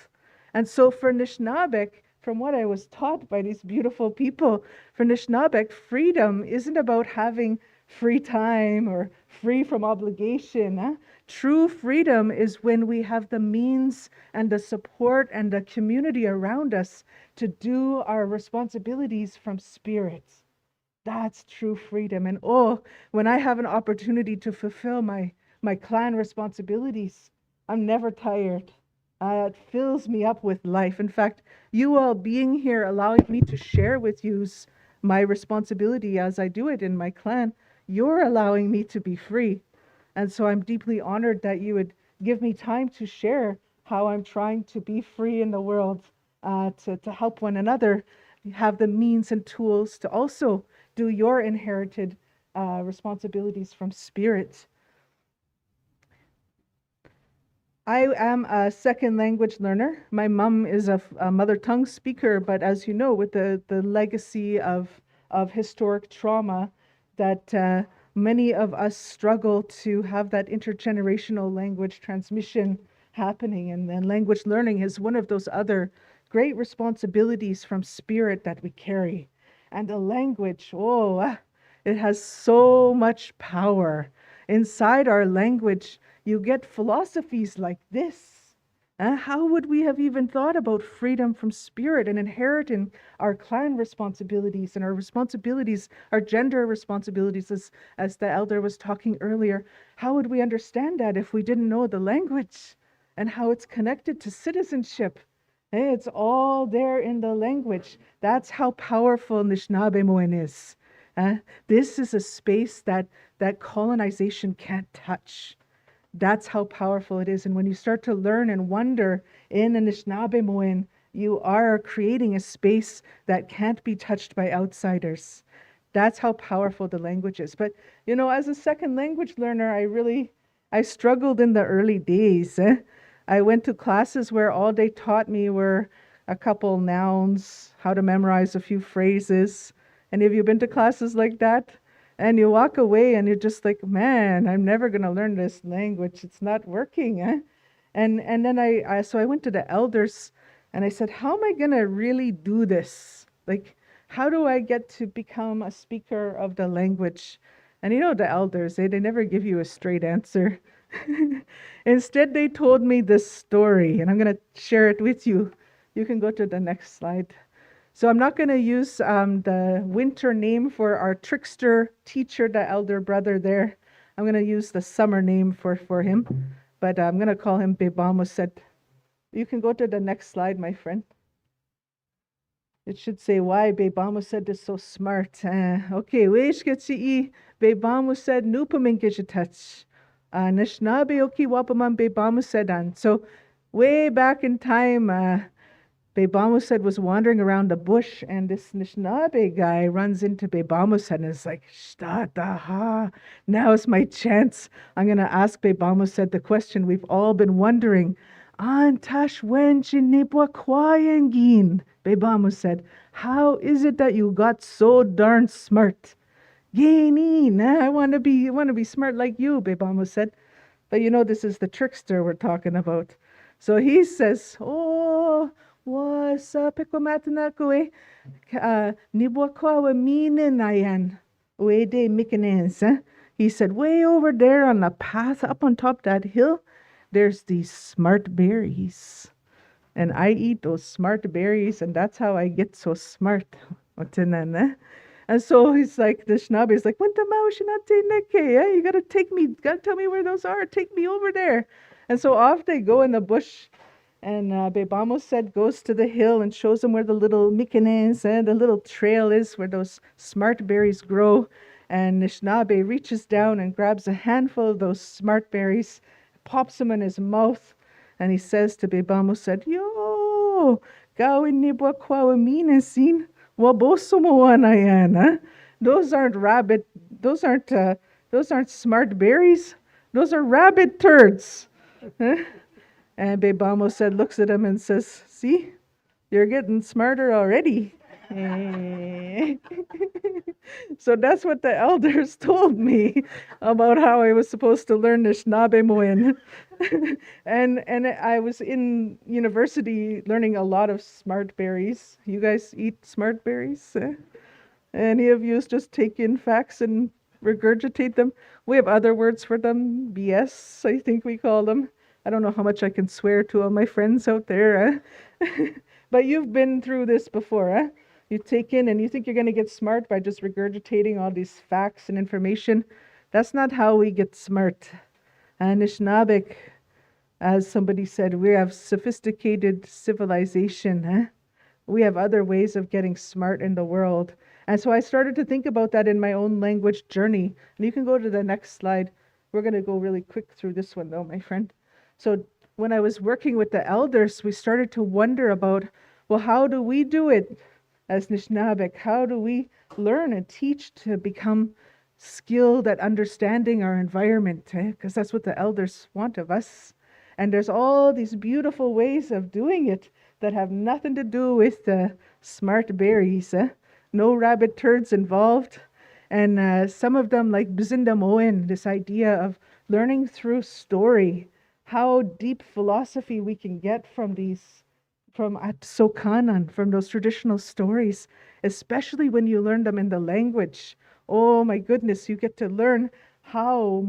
And so for Nishnabek, from what I was taught by these beautiful people, for Nishnabek, freedom isn't about having free time or free from obligation. True freedom is when we have the means and the support and the community around us to do our responsibilities from spirit. That's true freedom. And when I have an opportunity to fulfill my clan responsibilities, I'm never tired. It fills me up with life. In fact, you all being here, allowing me to share with you my responsibility as I do it in my clan, you're allowing me to be free. And so I'm deeply honored that you would give me time to share how I'm trying to be free in the world, to help one another have the means and tools to also do your inherited responsibilities from spirit. I am a second language learner. My mom is a mother tongue speaker, but as you know, with the legacy of historic trauma, that many of us struggle to have that intergenerational language transmission happening. And then language learning is one of those other great responsibilities from spirit that we carry. And the language, it has so much power. Inside our language, you get philosophies like this. How would we have even thought about freedom from spirit and inheriting our clan responsibilities and our responsibilities, our gender responsibilities, as the elder was talking earlier? How would we understand that if we didn't know the language and how it's connected to citizenship? It's all there in the language. That's how powerful Anishinaabe is. This is a space that colonization can't touch. That's how powerful it is. And when you start to learn and wonder in Anishinaabe, you are creating a space that can't be touched by outsiders. That's how powerful the language is. But, you know, as a second language learner, I struggled in the early days. I went to classes where all they taught me were a couple nouns, how to memorize a few phrases. Any of you been to classes like that? And you walk away and you're just like, man, I'm never going to learn this language. It's not working. And then so I went to the elders and I said, how am I going to really do this? Like, how do I get to become a speaker of the language? And you know, the elders, they never give you a straight answer. Instead, they told me this story, and I'm going to share it with you. You can go to the next slide. So I'm not going to use the winter name for our trickster teacher, the elder brother there. I'm going to use the summer name for him, but I'm going to call him Bebamused. You can go to the next slide, my friend. It should say why Bebamused is so smart. Okay, wees get see Bebamused nupaminkish Nishnabe oki wapaman Bebamused. So way back in time, Bebamused was wandering around the bush, and this Nishnabe guy runs into Bebamused and is like, Shtataha, now's my chance. I'm going to ask Bebamused the question we've all been wondering. Antash wenjinibwa kwayengin. Bebamused, how is it that you got so darn smart? Gainin, I want to be smart like you, Bebamused. But you know, this is the trickster we're talking about. So he says, oh, what's up, Pikomatanakwe? Nibwakwa mininayan. Uede mikanens. He said, way over there on the path up on top that hill, there's these smart berries. And I eat those smart berries, and that's how I get so smart. And so he's like, the Shnabe is like, you gotta tell me where those are. Take me over there. And so off they go in the bush. And Bebamused goes to the hill and shows them where the little mikanens and the little trail is where those smart berries grow. And Nishnabe reaches down and grabs a handful of those smart berries, pops them in his mouth, and he says to Bebamused, yo, gawin nibwa kwawaminesin, wabosumoanayan. Those aren't smart berries. Those are rabbit turds. And Bebamused looks at him and says, see, you're getting smarter already. So that's what the elders told me about how I was supposed to learn Anishinaabe Moen. And I was in university learning a lot of smart berries. You guys eat smart berries? Any of you just take in facts and regurgitate them? We have other words for them. BS, I think we call them. I don't know how much I can swear to all my friends out there. But you've been through this before. You take in and you think you're going to get smart by just regurgitating all these facts and information. That's not how we get smart. Anishinaabe, as somebody said, we have sophisticated civilization. We have other ways of getting smart in the world. And so I started to think about that in my own language journey. And you can go to the next slide. We're going to go really quick through this one though, my friend. So when I was working with the elders, we started to wonder about, well, how do we do it as Anishinaabe? How do we learn and teach to become skilled at understanding our environment? Because that's what the elders want of us. And there's all these beautiful ways of doing it that have nothing to do with the smart berries. No rabbit turds involved. And some of them, like Bzinda Moen, this idea of learning through story, how deep philosophy we can get from Atsokanan, from those traditional stories, especially when you learn them in the language. Oh my goodness, you get to learn how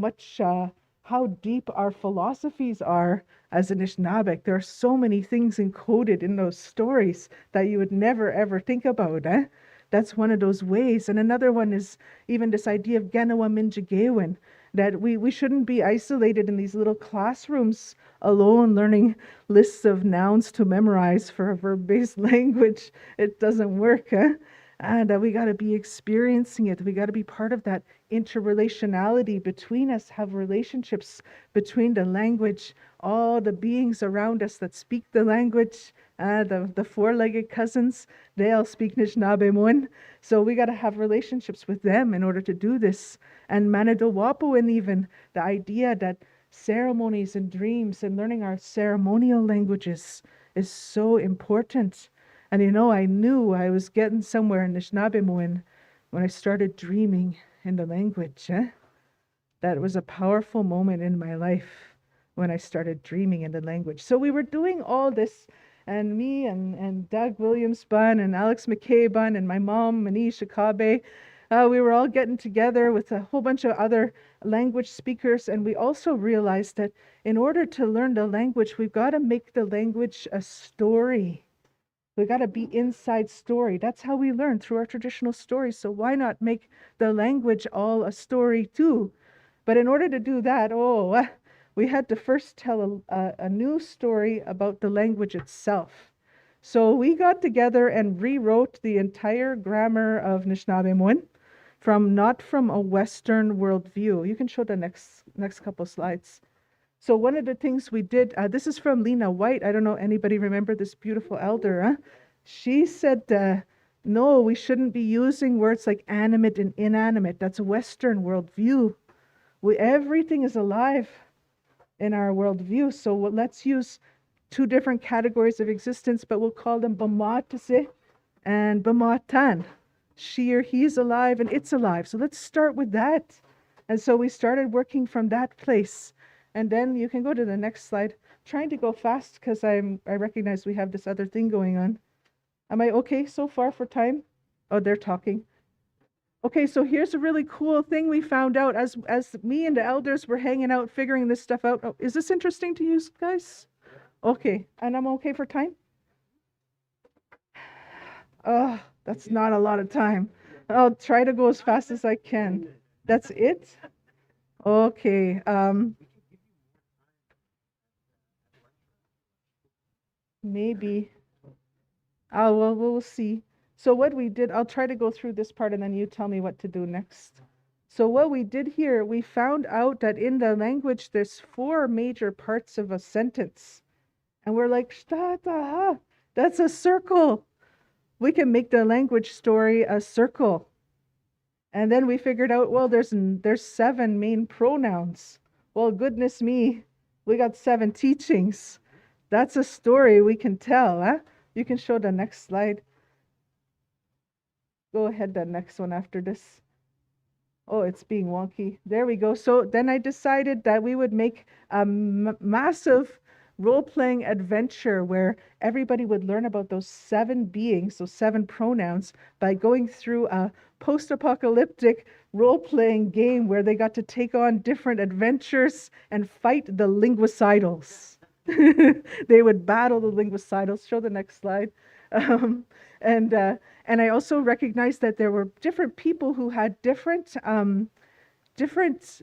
deep our philosophies are as Anishinaabe. There are so many things encoded in those stories that you would never ever think about. That's one of those ways. And another one is even this idea of Ganawa Minjagewin, that we shouldn't be isolated in these little classrooms alone learning lists of nouns to memorize for a verb-based language. It doesn't work. And we got to be experiencing it. We got to be part of that interrelationality between us, have relationships between the language, all the beings around us that speak the language, the four-legged cousins, they all speak Anishinaabe. So we got to have relationships with them in order to do this. And Manitowapoan even, the idea that ceremonies and dreams and learning our ceremonial languages is so important. And I knew I was getting somewhere in Anishinaabe when I started dreaming in the language. That was a powerful moment in my life when I started dreaming in the language. So we were doing all this, and me and Doug Williams Bunn and Alex McKay Bunn and my mom, Manish Akabe, we were all getting together with a whole bunch of other language speakers, and we also realized that in order to learn the language, we've got to make the language a story. We got to be inside story. That's how we learn, through our traditional stories. So why not make the language all a story too? But in order to do that, we had to first tell a new story about the language itself. So we got together and rewrote the entire grammar of Anishinaabe not from a Western worldview. You can show the next couple slides. So one of the things we did, this is from Lena White. I don't know, anybody remember this beautiful elder? She said, no, we shouldn't be using words like animate and inanimate. That's a Western worldview. Everything is alive in our worldview. So let's use two different categories of existence, but we'll call them Bamatase and Bamatan. She or he's alive and it's alive. So let's start with that. And so we started working from that place. And then you can go to the next slide. Trying to go fast because I recognize we have this other thing going on. Am I okay so far for time? Oh, they're talking. Okay, so here's a really cool thing we found out as me and the elders were hanging out, figuring this stuff out. Oh, is this interesting to you guys? Okay, and I'm okay for time? Oh, that's not a lot of time. I'll try to go as fast as I can. That's it? Okay. Maybe. Well, we'll see. So what we did, I'll try to go through this part and then you tell me what to do next. So what we did here, we found out that in the language, there's 4 major parts of a sentence. And we're like, that's a circle. We can make the language story a circle. And then we figured out, well, there's 7 main pronouns. Well, goodness me, we got 7 teachings. That's a story we can tell. You can show the next slide. Go ahead, the next one after this. Oh, it's being wonky. There we go. So then I decided that we would make a massive role-playing adventure where everybody would learn about those 7 beings, those 7 pronouns, by going through a post-apocalyptic role-playing game where they got to take on different adventures and fight the linguicidals. They would battle the linguicidals. Show the next slide. And I also recognized that there were different people who had different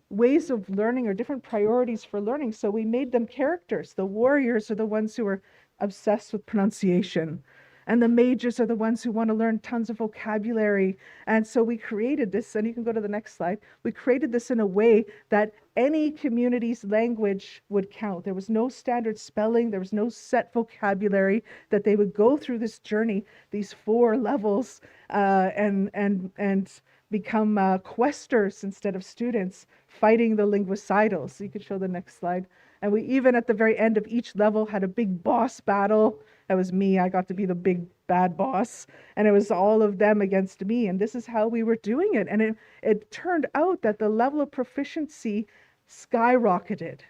ways of learning or different priorities for learning. So we made them characters. The warriors are the ones who are obsessed with pronunciation. And the mages are the ones who want to learn tons of vocabulary. And so we created this, and you can go to the next slide. We created this in a way that any community's language would count. There was no standard spelling. There was no set vocabulary, that they would go through this journey, these 4 levels, and become questers instead of students, fighting the linguicidals. You could show the next slide. And we even at the very end of each level had a big boss battle. That was me. I got to be the big bad boss. And it was all of them against me. And this is how we were doing it. And it turned out that the level of proficiency skyrocketed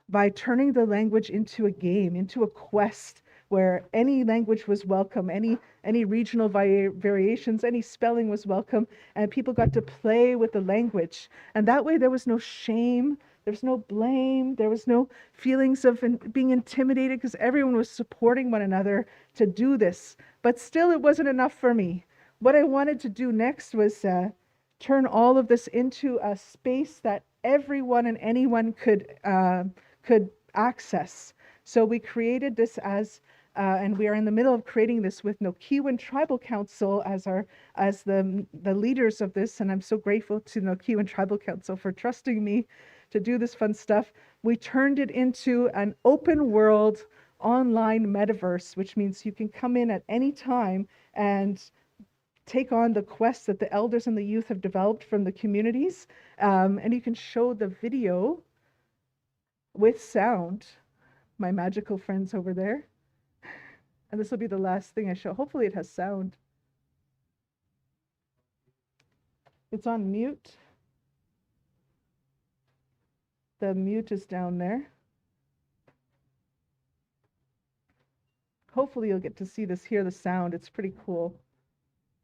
by turning the language into a game, into a quest, where any language was welcome, any regional variations, any spelling was welcome, and people got to play with the language. And that way there was no shame, there was no blame, there was no feelings of being intimidated, because everyone was supporting one another to do this. But still, it wasn't enough for me. What I wanted to do next was turn all of this into a space that everyone and anyone could access. So we created this as and we are in the middle of creating this with Nokiwan Tribal Council as the leaders of this, and I'm so grateful to Nokiwan Tribal Council for trusting me to do this fun stuff. We turned it into an open world online metaverse, which means you can come in at any time and take on the quests that the elders and the youth have developed from the communities, and you can show the video with sound, my magical friends over there. And this will be the last thing I show. Hopefully it has sound. It's on mute. The mute is down there. Hopefully you'll get to see this, hear the sound. It's pretty cool.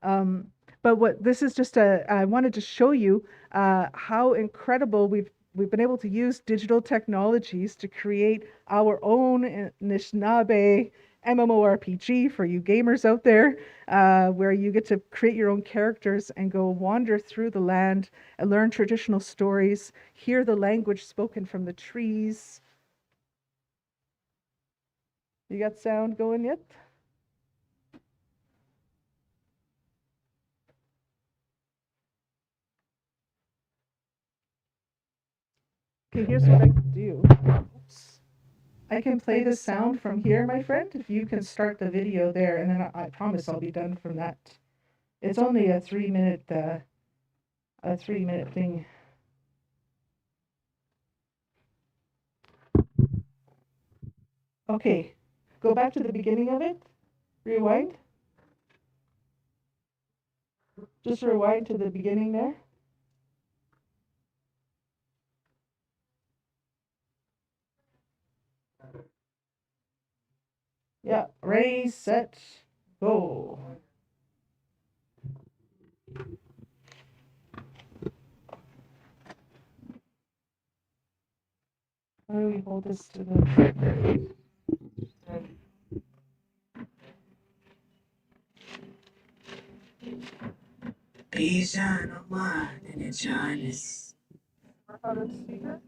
But what this is just I wanted to show you how incredible we've been able to use digital technologies to create our own Anishinaabe MMORPG for you gamers out there, where you get to create your own characters and go wander through the land and learn traditional stories, hear the language spoken from the trees. You got sound going yet? Okay, here's what I can do. Oops. I can play the sound from here, my friend, if you can start the video there, and then I promise I'll be done from that. It's only a 3-minute thing. Okay, go back to the beginning of it. Rewind. Just rewind to the beginning there. Yeah, ready, set, go. How do we hold this to the... Bijan Omar and the Jonas. How to see that?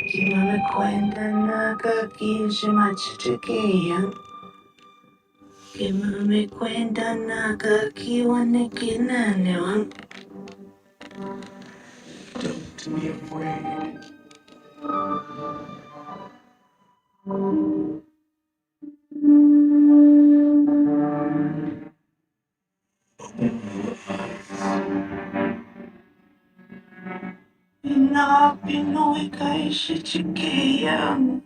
Kimana kwenda naga kijima chichikia. Kimame kwenda naga kiwane kinane wang. Don't be afraid. Ina Pinoy kaishi chikia.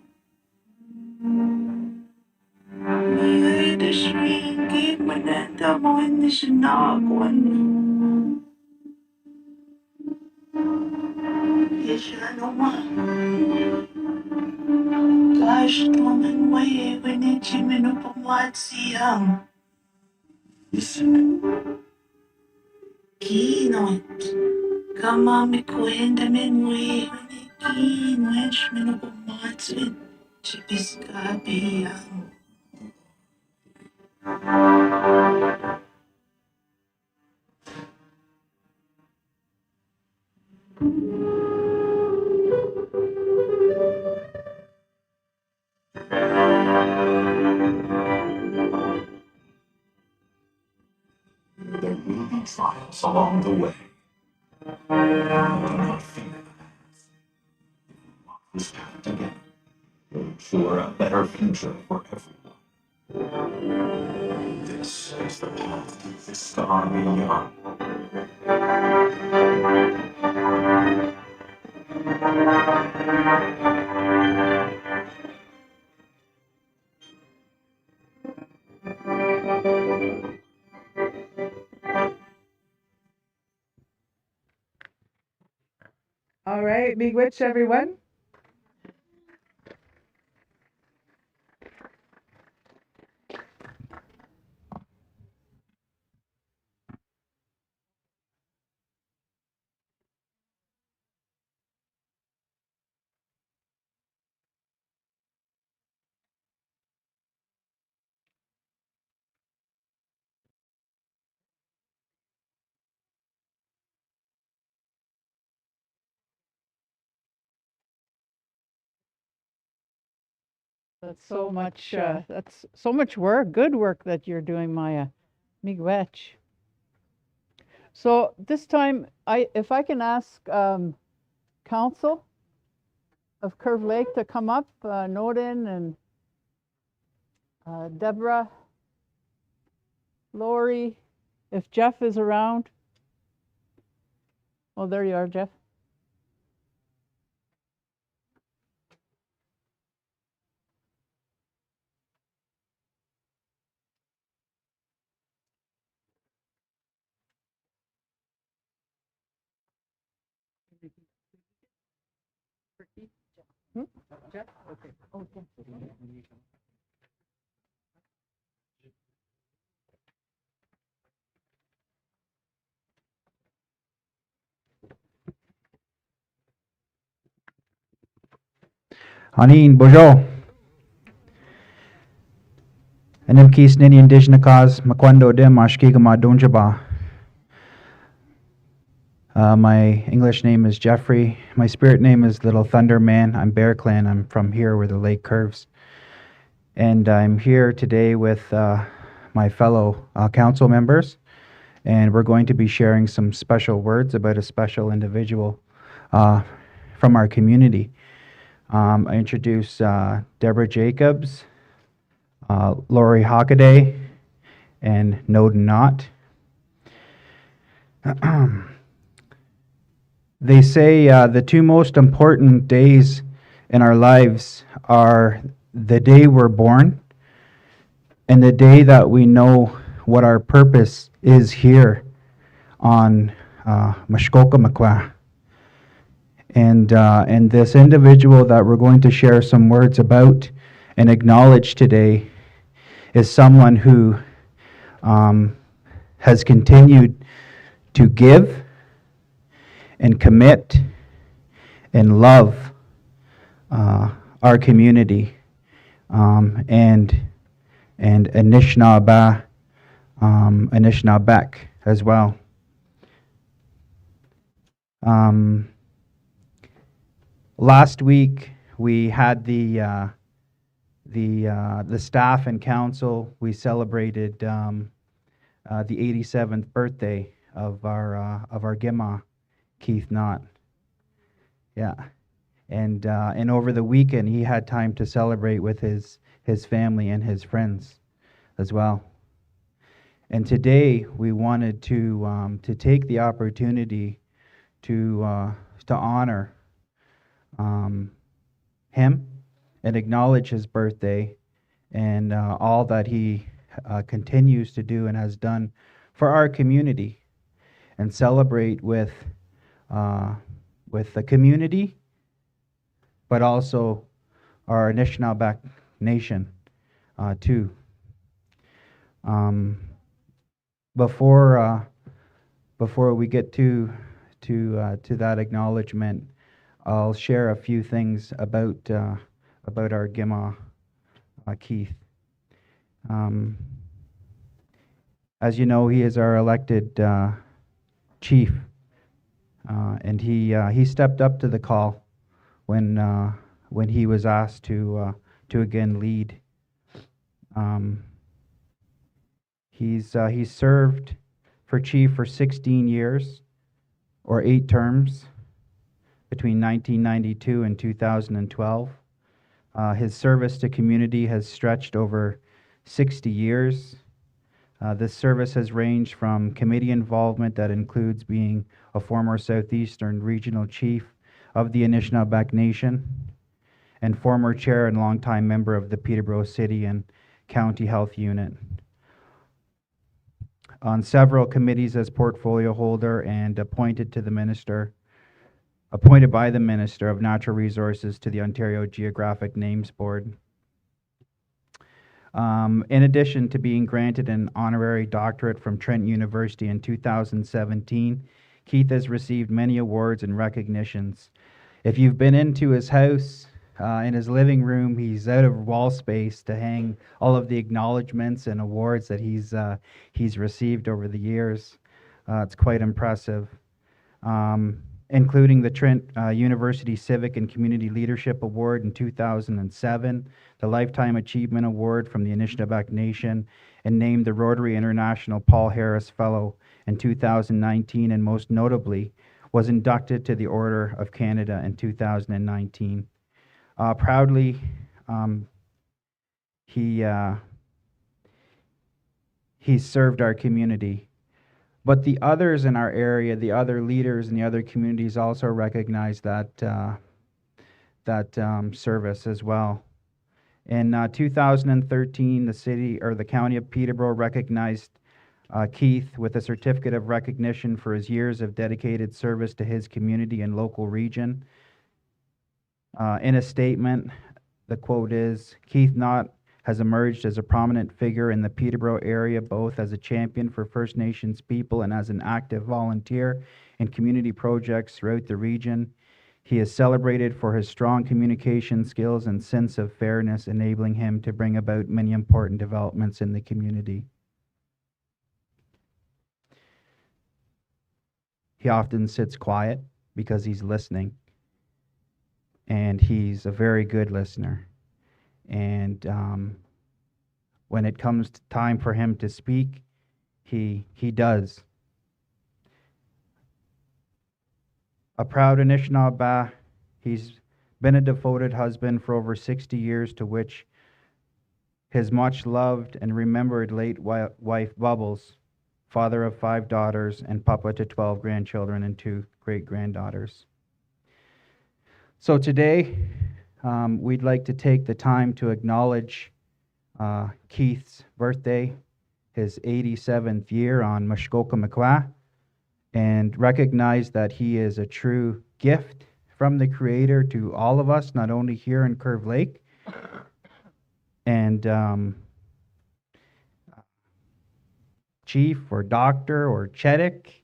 The shrinking manenda mo in the shinagwan. Yeshanoma. Gosh, woman, way when it's him in Upamwatsi. Listen. Kinoit. Come on, me kwenda men way when it keen wench men Upamwatsi. Chipiskabi. There will be trials along the way. Do not fear. Walk this path together. We'll ensure a better future for everyone. This is the path to the star beyond. All right, Miigwech, everyone. That's so much. That's so much work, good work that you're doing, Maya. Miigwech. So this time, if I can ask council of Curve Lake to come up, Nodin and Deborah, Lori, if Jeff is around. Oh, there you are, Jeff. Jeff? Okay. Oh, Jeff. Hanin Bojo. Anim Kis Nini Indigenous Cause Makwando Dim Ashkigama Donjaba. My English name is Jeffrey. My spirit name is Little Thunder Man. I'm Bear Clan. I'm from here where the lake curves. And I'm here today with my fellow council members. And we're going to be sharing some special words about a special individual from our community. I introduce Deborah Jacobs, Lori Hockaday, and Nodin Knott. They say the two most important days in our lives are the day we're born and the day that we know what our purpose is here on Muskoka Makwa. And this individual that we're going to share some words about and acknowledge today is someone who has continued to give and commit and love our community and Anishinaabeg as well. Last week we had the staff and council. We celebrated the 87th birthday of our Gima, Keith Knott. Yeah, and over the weekend he had time to celebrate with his family and his friends as well. And today we wanted to take the opportunity to honor him and acknowledge his birthday and all that he continues to do and has done for our community, and celebrate with the community, but also our Anishinaabeg Nation too. Before we get to that acknowledgement, I'll share a few things about our Gima, Keith. As you know, he is our elected chief, and he stepped up to the call when he was asked to again lead. He's served for chief for 16 years, or 8 terms, between 1992 and 2012. His service to community has stretched over 60 years. This service has ranged from committee involvement that includes being a former Southeastern Regional Chief of the Anishinaabeg Nation and former chair and longtime member of the Peterborough City and County Health Unit. On several committees as portfolio holder and appointed by the Minister of Natural Resources to the Ontario Geographic Names Board. In addition to being granted an honorary doctorate from Trent University in 2017, Keith has received many awards and recognitions. If you've been into his house, in his living room, he's out of wall space to hang all of the acknowledgements and awards that he's received over the years. It's quite impressive. including the Trent University Civic and Community Leadership Award in 2007, the Lifetime Achievement Award from the Anishinaabe Nation, and named the Rotary International Paul Harris Fellow in 2019, and most notably, was inducted to the Order of Canada in 2019. Proudly, he served our community. But the others in our area, the other leaders in the other communities also recognize that service as well. In 2013, the city or the county of Peterborough recognized Keith with a certificate of recognition for his years of dedicated service to his community and local region. In a statement, the quote is, "Keith Knott has emerged as a prominent figure in the Peterborough area, both as a champion for First Nations people and as an active volunteer in community projects throughout the region. He is celebrated for his strong communication skills and sense of fairness, enabling him to bring about many important developments in the community." He often sits quiet because he's listening, and he's a very good listener. And when it comes to time for him to speak, he does. A proud Anishinaabe, he's been a devoted husband for over 60 years, to which his much loved and remembered late wife Bubbles, father of 5 daughters and papa to 12 grandchildren and 2 great-granddaughters. So today, we'd like to take the time to acknowledge Keith's birthday, his 87th year on Mushkoka Makwa, and recognize that he is a true gift from the Creator to all of us, not only here in Curve Lake. And Chief or Doctor or Chedek,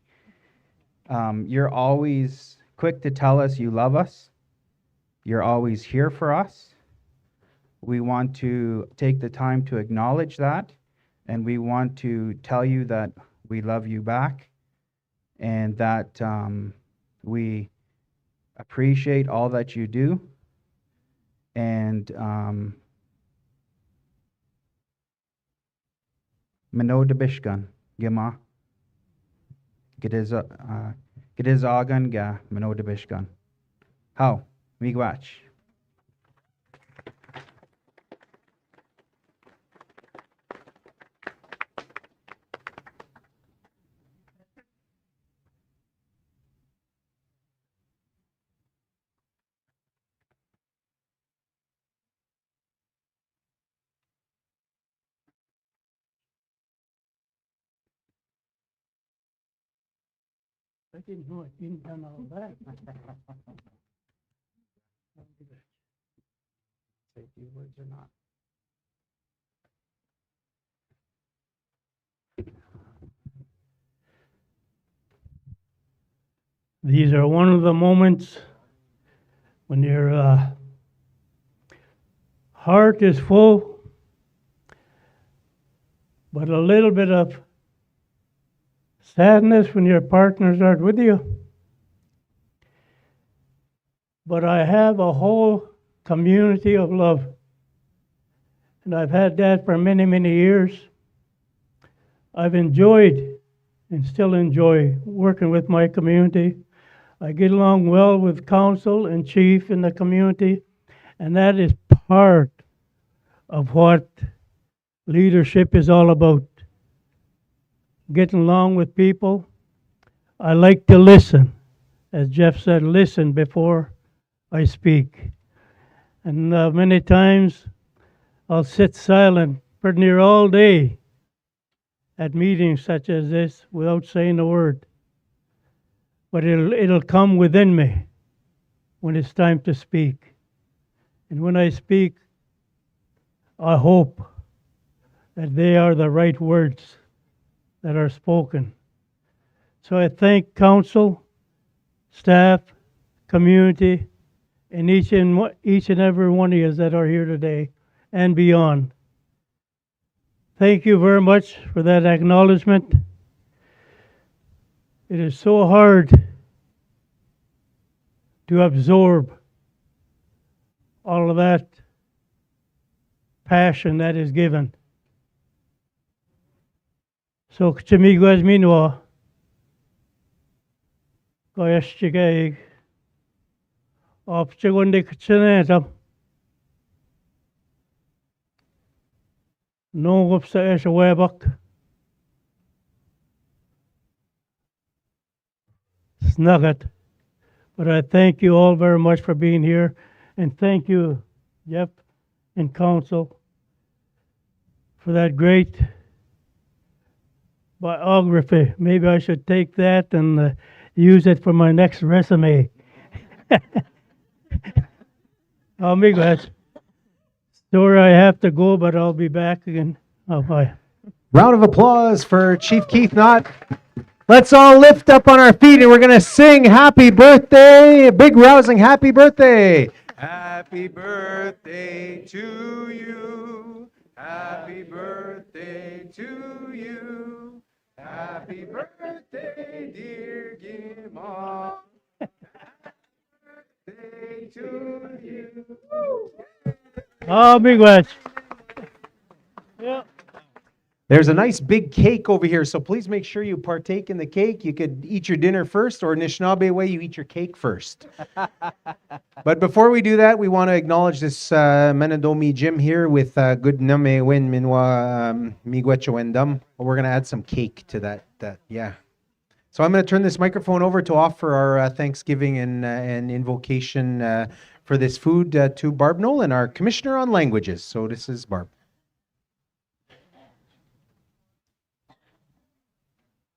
you're always quick to tell us you love us. You're always here for us. We want to take the time to acknowledge that, and we want to tell you that we love you back, and that we appreciate all that you do. And Minodabishkan, Gima, Gidizagan ga Minodabishkan. How? Miigwech. I didn't know I'd been done all that. Say a few words or not. These are one of the moments when your heart is full, but a little bit of sadness when your partners aren't with you. But I have a whole community of love, and I've had that for many, many years. I've enjoyed and still enjoy working with my community. I get along well with council and chief in the community, and that is part of what leadership is all about. Getting along with people. I like to listen. As Jeff said, listen before I speak. And many times I'll sit silent pretty near all day at meetings such as this without saying a word. But it'll come within me when it's time to speak. And when I speak, I hope that they are the right words that are spoken. So I thank council, staff, community, and each and every one of you that are here today and beyond. Thank you very much for that acknowledgement. It is so hard to absorb all of that passion that is given. So kchimigwas minwa goyashchigay opchigundi kchinetam nongupsa eshawebak snugget. But I thank you all very much for being here, and thank you, Jeff and Council, for that great biography. Maybe I should take that and use it for my next resume. Amigas. Sorry I have to go, but I'll be back again. Oh, bye. Round of applause for Chief Keith Knott. Let's all lift up on our feet and we're going to sing happy birthday, a big rousing happy birthday. Happy birthday to you. Happy birthday to you. Happy birthday, dear Gima. Happy birthday to you. Oh, big watch. Yeah. There's a nice big cake over here, so please make sure you partake in the cake. You could eat your dinner first, or Anishinaabe way, you eat your cake first. But before we do that, we want to acknowledge this Menadomi Jim here with good name win minwa miigwecho endum. We're going to add some cake to that. Yeah. So I'm going to turn this microphone over to offer our Thanksgiving and invocation for this food to Barb Nolan, our Commissioner on Languages. So this is Barb.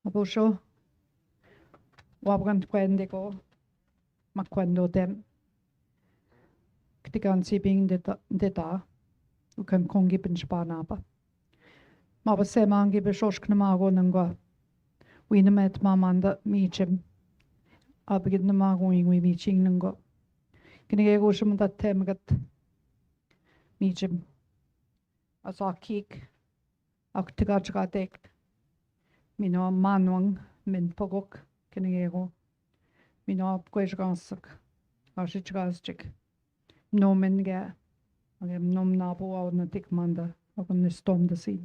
Abusho, wabgan kwendiko, makwendo dem. Ktigan sibing deta, ukam kongi bin spanapa. Maba semangi beshosh knamago nangwa. Winamet mamanda michim. Abgid namago ingwi miching nangwa. Kinigego shumdat temgat. Michim. Asakik. Aktigachgatek. Mino manwang min pogok kinegego. Mino apqueshgansak. Ashichgastik. No min ga. Agam nom nabo au natik manda. Agam nistom da si.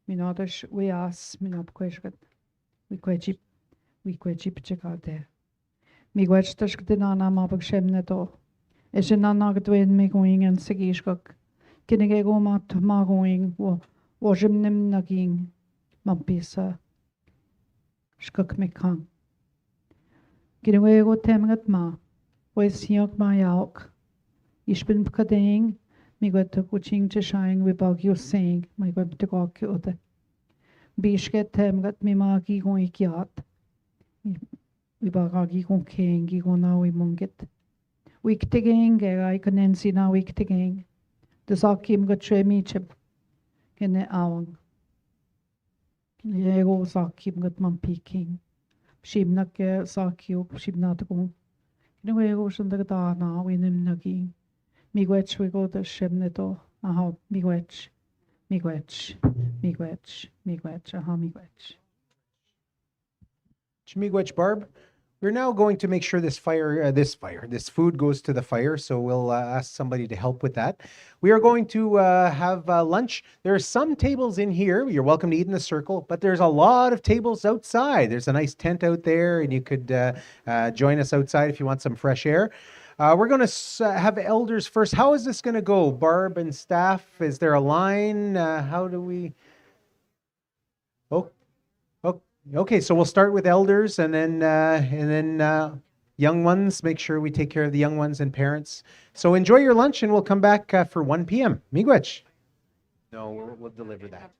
Mino dash we as min apqueshgat. We quechip chikate. Mi gwechtash dinana mabag shemneto. Eshinana gdwin mi going and sigishkak. Kinegego mat magoing wo jimnim naging. Mampisa shkak mekang. Kinewego temangat ma, was yok ma yauk. Ich bin kading, mi got to kuching to shine we bug you saying, my web to go kyote. Bishket temangat mi magi go ikiat. We bagagi go king, go now we mungit. Week tigging, I can then see now week tigging. The sakim got tre me chip. Kene awang. Lego sakim gat man peking. Shimnak sakyo, shimnatagum. Kinawego shandaga na winim nagi. Migwech we go the shemneto. Aha, migwech. Migwech. Migwech. Migwech. Aha, migwech. Chimigwech Barb. We're now going to make sure this food goes to the fire, so we'll ask somebody to help with that. We are going to have lunch. There are some tables in here. You're welcome to eat in the circle, but there's a lot of tables outside. There's a nice tent out there, and you could join us outside if you want some fresh air. We're going to have elders first. How is this going to go, Barb and staff? Is there a line? How do we... Okay, so we'll start with elders and then young ones. Make sure we take care of the young ones and parents. So enjoy your lunch, and we'll come back for 1 p.m. Miigwech. No, we'll deliver that.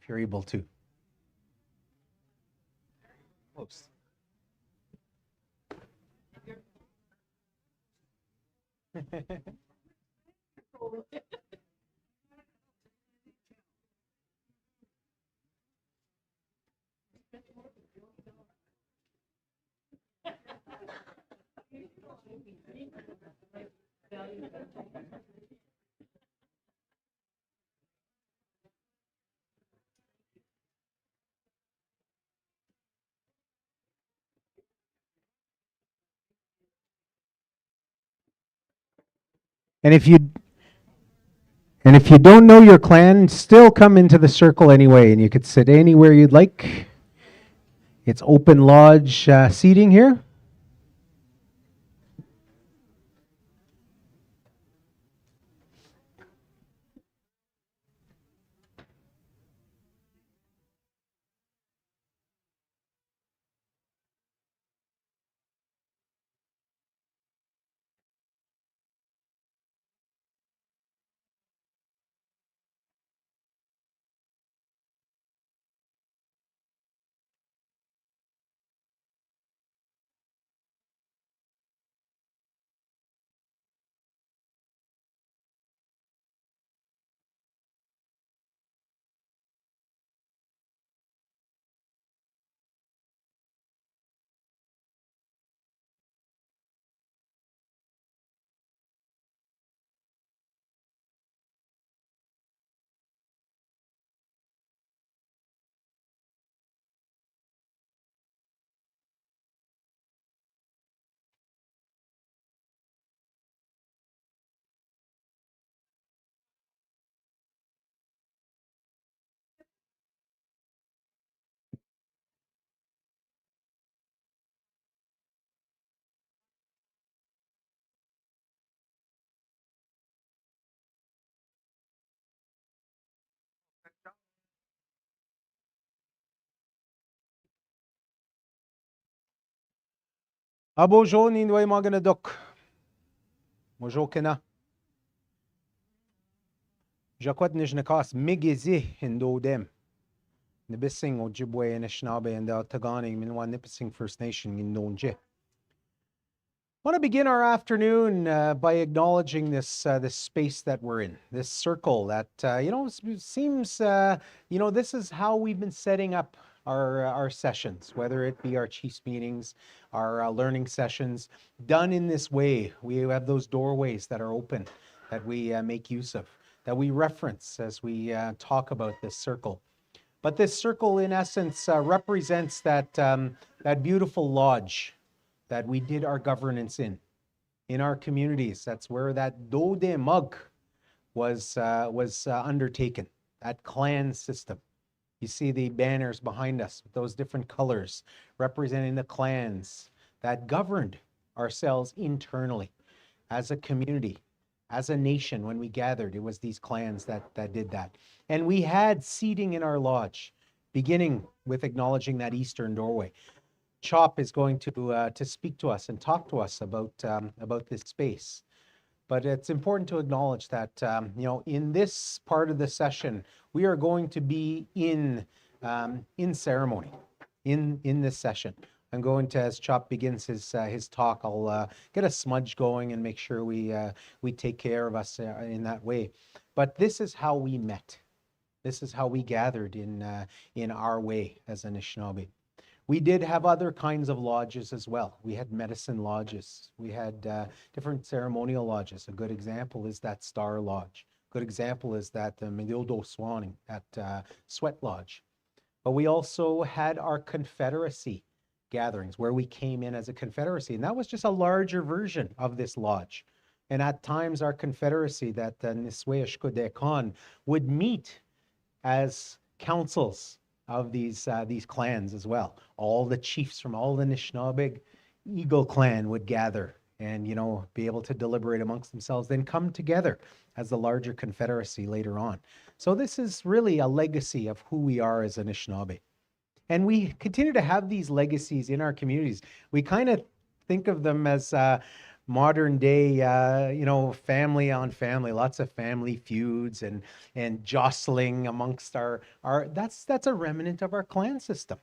you're able to. Close. And if you don't know your clan, still come into the circle anyway, and you could sit anywhere you'd like. It's open lodge seating here. Abojo nindway maganadok. Mojo kena. Jakwat nijnakas migezi hindo dem. Nibissing Ojibwe and Anishinaabe and the Taganing Minwan Nipissing First Nation in Nonje. I want to begin our afternoon by acknowledging this this space that we're in, this circle that seems this is how we've been setting up our sessions, whether it be our chiefs meetings, our learning sessions, done in this way. We have those doorways that are open, that we make use of, that we reference as we talk about this circle. But this circle, in essence, represents that that beautiful lodge that we did our governance in our communities. That's where that Dode Mug was undertaken, that clan system. You see the banners behind us with those different colors representing the clans that governed ourselves internally as a community, as a nation. When we gathered, it was these clans that did that. And we had seating in our lodge, beginning with acknowledging that eastern doorway. Chop is going to speak to us and talk to us about this space. But it's important to acknowledge that in this part of the session, we are going to be in ceremony in this session. I'm going to, as Chop begins his talk, I'll get a smudge going and make sure we take care of us in that way. But this is how we met. This is how we gathered in our way as Anishinaabe. We did have other kinds of lodges as well. We had medicine lodges. We had different ceremonial lodges. A good example is that Star Lodge. A good example is that Medildo Swanning at Sweat Lodge. But we also had our confederacy gatherings where we came in as a confederacy. And that was just a larger version of this lodge. And at times our confederacy, that Nisweashkodekan, would meet as councils of these clans as well. All the chiefs from all the Anishinaabe Eagle clan would gather and be able to deliberate amongst themselves, then come together as the larger confederacy later on. So this is really a legacy of who we are as Anishinaabe. And we continue to have these legacies in our communities. We kind of think of them as modern day, family on family, lots of family feuds and jostling amongst our that's a remnant of our clan system.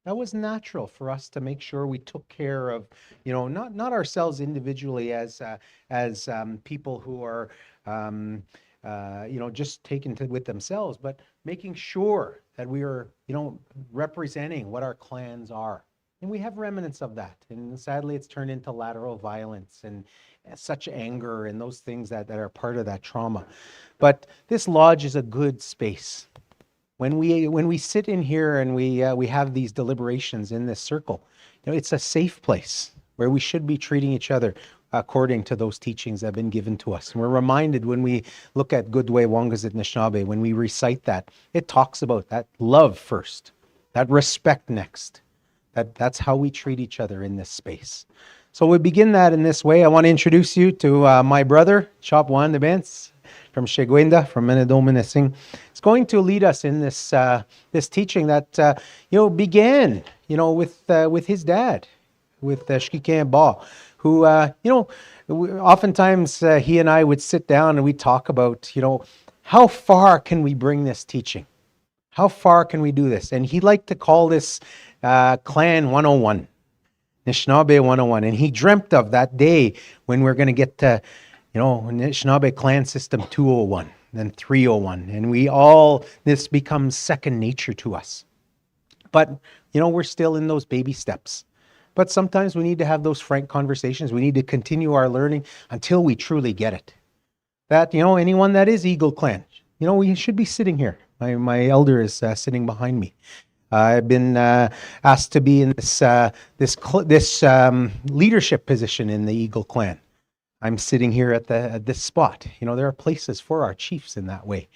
That was natural for us to make sure we took care of, not ourselves individually as people who are, just taken with themselves, but making sure that we are, representing what our clans are. And we have remnants of that. And sadly, it's turned into lateral violence and such anger and those things that are part of that trauma. But this lodge is a good space. When we sit in here and we have these deliberations in this circle, it's a safe place where we should be treating each other according to those teachings that have been given to us. And we're reminded when we look at Gudwe Wangazit Anishinaabe, when we recite that, it talks about that love first, that respect next. That's how we treat each other in this space. So we begin that in this way. I want to introduce you to my brother, Chop Wandabents, from Shegwenda, from Menedominising. It's going to lead us in this this teaching that began with his dad, with Shkiken Ba, who oftentimes he and I would sit down and we'd talk about how far can we bring this teaching, how far can we do this, and he liked to call this Clan 101, Anishinaabe 101, and he dreamt of that day when we're going to get to Anishinaabe Clan System 201, then 301, and this becomes second nature to us. But, we're still in those baby steps. But sometimes we need to have those frank conversations. We need to continue our learning until we truly get it. That, anyone that is Eagle Clan, we should be sitting here. My elder is sitting behind me. I've been asked to be in this leadership position in the Eagle Clan. I'm sitting here at this spot. There are places for our chiefs in that way.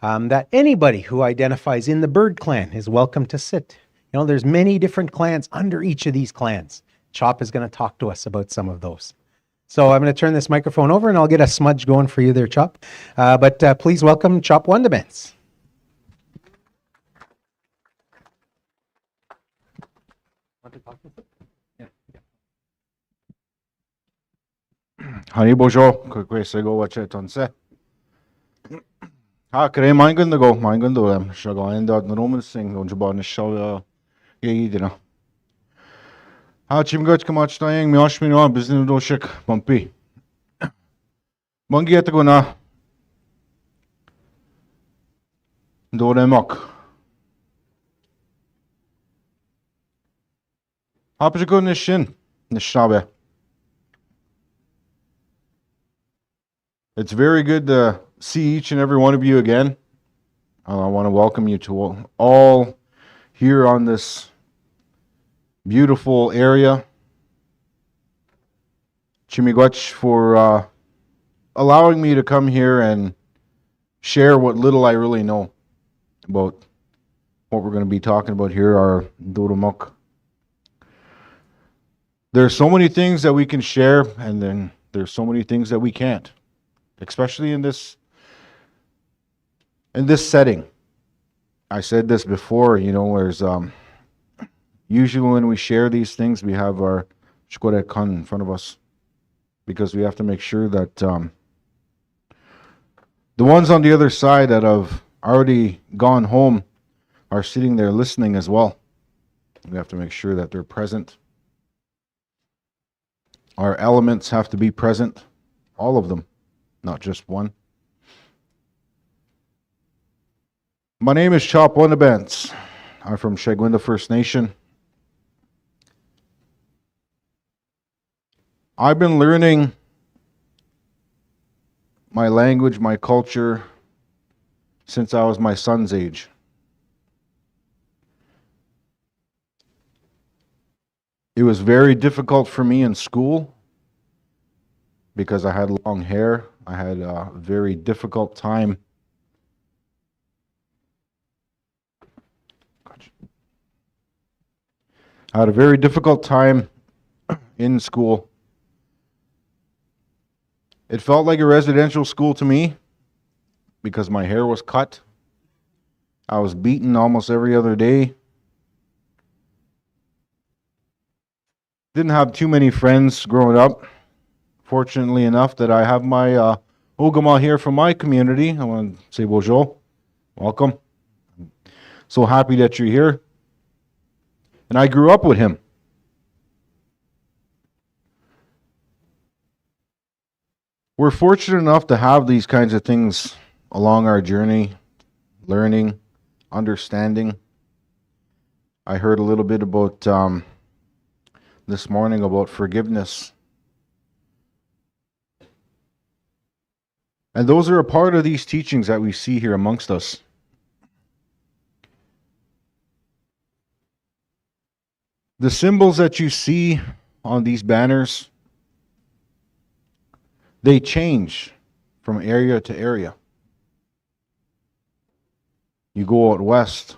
That anybody who identifies in the Bird Clan is welcome to sit. There's many different clans under each of these clans. Chop is going to talk to us about some of those. So I'm going to turn this microphone over and I'll get a smudge going for you there, Chop. But please welcome Chop Wandabents. Hani bojo, kwe sego wache tonse. Ha kre maingun go, maingun do shago enda Roman sing on jabon show yidina. Ha chimgoch kamach tayeng miosh mino business do shik bumpy. Mongi etago na do remok. Ha pjiko nishin nishabe. It's very good to see each and every one of you again. I want to welcome you to all here on this beautiful area. Chimigwech for allowing me to come here and share what little I really know about what we're going to be talking about here, our Doromok. There's so many things that we can share, and then there's so many things that we can't. Especially in this setting. I said this before, there's usually when we share these things, we have our Shkore Khan in front of us, because we have to make sure that the ones on the other side that have already gone home are sitting there listening as well. We have to make sure that they're present. Our elements have to be present, all of them. Not just one. My name is Chop Wandabents. I'm from Shegwenda First Nation. I've been learning my language, my culture, since I was my son's age. It was very difficult for me in school because I had long hair. I had a very difficult time in school. It felt like a residential school to me because my hair was cut. I was beaten almost every other day. Didn't have too many friends growing up. fortunately enough that I have my Ogama here from my community. I want to say bonjour. Welcome. So happy that you're here. And I grew up with him. We're fortunate enough to have these kinds of things along our journey, learning, understanding. I heard a little bit about this morning about forgiveness. And those are a part of these teachings that we see here amongst us. The symbols that you see on these banners, they change from area to area. You go out west,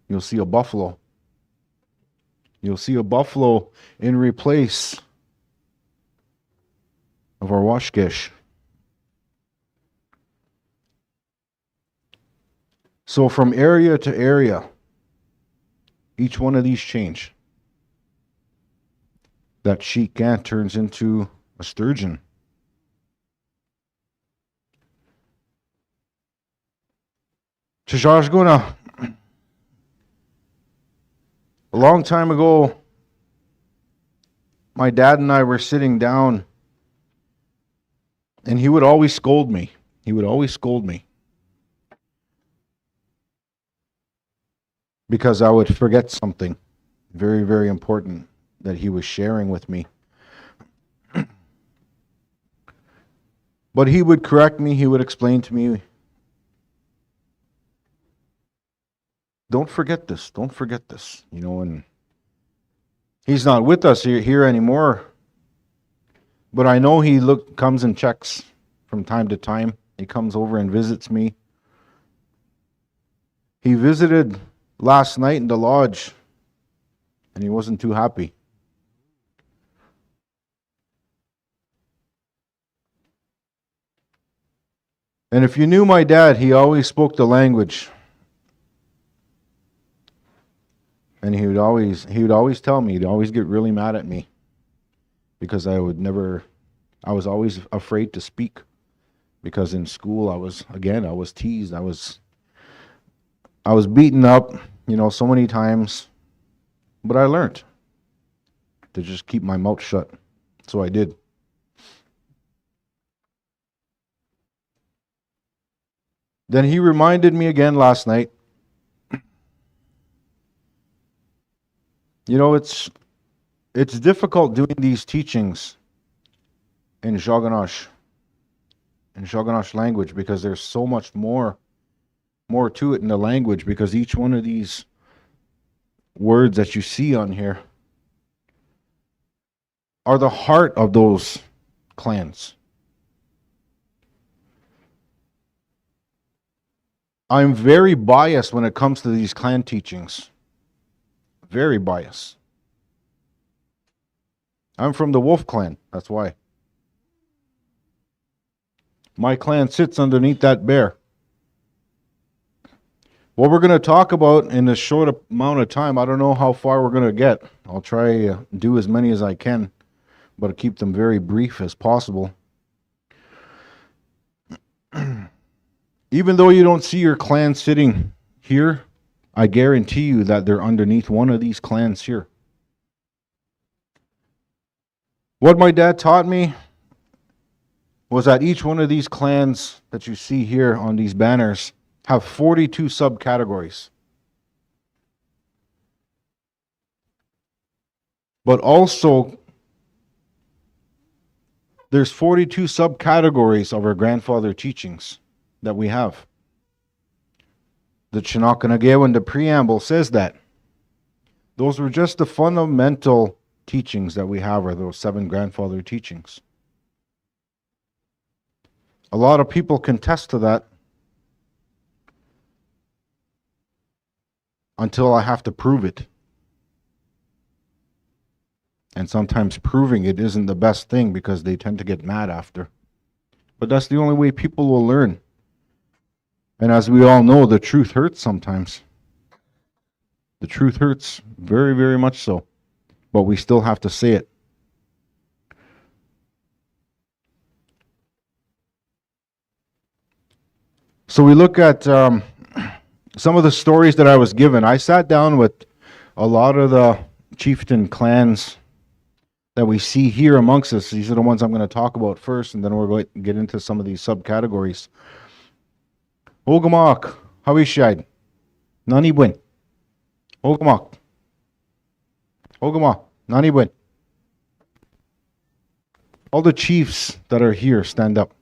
you'll see a buffalo. You'll see a buffalo in replace of our Washkish. So from area to area, each one of these change. That sheep ant turns into a sturgeon. A long time ago, my dad and I were sitting down, and he would always scold me. He would always scold me. Because I would forget something very, very important that he was sharing with me. But he would correct me, he would explain to me, don't forget this, don't forget this, you know, and he's not with us here anymore. But I know he comes and checks from time to time. He comes over and visits me. He visited last night in the lodge, and he wasn't too happy. And if you knew my dad, he always spoke the language. And he would always tell me, he'd always get really mad at me because I was always afraid to speak, because in school I was teased, I was beaten up, you know, so many times, but I learned to just keep my mouth shut. So I did. Then he reminded me again last night, you know, it's difficult doing these teachings in Zhaganash language, because there's so much more to it in the language, because each one of these words that you see on here are the heart of those clans. I'm very biased when it comes to these clan teachings. Very biased. I'm from the Wolf clan, that's why. My clan sits underneath that bear. What we're going to talk about in this short amount of time, I don't know how far we're going to get. I'll try do as many as I can, but keep them very brief as possible. Even though you don't see your clan sitting here, I guarantee you that they're underneath one of these clans here. What my dad taught me was that each one of these clans that you see here on these banners have 42 subcategories. But also, there's 42 subcategories of our grandfather teachings that we have. The Chinakanagewan, the preamble says that. Those were just the fundamental teachings that we have, are those 7 grandfather teachings. A lot of people contest to that until I have to prove it. And sometimes proving it isn't the best thing, because they tend to get mad after. But that's the only way people will learn. And as we all know, the truth hurts sometimes. The truth hurts very, very much so. But we still have to say it. So we look at some of the stories that I was given. I sat down with a lot of the chieftain clans that we see here amongst us. These are the ones I'm going to talk about first, and then we're going to get into some of these subcategories. Ogamak, Hawishad, Nani Bwin. Ogamak. Ogama, Nani Bwin. All the chiefs that are here, stand up.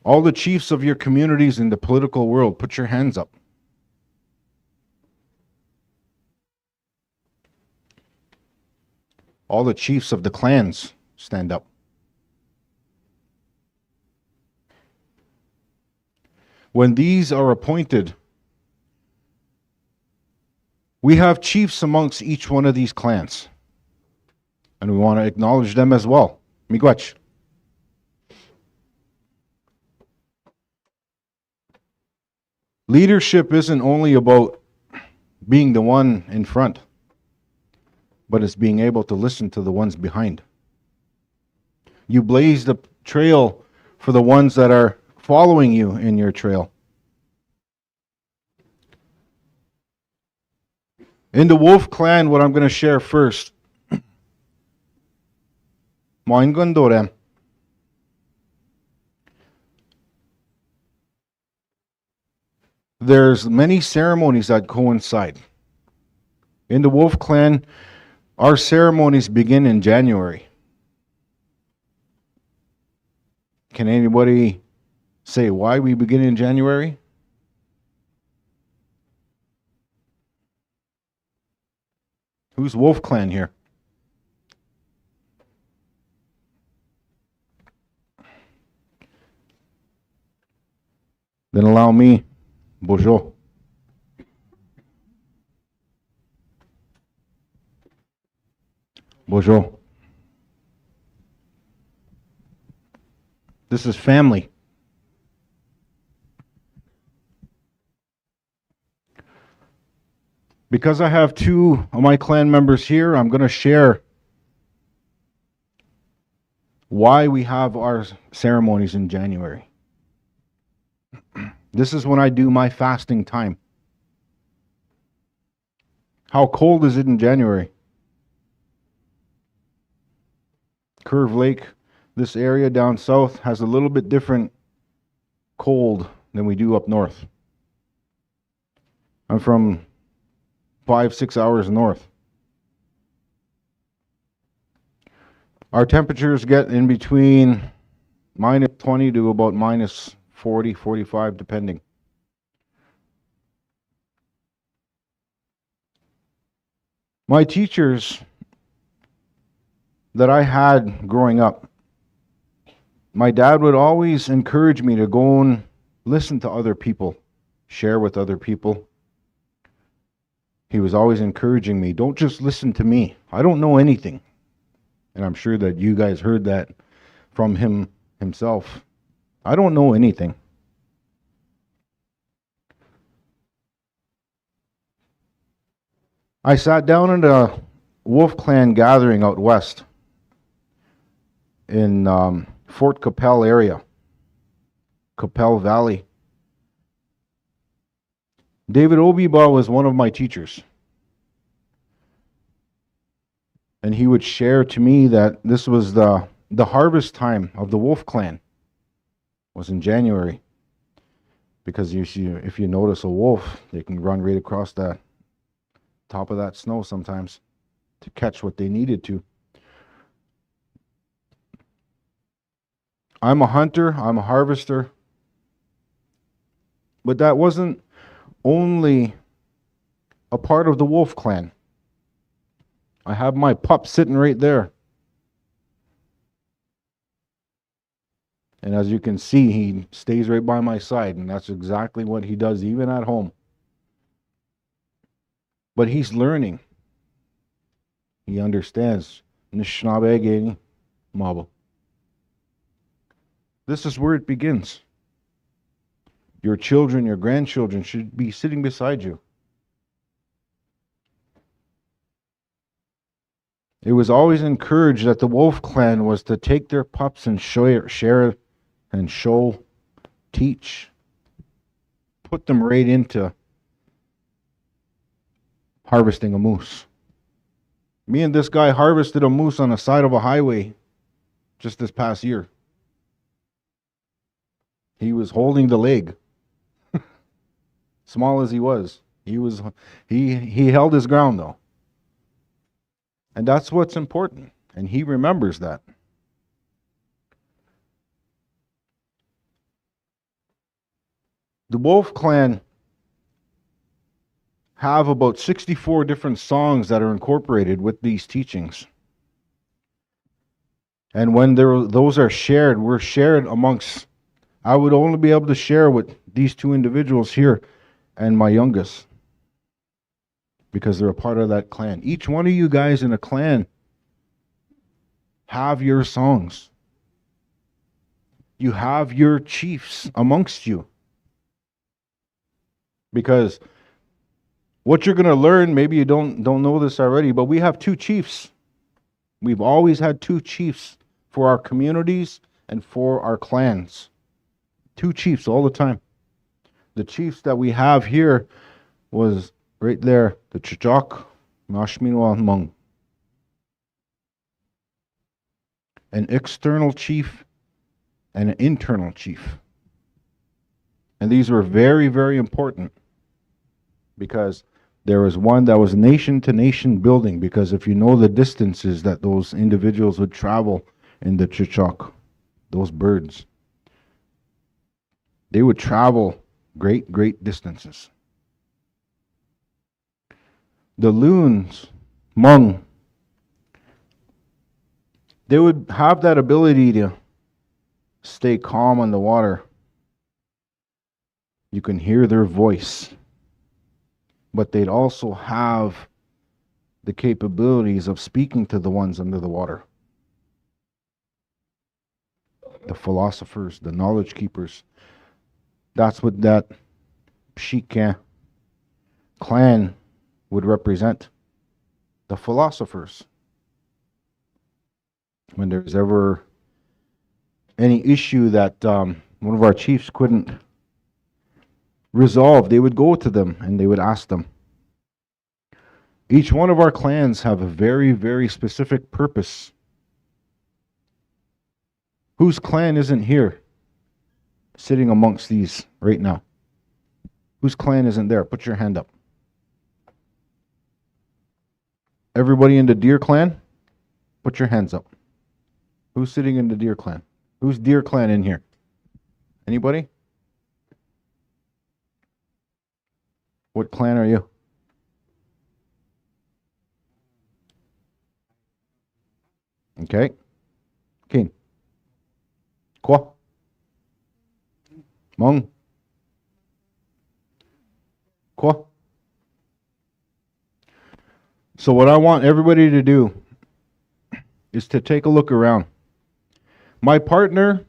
All the chiefs of your communities in the political world, put your hands up. All the chiefs of the clans, stand up. When these are appointed, we have chiefs amongst each one of these clans, and we want to acknowledge them as well. Miigwech. Leadership isn't only about being the one in front, but it's being able to listen to the ones behind. You blaze the trail for the ones that are following you in your trail. In the Wolf clan, what I'm going to share first, Moingundorem. There's many ceremonies that coincide. In the Wolf clan, our ceremonies begin in January. Can anybody say why we begin in January? Who's Wolf clan here? Then allow me, Bonjour. Bonjour. This is family. Because I have two of my clan members here, I'm going to share why we have our ceremonies in January. This is when I do my fasting time. How cold is it in January? Curve Lake, this area down south, has a little bit different cold than we do up north. I'm from 5-6 hours north. Our temperatures get in between minus 20 to about minus 40, 45, depending. My teachers that I had growing up, my dad would always encourage me to go and listen to other people, share with other people. He was always encouraging me, don't just listen to me. I don't know anything. And I'm sure that you guys heard that from him himself. I don't know anything. I sat down at a Wolf Clan gathering out west in Fort Capel area, Capel Valley. David Obiba was one of my teachers. And he would share to me that this was the harvest time of the Wolf Clan. Was in January, because if you notice a wolf, they can run right across the top of that snow sometimes to catch what they needed to. I'm a hunter, I'm a harvester, but that wasn't only a part of the Wolf Clan. I have my pup sitting right there. And as you can see, he stays right by my side, and that's exactly what he does even at home. But he's learning. He understands. Nishnabegeni Mabo. This is where it begins. Your children, your grandchildren should be sitting beside you. it was always encouraged that the Wolf Clan was to take their pups and share and show, teach, put them right into harvesting a moose. Me and this guy harvested a moose on the side of a highway just this past year. He was holding the leg. Small as he was. He held his ground though. And that's what's important. And he remembers that. The Wolf Clan have about 64 different songs that are incorporated with these teachings. And when those are shared, we're shared amongst, I would only be able to share with these two individuals here and my youngest, because they're a part of that clan. Each one of you guys in a clan have your songs. You have your chiefs amongst you. Because what you're going to learn, maybe you don't know this already, but we have two chiefs. We've always had two chiefs for our communities and for our clans. Two chiefs all the time. The chiefs that we have here was right there, the Chachok, Mashminwa Mung. An external chief and an internal chief. And these were very, very important, because there was one that was nation to nation building, because if you know the distances that those individuals would travel in the Chachok, those birds, they would travel great, great distances. The loons, Hmong, they would have that ability to stay calm on the water. You can hear their voice, but they'd also have the capabilities of speaking to the ones under the water. The philosophers, the knowledge keepers. That's what that Pshika clan would represent. The philosophers. When there's ever any issue that one of our chiefs couldn't resolve, they would go to them and they would ask them. Each one of our clans have a very, very specific purpose. Whose clan isn't here sitting amongst these right now? Whose clan isn't there? Put your hand up. Everybody in the Deer clan? Put your hands up. Who's sitting in the Deer clan? Who's Deer clan in here? Anybody? What clan are you? Okay. Keen. Kwa. Hmong. Kwa. So what I want everybody to do is to take a look around. My partner,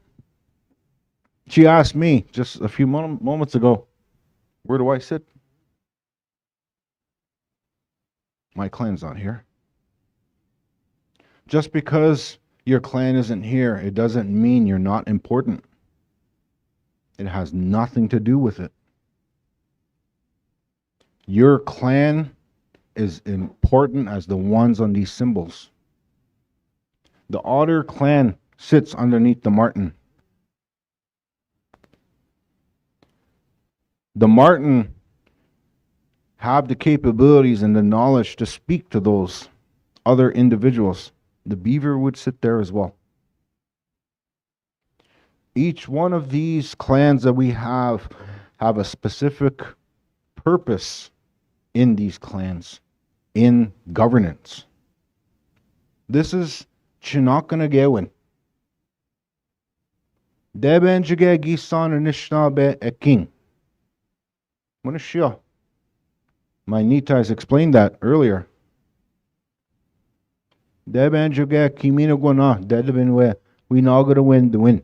she asked me just a few moments ago, where do I sit? My clan's not here. Just because your clan isn't here, it doesn't mean you're not important. It has nothing to do with it. Your clan is important as the ones on these symbols. The Otter clan sits underneath the Marten. The Marten have the capabilities and the knowledge to speak to those other individuals. The Beaver would sit there as well. Each one of these clans that we have a specific purpose in these clans, in governance. This is Chinookanagewin. Deben jige gisan Anishinaabe Eking. Munashia. My Nitais explained that earlier. Deben jige Kimina Gwana, Dedabinwe, we now gonna win the win.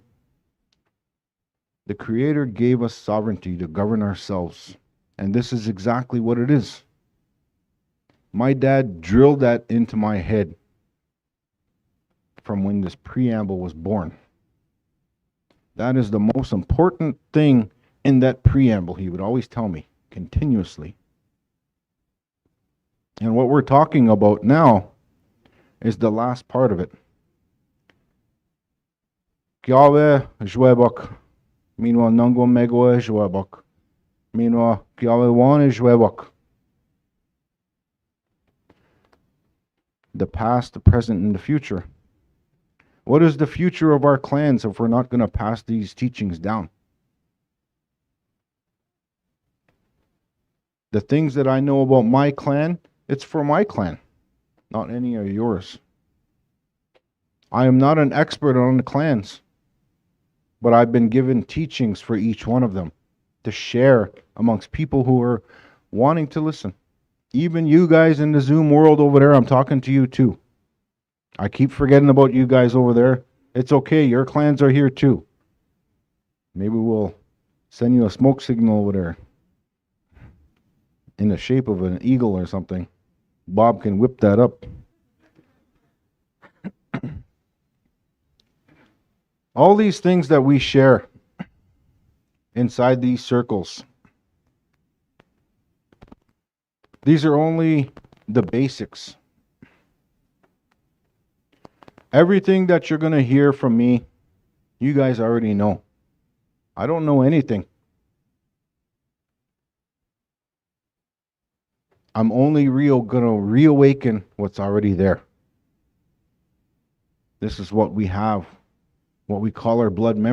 The Creator gave us sovereignty to govern ourselves. And this is exactly what it is. My dad drilled that into my head from when this preamble was born. That is the most important thing in that preamble, he would always tell me continuously. And what we're talking about now is the last part of it. Kiawe Jwebok. Meanwhile, Nungo Megwa Jwebok. Meanwhile, Kiawe Wan Jwebok. The past, the present, and the future. What is the future of our clans if we're not going to pass these teachings down? The things that I know about my clan, it's for my clan, not any of yours. I am not an expert on the clans, but I've been given teachings for each one of them to share amongst people who are wanting to listen. Even you guys in the Zoom world over there, I'm talking to you too. I keep forgetting about you guys over there. It's okay, your clans are here too. Maybe we'll send you a smoke signal over there in the shape of an eagle or something. Bob can whip that up. All these things that we share inside these circles, these are only the basics. Everything that you're going to hear from me, you guys already know. I don't know anything. I'm only going to reawaken what's already there. This is what we have, what we call our blood memory.